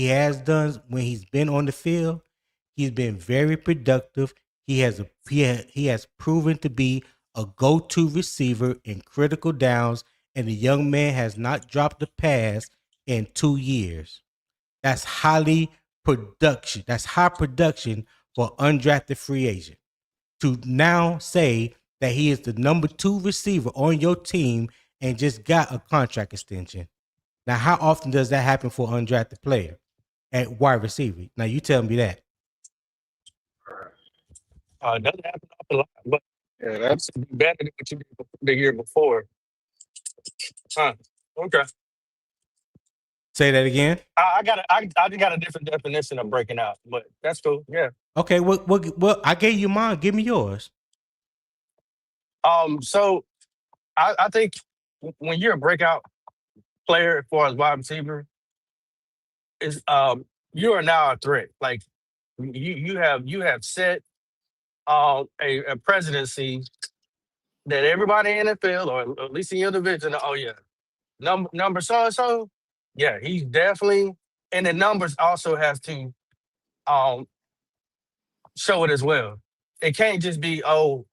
has done when he's been on the field? He's been very productive. He has proven to be a go-to receiver in critical downs, and the young man has not dropped a pass in 2 years. That's highly production. That's high production for undrafted free agent. To now say that he is the number 2 receiver on your team and just got a contract extension. Now, how often does that happen for an undrafted player at wide receiver? Now, you tell me that. It doesn't happen a lot, but Yeah, that's better than what you did the year before. Huh. Okay. Say that again. I got a different definition of breaking out, but that's cool. Yeah. Okay, what I gave you mine. Give me yours. So I think when you're a breakout player as far as wide receiver, is you are now a threat. Like you have set a presidency that everybody in the NFL, or at least in your division, oh yeah, number so and so, yeah, he's definitely, and the numbers also has to um show it as well. It can't just be, oh,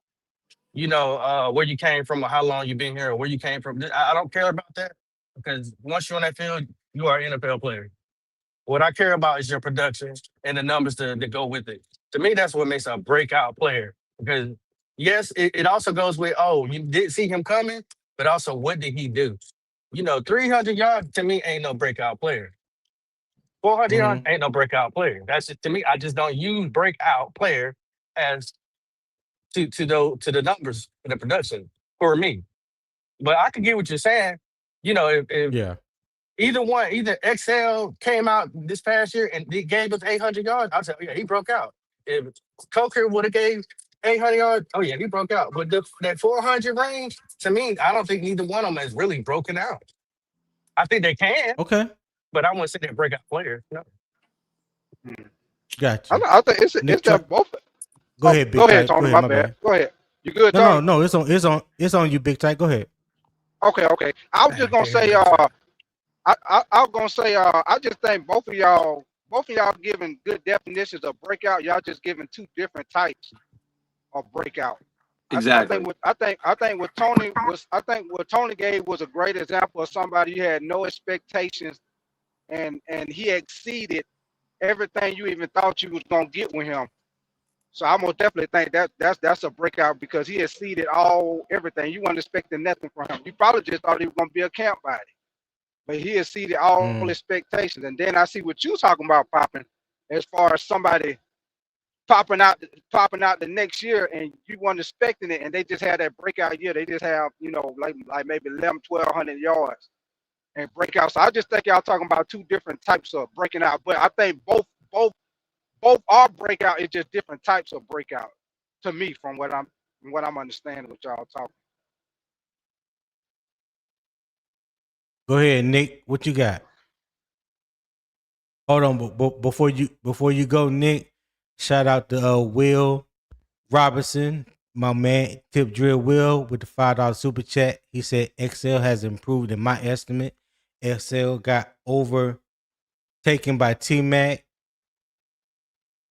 where you came from or how long you've been here or where you came from. I don't care about that, because once you're on that field, you are an NFL player. What I care about is your production and the numbers that go with it. To me, that's what makes a breakout player. Because yes, it also goes with, oh, you did see him coming, but also what did he do? 300 yards to me ain't no breakout player. 400 yards ain't no breakout player. That's just, to me, I just don't use breakout player as to the numbers and the production for me. But I can get what you're saying. If Yeah. either XL came out this past year and they gave us 800 yards, I'd say, oh, yeah, he broke out. If Coker would have gave 800 yards, oh yeah, he broke out. But that 400 range, to me, I don't think neither one of them has really broken out. I think they can, Okay. but I wouldn't say they're breakout players. No. Gotcha. I think it's that both. Go ahead, Big Go ahead, Type. Tony. Go ahead, My my bad. bad. Go ahead. You good, No, Tony? no, it's on you, Big Type. Go ahead. Okay. I was just gonna say, I was gonna say, I just think both of y'all giving good definitions of breakout. Y'all just giving two different types of breakout. Exactly. I think what Tony gave was a great example of somebody who had no expectations, and he exceeded everything you even thought you was gonna get with him. So I'm gonna definitely think that's a breakout, because he exceeded everything. You weren't expecting nothing from him. You probably just thought he was gonna be a camp body, but he exceeded all expectations. And then I see what you talking about popping, as far as somebody popping out the next year, and you weren't expecting it, and they just had that breakout year. They just have, like maybe 1,100-1,200 yards and breakout. So I just think y'all talking about two different types of breaking out. But I think both are breakout. It's just different types of breakout to me, from what I'm understanding what y'all talking. Go ahead, Nick. What you got? Hold on, but before you go, Nick, shout out to Will Robinson, my man, Tip Drill Will, with the $5 super chat. He said XL has improved in my estimate. XL got overtaken by T-Mac.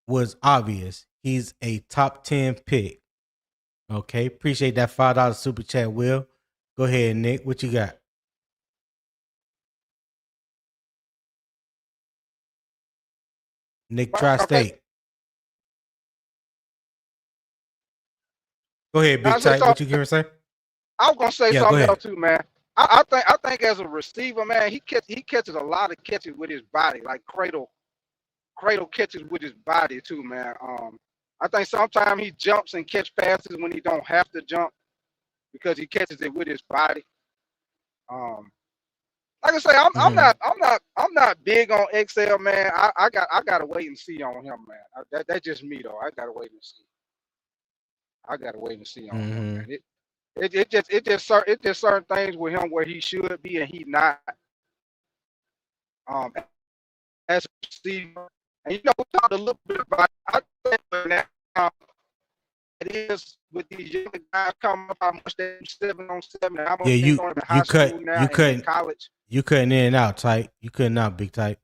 Was obvious. He's a top 10 pick. Okay, appreciate that $5 super chat, Will. Go ahead, Nick. What you got? Nick Tri-State. Go ahead, Big Tight. What you gonna say? I was gonna say something else too, man. I think as a receiver, man, he catches a lot of catches with his body, like cradle catches with his body too, man. I think sometimes he jumps and catch passes when he don't have to jump, because he catches it with his body. Like I say, I'm not big on XL, man. I gotta wait and see on him, man. That's just me though. I gotta wait and see on him, man. It just certain things with him where he should be and he not. As a receiver, and we talked a little bit about. I think now it is with these young guys coming up, how much they 7-on-7, and how much they going to high school now and college. You cutting in and out, Tight. You cutting out, Big Tight.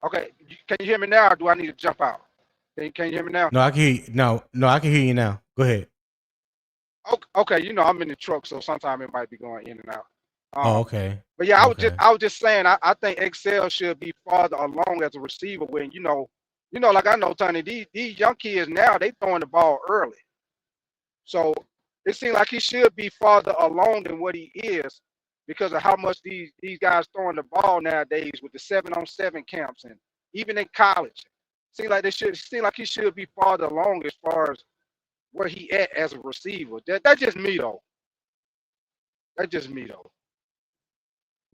Okay, can you hear me now, or do I need to jump out? Can you hear me now? No, I can hear you. No, I can hear you now. Go ahead. Okay, I'm in the truck, so sometimes it might be going in and out. Okay. But yeah, I was just saying, I think XL should be farther along as a receiver. When like I know, Tony, these young kids now, they throwing the ball early, so it seems like he should be farther along than what he is, because of how much these guys throwing the ball nowadays with the 7-on-7 camps, and even in college, seem like he should be farther along as far as where he at as a receiver. That's just me though.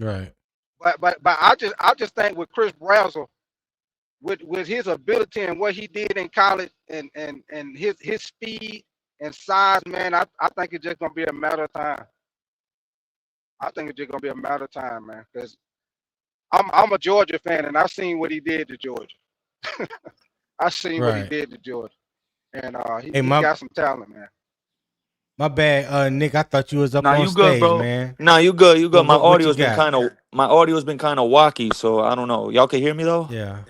Right. But I just think with Chris Brazzell, with his ability and what he did in college and his speed and size, man, I think it's just gonna be a matter of time. I think it's just gonna be a matter of time, man. Because I'm a Georgia fan and I seen what he did to Georgia. I seen what he Right. did to Georgia, and Hey, he got some talent, man. my bad, Nick. I thought you was up Nah, on you good, stage, bro. man. Nah, you good. You good. What you got? My audio's been kind of wacky, so I don't know. Y'all can hear me though. Yeah.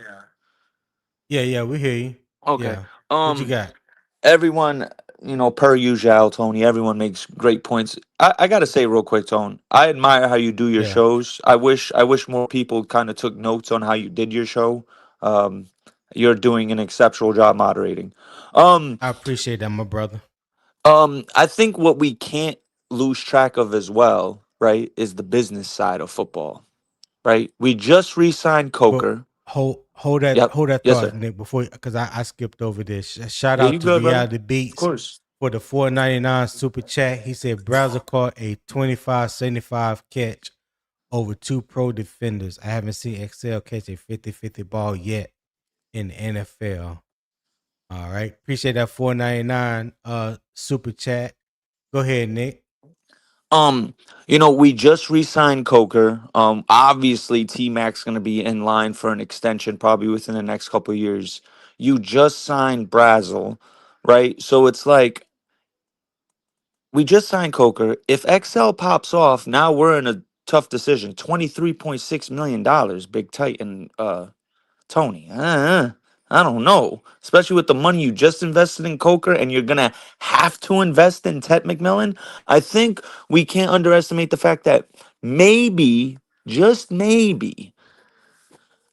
Yeah, we hear you. Okay. Yeah. What you got? Everyone, per usual, Tony. Everyone makes great points. I gotta say real quick, Tone. I admire how you do your Yeah. shows. I wish more people kind of took notes on how you did your show. Um, you're doing an exceptional job moderating. Um, I appreciate that, my brother. I think what we can't lose track of as well, right, is the business side of football. Right? We just re-signed But Coker. hold Yep. that Yes, thought, sir. Nick, before because I skipped over this. Shout Yeah, you out to good, brother. Reality Of Beats course. for the $4.99 super chat. He said Browser caught a 25-75 catch over two pro defenders. I haven't seen Excel catch a 50-50 ball yet in the NFL. All right. Appreciate that $4.99 super chat. Go ahead, Nick. We just re-signed Coker. Obviously T Mac's gonna be in line for an extension probably within the next couple of years. You just signed Brazel, right? So it's like we just signed Coker. If XL pops off, now we're in a tough decision. $23.6 million, Big Titan Tony. I don't know. Especially with the money you just invested in Coker and you're gonna have to invest in Ted McMillan. I think we can't underestimate the fact that maybe, just maybe,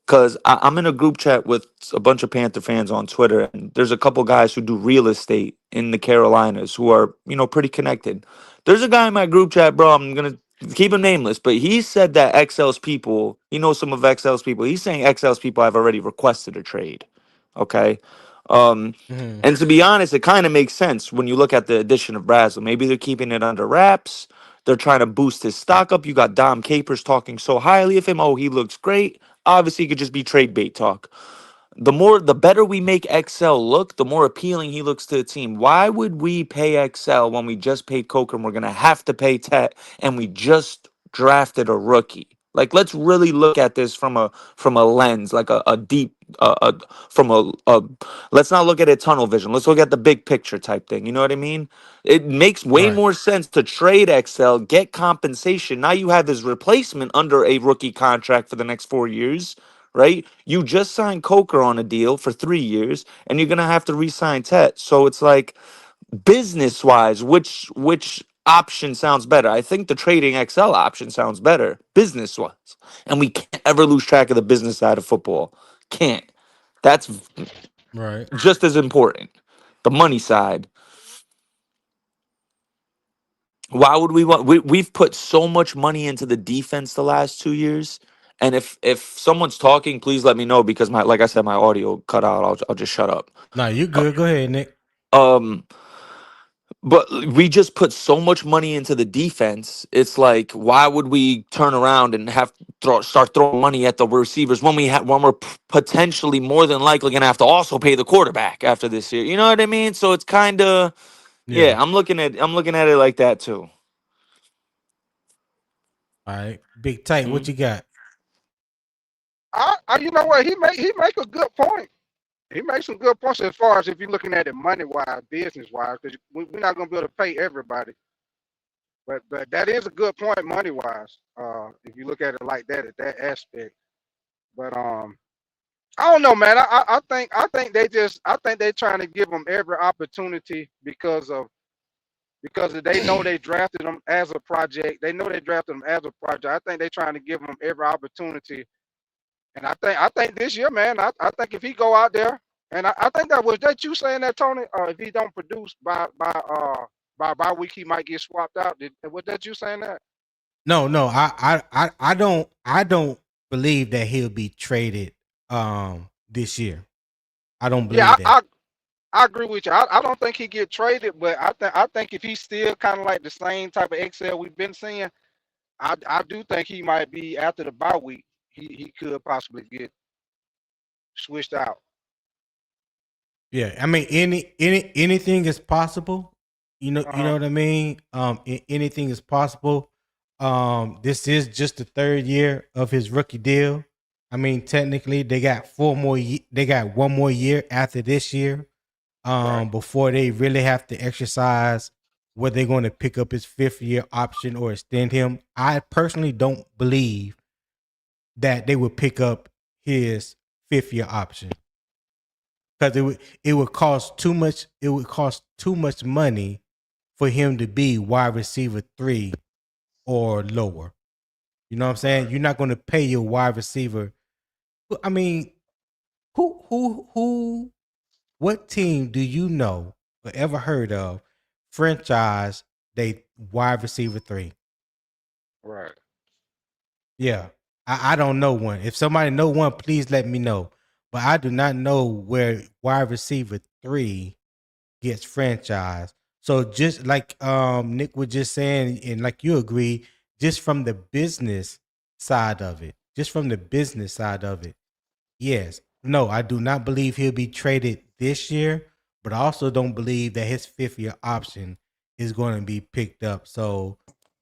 because I'm in a group chat with a bunch of Panther fans on Twitter, and there's a couple guys who do real estate in the Carolinas who are, pretty connected. There's a guy in my group chat, bro. I'm gonna keep him nameless, but he said that XL's people, he knows some of XL's people. He's saying XL's people have already requested a trade. Okay. Um, Mm-hmm. and to be honest, it kind of makes sense when you look at the addition of Brazel. Maybe they're keeping it under wraps. They're trying to boost his stock up. You got Dom Capers talking so highly of him. Oh, he looks great. Obviously, it could just be trade bait talk. The better we make XL look, the more appealing he looks to the team. Why would we pay XL when we just paid Coker and we're gonna have to pay Tet and we just drafted a rookie? Like, let's really look at this from a lens, like a deep, from a. Let's not look at it tunnel vision. Let's look at the big picture type thing. You know what I mean? It makes way Right. more sense to trade XL, get compensation. Now you have his replacement under a rookie contract for the next 4 years, right? You just signed Coker on a deal for 3 years, and you're gonna have to re-sign Tet. So it's like, business wise, which option sounds better? I think the trading XL option sounds better business wise, and we can't ever lose track of the business side of football. Can't. That's Right. just as important. The money side. Why would we want? We've put so much money into the defense the last 2 years. And if someone's talking, please let me know because like I said, my audio cut out. I'll just shut up. No, you good. Go ahead, Nick. Um, But we just put so much money into the defense. It's like, why would we turn around and start throwing money at the receivers when we're potentially more than likely gonna have to also pay the quarterback after this year? You know what I mean? So it's kind of, Yeah. yeah. I'm looking at it like that too. All right. Big Tight, what Mhm. you got? You know what? He make a good point. He makes some good points as far as if you're looking at it money wise, business wise, because we're not gonna be able to pay everybody. But that is a good point money wise. If you look at it like that at that aspect. But I don't know, man. I think they're trying to give them every opportunity because they know they drafted them as a project. They know they drafted them as a project. I think they're trying to give them every opportunity. And I think this year, man, I think if he go out there, and I think that you saying that, Tony? If he don't produce by week, he might get swapped out. Was that you saying that? No, I don't believe that he'll be traded this year. I don't Yeah, believe that. I agree with you. I don't think he get traded, but I think if he's still kind of like the same type of Excel we've been seeing, I do think he might be after the bye week. He could possibly get switched out. Yeah, I mean, anything is possible. You know Uh-huh. what I mean. Anything is possible. This is just the third year of his rookie deal. I mean, technically, they got they got one more year after this year. Right. Before they really have to exercise whether they're going to pick up his 5th-year option or extend him. I personally don't believe that they would pick up his 5th-year option because it would cost too much. It would cost too much money for him to be wide receiver 3 or lower. You know what I'm saying? Right. You're not going to pay your wide receiver. I mean, who what team do you know or ever heard of franchise they wide receiver 3? Right. Yeah. I don't know one. If somebody know one, please let me know. But I do not know where wide receiver 3 gets franchised. So just like Nick was just saying, and like you agree, just from the business side of it, yes. No, I do not believe he'll be traded this year, but I also don't believe that his 5th-year option is going to be picked up. So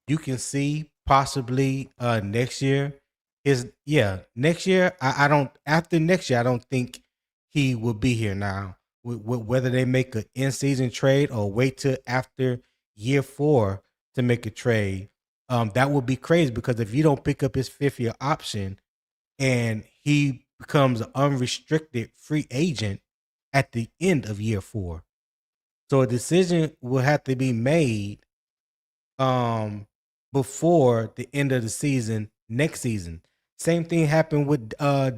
you can see possibly next year. Next year I don't after next year I don't think he will be here now. Whether they make an in-season trade or wait till after year 4 to make a trade, that would be crazy because if you don't pick up his 5th-year option and he becomes an unrestricted free agent at the end of year 4. So a decision will have to be made before the end of the season next season. Same thing happened with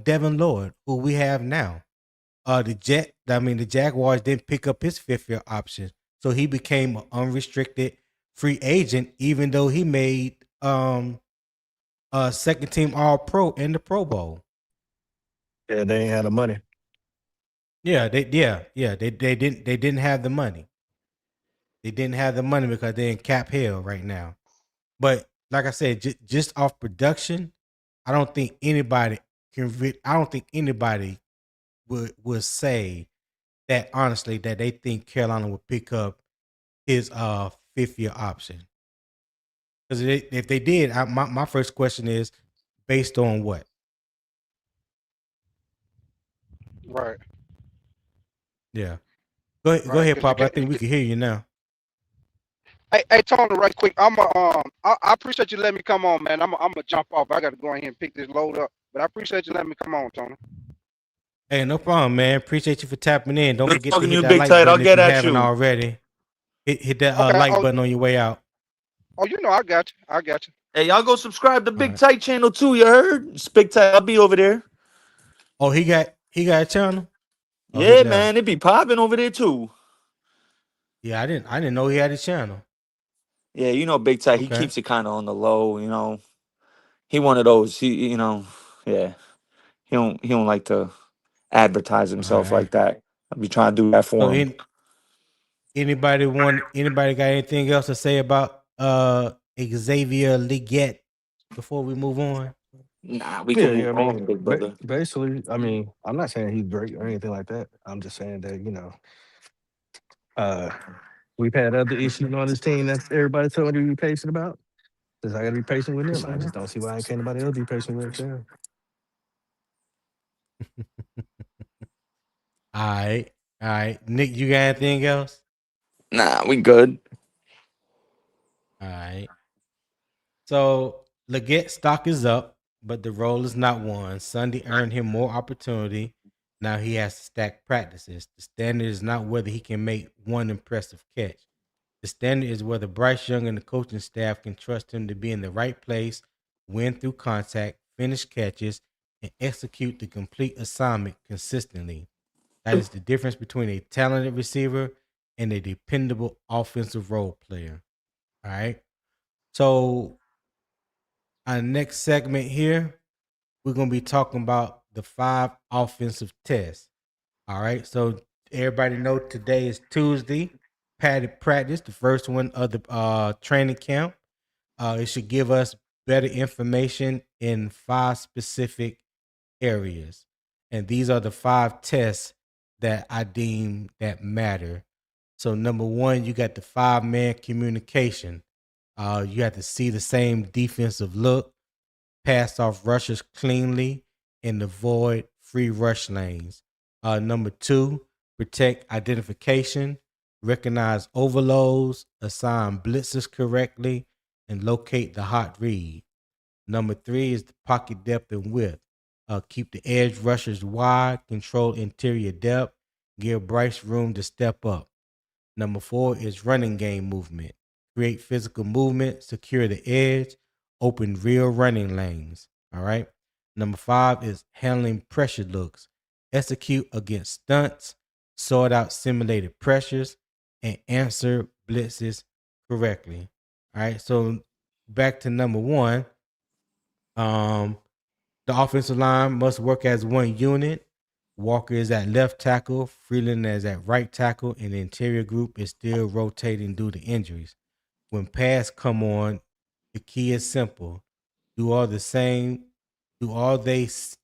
Devin Lloyd, who we have now. The Jaguars didn't pick up his 5th-year option. So he became an unrestricted free agent, even though he made a second team all pro in the Pro Bowl. Yeah, they ain't had the money. They didn't have the money. They didn't have the money because they're in cap hell right now. But like I said, just off production, I don't think anybody would say that honestly that they think Carolina would pick up his 5th-year option. Because if they did, my first question is based on what? Right. Yeah. Go Right. ahead, Papa. I think we can hear you now. Hey, Tony, right quick. I appreciate you letting me come on, man. I'm gonna jump off. I gotta go in here and pick this load up. But I appreciate you letting me come on, Tony. Hey, no problem, man. Appreciate you for tapping in. Don't Good forget to talking to hit you, that Big like Tight. I'll button if get you at haven't you. already. Hit that Okay. like button on your way out. Oh, you know, I got you. I got you. Hey, y'all go subscribe to All Big right. Tight channel too. You heard? It's Big Tight. I'll be over there. Oh, he got a channel? Oh, he Yeah, left. man. It be popping over there too. Yeah, I didn't know he had a channel. Yeah, you know, Big Tight. He Okay. keeps it kind of on the low. You know, he one of those. Yeah. He don't like to advertise All himself right. like that. I'll be trying to do that So for him. anybody got anything else to say about Xavier Legette before we move on? Nah, we can Yeah. move I mean, on, big brother. basically, I mean, I'm not saying he's great or anything like that. I'm just saying that uh, we've had other issues on this team that everybody told me to be patient about. Because I got to be patient with them. I just don't see why I can't nobody else be patient with them. All right. All right. Nick, you got anything else? Nah, we good. All right. So Leggett stock is up, but the role is not won. Sunday earned him more opportunity. Now he has to stack practices. The standard is not whether he can make one impressive catch. The standard is whether Bryce Young and the coaching staff can trust him to be in the right place, win through contact, finish catches, and execute the complete assignment consistently. That is the difference between a talented receiver and a dependable offensive role player. All right. So our next segment here, we're going to be talking about the 5 offensive tests. All right. So everybody know today is Tuesday, padded practice, the first one of the training camp. It should give us better information in 5 specific areas. And these are the 5 tests that I deem that matter. So number 1, you got the 5-man communication. You have to see the same defensive look, pass off rushers cleanly, and avoid free rush lanes. Number 2, protect identification, recognize overloads, assign blitzes correctly, and locate the hot read. Number 3 is the pocket depth and width. Keep the edge rushers wide, control interior depth, give Bryce room to step up. Number 4 is running game movement. Create physical movement, secure the edge, open real running lanes. All right. Number 5 is handling pressure looks. Execute against stunts, sort out simulated pressures, and answer blitzes correctly. All right. So back to number 1. The offensive line must work as one unit. Walker is at left tackle, Freeland is at right tackle, and the interior group is still rotating due to injuries. When pass come on, the key is simple. Do all the same? Do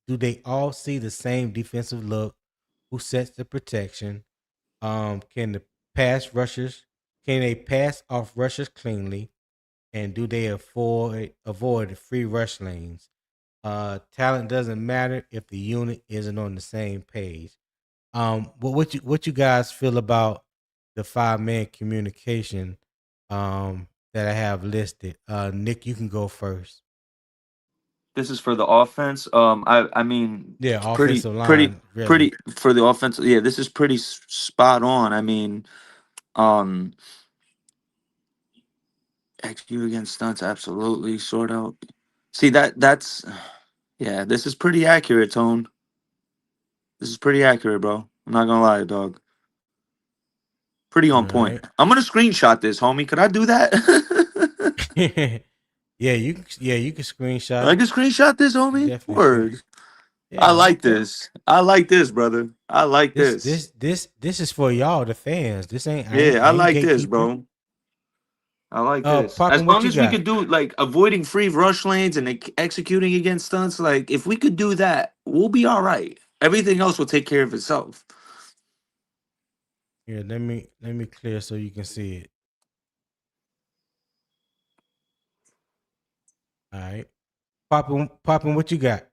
they all see the same defensive look? Who sets the protection? Can the pass rushers can they pass off rushers cleanly? And do they avoid free rush lanes? Talent doesn't matter if the unit isn't on the same page. What you guys feel about the 5-man communication that I have listed? Nick, you can go first. This is for the offense. I mean, Yeah, it's pretty offensive line, really. pretty for the offense. Yeah, this is pretty spot on. I mean, execute against stunts, absolutely. Sort out. See that's yeah. This is pretty accurate, Tone. This is pretty accurate, bro. I'm not gonna lie, dog. Pretty on All point. right. I'm gonna screenshot this, homie. Could I do that? Yeah, you can screenshot I it. can screenshot this, You homie. definitely can. Word. I Yeah, like okay. this. I like this, brother. I like This this. this this this is for y'all, the fans. This ain't Yeah, I I ain't like this, gatekeeping. bro. I like this. As Poppin', what long you as we got? could do like avoiding free rush lanes and executing against stunts, like if we could do that, we'll be all right. Everything else will take care of itself. Here, let me clear so you can see it. All right. Poppin', what you got?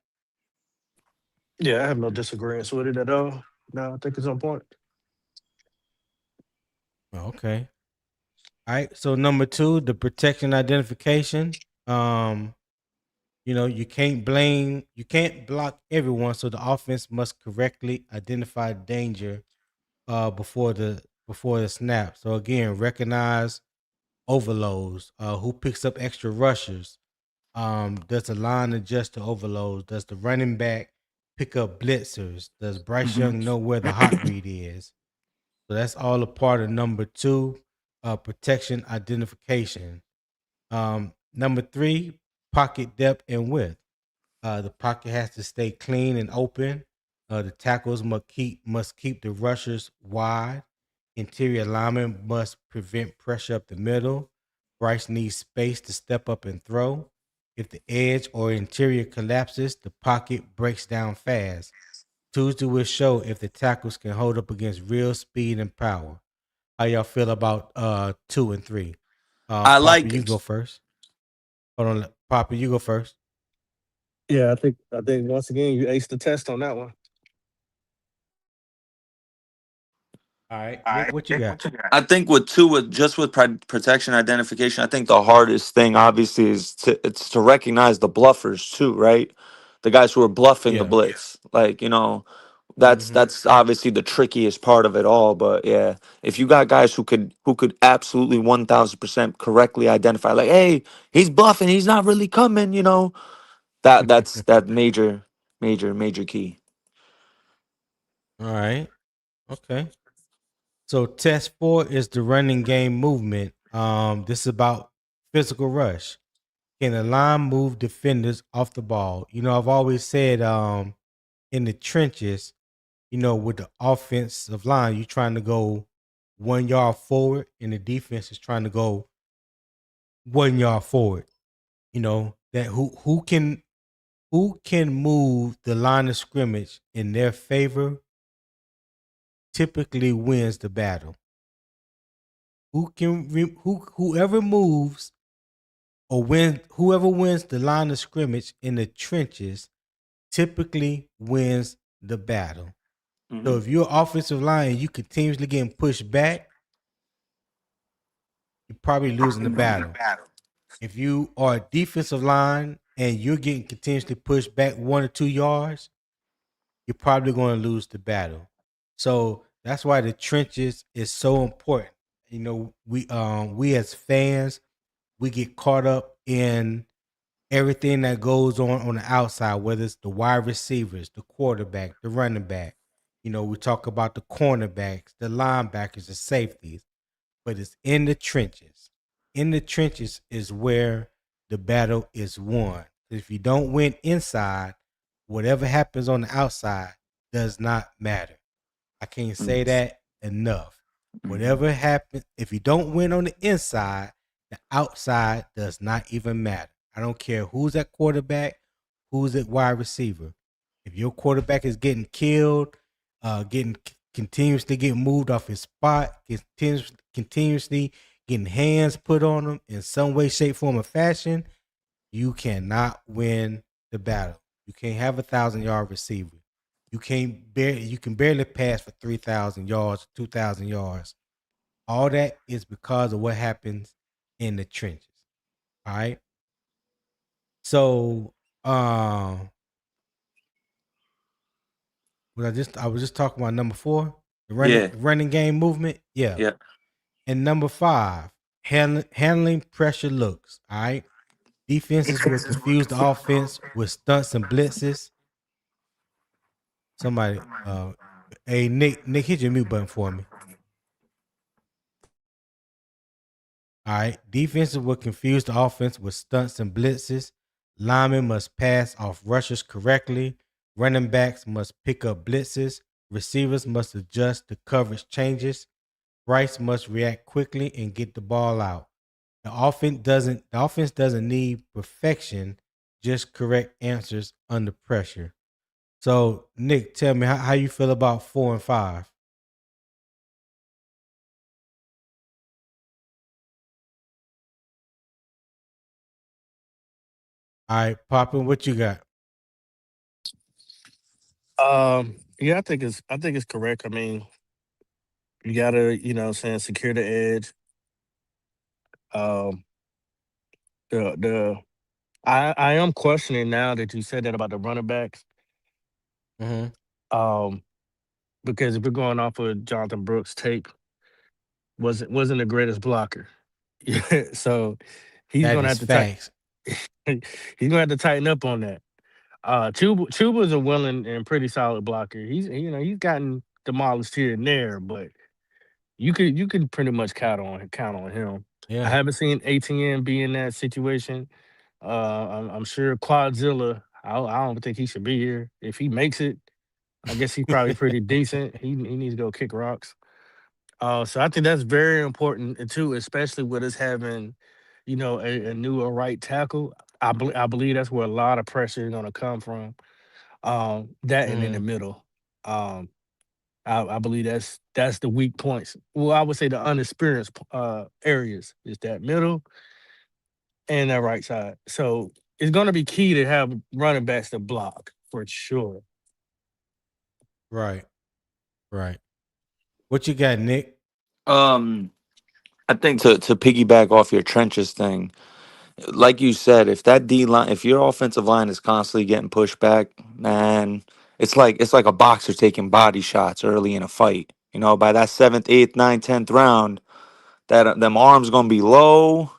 Yeah, I have no disagreements with it at all. No, I think it's on point. Oh, okay. All right. So number 2, the protection identification. You can't block everyone, so the offense must correctly identify danger before the snap. So again, recognize overloads. Who picks up extra rushers? Does the line adjust to overloads? Does the running back pick up blitzers? Does Bryce Young know where the hot read is? So that's all a part of number 2, protection identification. Number 3, pocket depth and width. The pocket has to stay clean and open. The tackles must keep the rushers wide. Interior linemen must prevent pressure up the middle. Bryce needs space to step up and throw. If the edge or interior collapses, the pocket breaks down fast. Tuesday will show if the tackles can hold up against real speed and power. How y'all feel about 2 and 3? I Papa, like you go first. Hold on, Papa, you go first. Yeah, I think once again you aced the test on that one. All right, Nick, what you got? I think with protection identification, I think the hardest thing obviously is to recognize the bluffers too, right? The guys who are bluffing the Yeah. blitz. Like, that's Mm-hmm. that's obviously the trickiest part of it all. But yeah, if you got guys who could absolutely 1000% correctly identify, like, hey, he's bluffing, he's not really coming, that's that major key. All right. Okay. So test 4 is the running game movement. This is about physical rush. Can the line move defenders off the ball? I've always said in the trenches, with the offensive line, you're trying to go 1 yard forward, and the defense is trying to go 1 yard forward. that who can move the line of scrimmage in their favor typically wins the battle. Whoever moves whoever wins the line of scrimmage in the trenches typically wins the battle. So if you're offensive line and you continuously getting pushed back, you're probably losing the battle. If you are a defensive line and you're getting continuously pushed back 1 or 2 yards, you're probably going to lose the battle. So that's why the trenches is so important. You know, we as fans, we get caught up in everything that goes on the outside, whether it's the wide receivers, the quarterback, the running back. You know, we talk about the cornerbacks, the linebackers, the safeties, but it's in the trenches. In the trenches is where the battle is won. If you don't win inside, whatever happens on the outside does not matter. I can't say that enough. Whatever happens, if you don't win on the inside, the outside does not even matter. I don't care who's at quarterback, who's at wide receiver. If your quarterback is getting killed, continuously getting moved off his spot, continuously getting hands put on him in some way, shape, form, or fashion, you cannot win the battle. You can't have 1,000-yard receiver. You can barely pass for 3,000 yards, 2,000 yards. All that is because of what happens in the trenches. All right. So, I was just talking about number 4, the running game movement. Yeah. Yeah. And number 5, handling pressure looks. All right. Defenses will confuse the offense with stunts and blitzes. Somebody, hey Nick, hit your mute button for me. All right. Defenses will confuse the offense with stunts and blitzes. Linemen must pass off rushers correctly. Running backs must pick up blitzes. Receivers must adjust to coverage changes. Bryce must react quickly and get the ball out. The offense doesn't need perfection, just correct answers under pressure. So, Nick, tell me how you feel about 4 and 5. All right, Poppin, what you got? Yeah, I think it's correct. I mean, you gotta, secure the edge. Um, the I am questioning now that you said that about the running backs. Mm-hmm. Because if we're going off of Jonathan Brooks' tape, wasn't the greatest blocker. Yeah, so he's That gonna is have to tighten. facts. He's gonna have to tighten up on that. Chuba's a willing and pretty solid blocker. He's gotten demolished here and there, but you can pretty much count on him. I Yeah. haven't seen ATN be in that situation. I'm sure Quadzilla. I don't think he should be here. If he makes it, I guess he's probably pretty decent. He needs to go kick rocks. So I think that's very important too, especially with us having, a new right tackle. I believe that's where a lot of pressure is going to come from. That and in the middle. Um, I believe that's the weak points. Well, I would say the unexperienced areas is that middle and that right side. So it's going to be key to have running backs to block for sure. Right. Right. What you got, Nick? I think to piggyback off your trenches thing, like you said, if that D line, if your offensive line is constantly getting pushed back, man, it's like a boxer taking body shots early in a fight. You know, by that 7th, 8th, 9th, 10th round, that them arms gonna be low,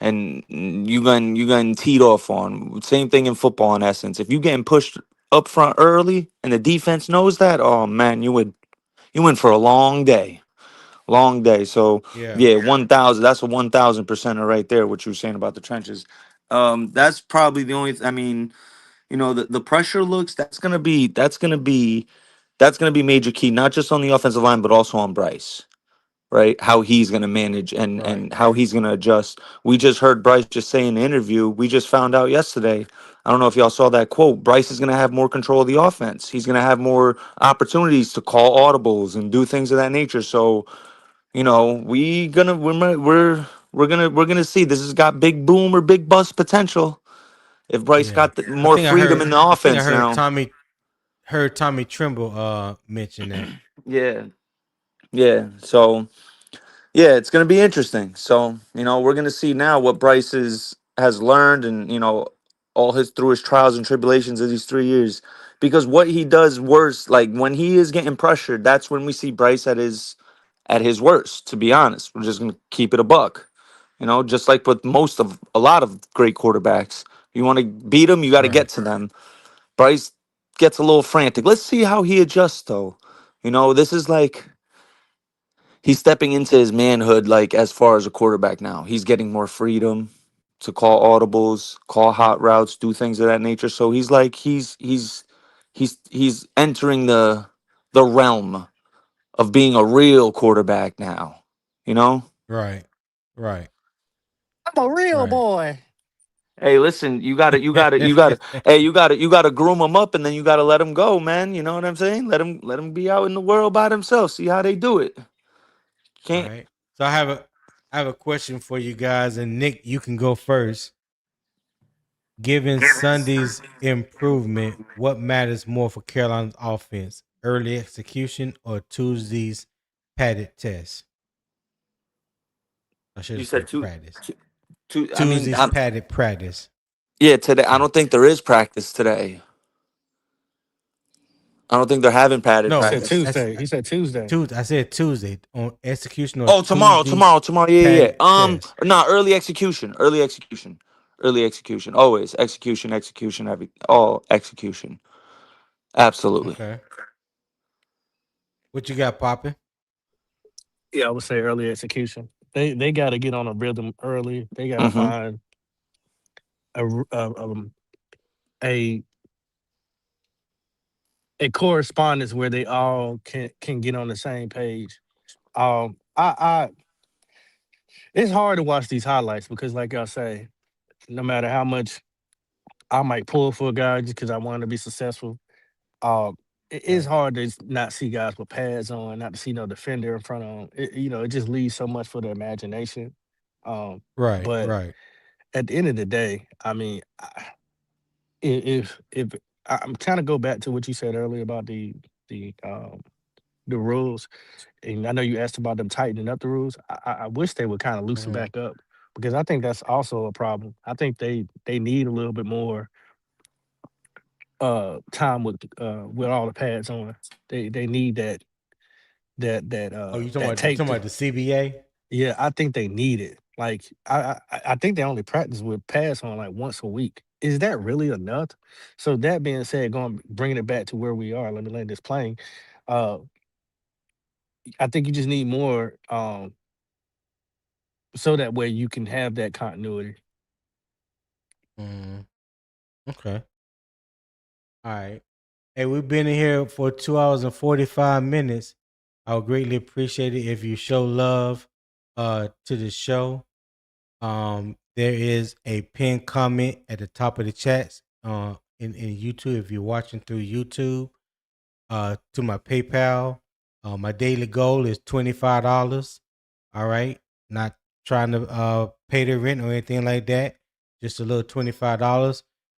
and you getting teed off on. Same thing in football, in essence. If you getting pushed up front early, and the defense knows that, oh man, you in for a long day. Long day. So Yeah. yeah, 1,000. That's a 1,000% right there. What you were saying about the trenches. That's probably the only. I mean, the pressure looks. That's gonna be major key, not just on the offensive line, but also on Bryce. right? How he's going to manage and how he's going to adjust. We just heard Bryce just say in the interview. We just found out yesterday. I don't know if y'all saw that quote. Bryce is going to have more control of the offense. He's going to have more opportunities to call audibles and do things of that nature. So, we're gonna see. This has got big boom or big bust potential. If Bryce Yeah. got more freedom in the I think I offense heard now. Tommy Trimble mention that. Yeah. Yeah. So yeah, it's gonna be interesting. So, we're gonna see now what Bryce has learned and all through his trials and tribulations of these 3 years. Because what he does worse, like when he is getting pressured, that's when we see Bryce at his worst, to be honest. We're just gonna keep it a buck. Just like with a lot of great quarterbacks. You want to beat them, you got to get Right. to them. Bryce gets a little frantic. Let's see how he adjusts, though. This is like he's stepping into his manhood, like as far as a quarterback now. He's getting more freedom to call audibles, call hot routes, do things of that nature. So he's like he's entering the realm of being a real quarterback now. You know. Right. Right. I'm a real Right. boy. Hey, listen, you gotta groom him up, and then you gotta let him go, man. You know what I'm saying? Let him be out in the world by themselves. See how they do it. All Can't right. So I have a question for you guys, and Nick, you can go first. Given Sunday's improvement, what matters more for Carolina's offense? Early execution or Tuesday's padded test? I should you have said said two, practice. two, two I mean, Tuesday's padded practice. yeah, today. I Yeah. don't think there is practice today. I don't think they're having padded He No, said practice. Tuesday. He said Tuesday. Tuesday. I said Tuesday on execution or Oh, tomorrow, Tuesday's tomorrow, tomorrow. Yeah, yeah. padded Yeah. test. No, early execution. Always execution. All execution. Absolutely. Okay. What you got, Poppin'? Yeah, I would say early execution. They got to get on a rhythm early. They got to Mm-hmm. find a r- a a correspondence where they all can get on the same page. I it's hard to watch these highlights because, like I say, no matter how much I might pull for a guy just because I want to be successful, it is Right. hard to not see guys with pads on, not to see no defender in front of them. It just leaves so much for the imagination. Right. But Right. at the end of the day, I mean, if I'm trying to go back to what you said earlier about the um the rules, and I know you asked about them tightening up the rules. I wish they would kind of loosen Mm-hmm. back up because I think that's also a problem. I think they need a little bit more time with all the pads on. They need Oh, that you talking take. about the CBA? Yeah, I think they need it. Like I think they only practice with pads on like once a week. Is that really enough? So that being said, going bringing it back to where we are. Let me land this plane. Uh, I think you just need more, so that way you can have that continuity. Mm, okay. All right. Hey, we've been in here for 2 hours and 45 minutes. I would greatly appreciate it if you show love to the show. There is a pinned comment at the top of the chats in YouTube if you're watching through YouTube. To my PayPal. My daily goal is $25. All right. Not trying to pay the rent or anything like that. Just a little $25.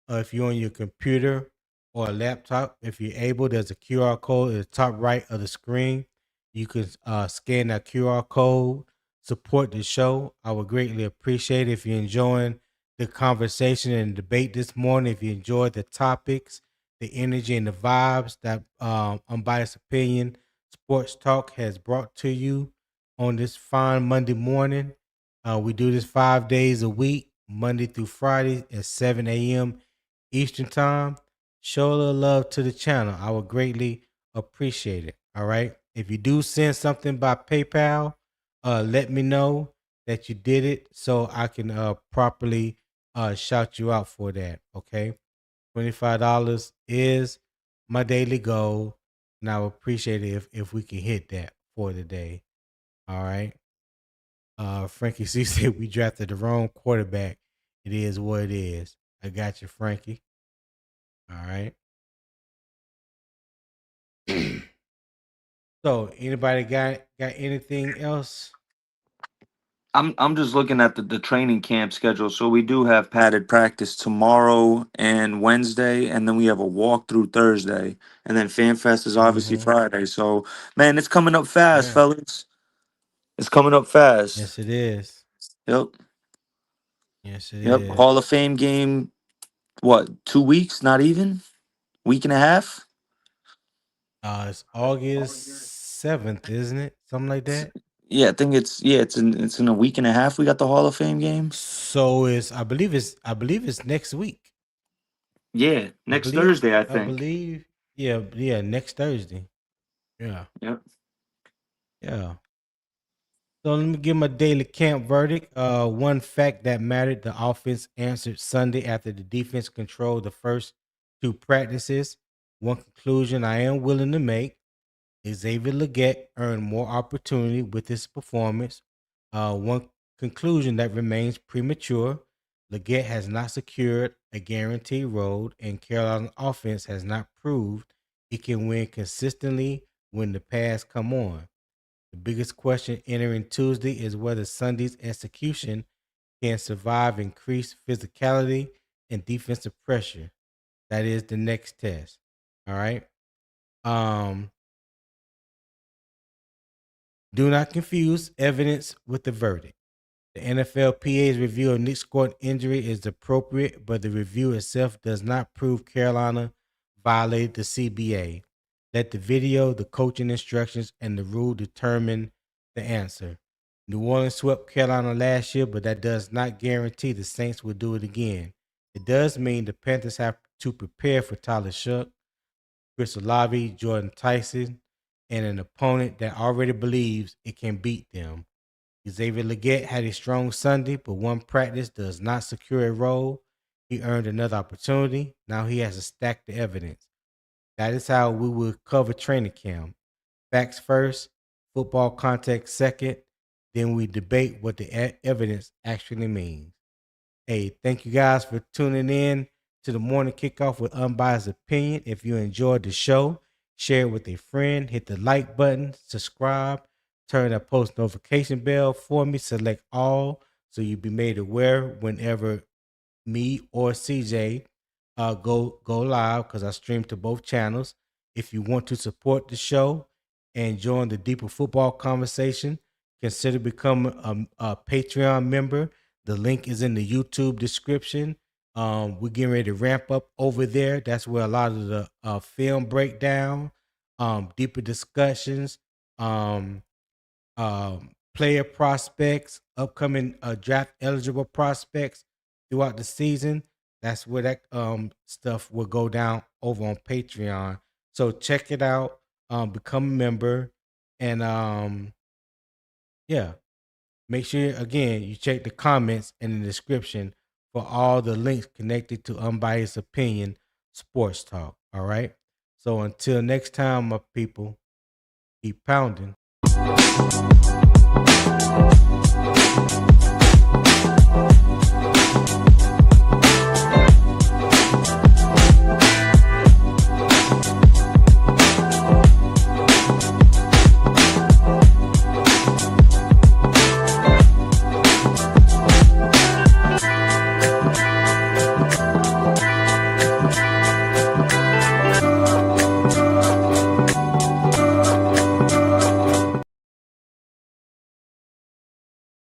If you're on your computer or a laptop, if you're able, there's a QR code at the top right of the screen. You can scan that QR code, support the show. I would greatly appreciate it if you're enjoying the conversation and debate this morning. If you enjoyed the topics, the energy and the vibes that Unbiased Opinion Sports Talk has brought to you on this fine Monday morning. We do this 5 days a week, Monday through Friday at 7 a.m. Eastern Time. Show a little love to the channel. I would greatly appreciate it. All right. If you do send something by PayPal, let me know that you did it so I can properly shout you out for that. Okay. $25 is my daily goal, and I would appreciate it if we can hit that for the day. All right. Frankie C said we drafted the wrong quarterback. It is what it is. I got you, Frankie. All right. So, anybody got anything else? I'm just looking at the training camp schedule. So we do have padded practice tomorrow and Wednesday, and then we have a walkthrough Thursday, and then FanFest is obviously Mm-hmm. Friday. So man, it's coming up fast, Yeah. fellas. It's coming up fast. Yes, it is. Yep. Yes, it Yep. is. Hall of Fame game. What? 2 weeks? Not even. Week and a half. It's August 7th, isn't it? Something like It's- that. yeah, I think it's in a week and a half. We got the Hall of Fame game. So I believe it's next week. Yeah, next Thursday, I I think. believe. Yeah, next Thursday. Yeah. Yep. Yeah. So let me give my daily camp verdict. One fact that mattered: the offense answered Sunday after the defense controlled the first two practices. One conclusion I am willing to make: Xavier Legette earned more opportunity with his performance. One conclusion that remains premature: Legette has not secured a guaranteed role, and Carolina offense has not proved it can win consistently when the pass come on. The biggest question entering Tuesday is whether Sunday's execution can survive increased physicality and defensive pressure. That is the next test. All right. Um, do not confuse evidence with the verdict. The NFLPA's review of Nic Scourton injury is appropriate, but the review itself does not prove Carolina violated the CBA. Let the video, the coaching instructions, and the rule determine the answer. New Orleans swept Carolina last year, but that does not guarantee the Saints will do it again. It does mean the Panthers have to prepare for Tyler Shuck, Chris Olave, Jordan Tyson, and an opponent that already believes it can beat them. Xavier Legette had a strong Sunday, but one practice does not secure a role. He earned another opportunity. Now he has to stack the evidence. That is how we will cover training camp. Facts first, football context second. Then we debate what the evidence actually means. Hey, thank you guys for tuning in to the morning kickoff with Unbiased Opinion. If you enjoyed the show, share it with a friend, hit the like button, subscribe, turn that post notification bell for me, select all so you'll be made aware whenever me or CJ go live, because I stream to both channels. If you want to support the show and join the deeper football conversation, consider becoming a Patreon member. The link is in the YouTube description. We're getting ready to ramp up over there. That's where a lot of the film breakdown, deeper discussions, player prospects, upcoming draft eligible prospects throughout the season. That's where that stuff will go down over on Patreon. So check it out. Become a member, and yeah, make sure again you check the comments in the description for all the links connected to Unbiased Opinion Sports Talk. All right. So until next time, my people, keep pounding.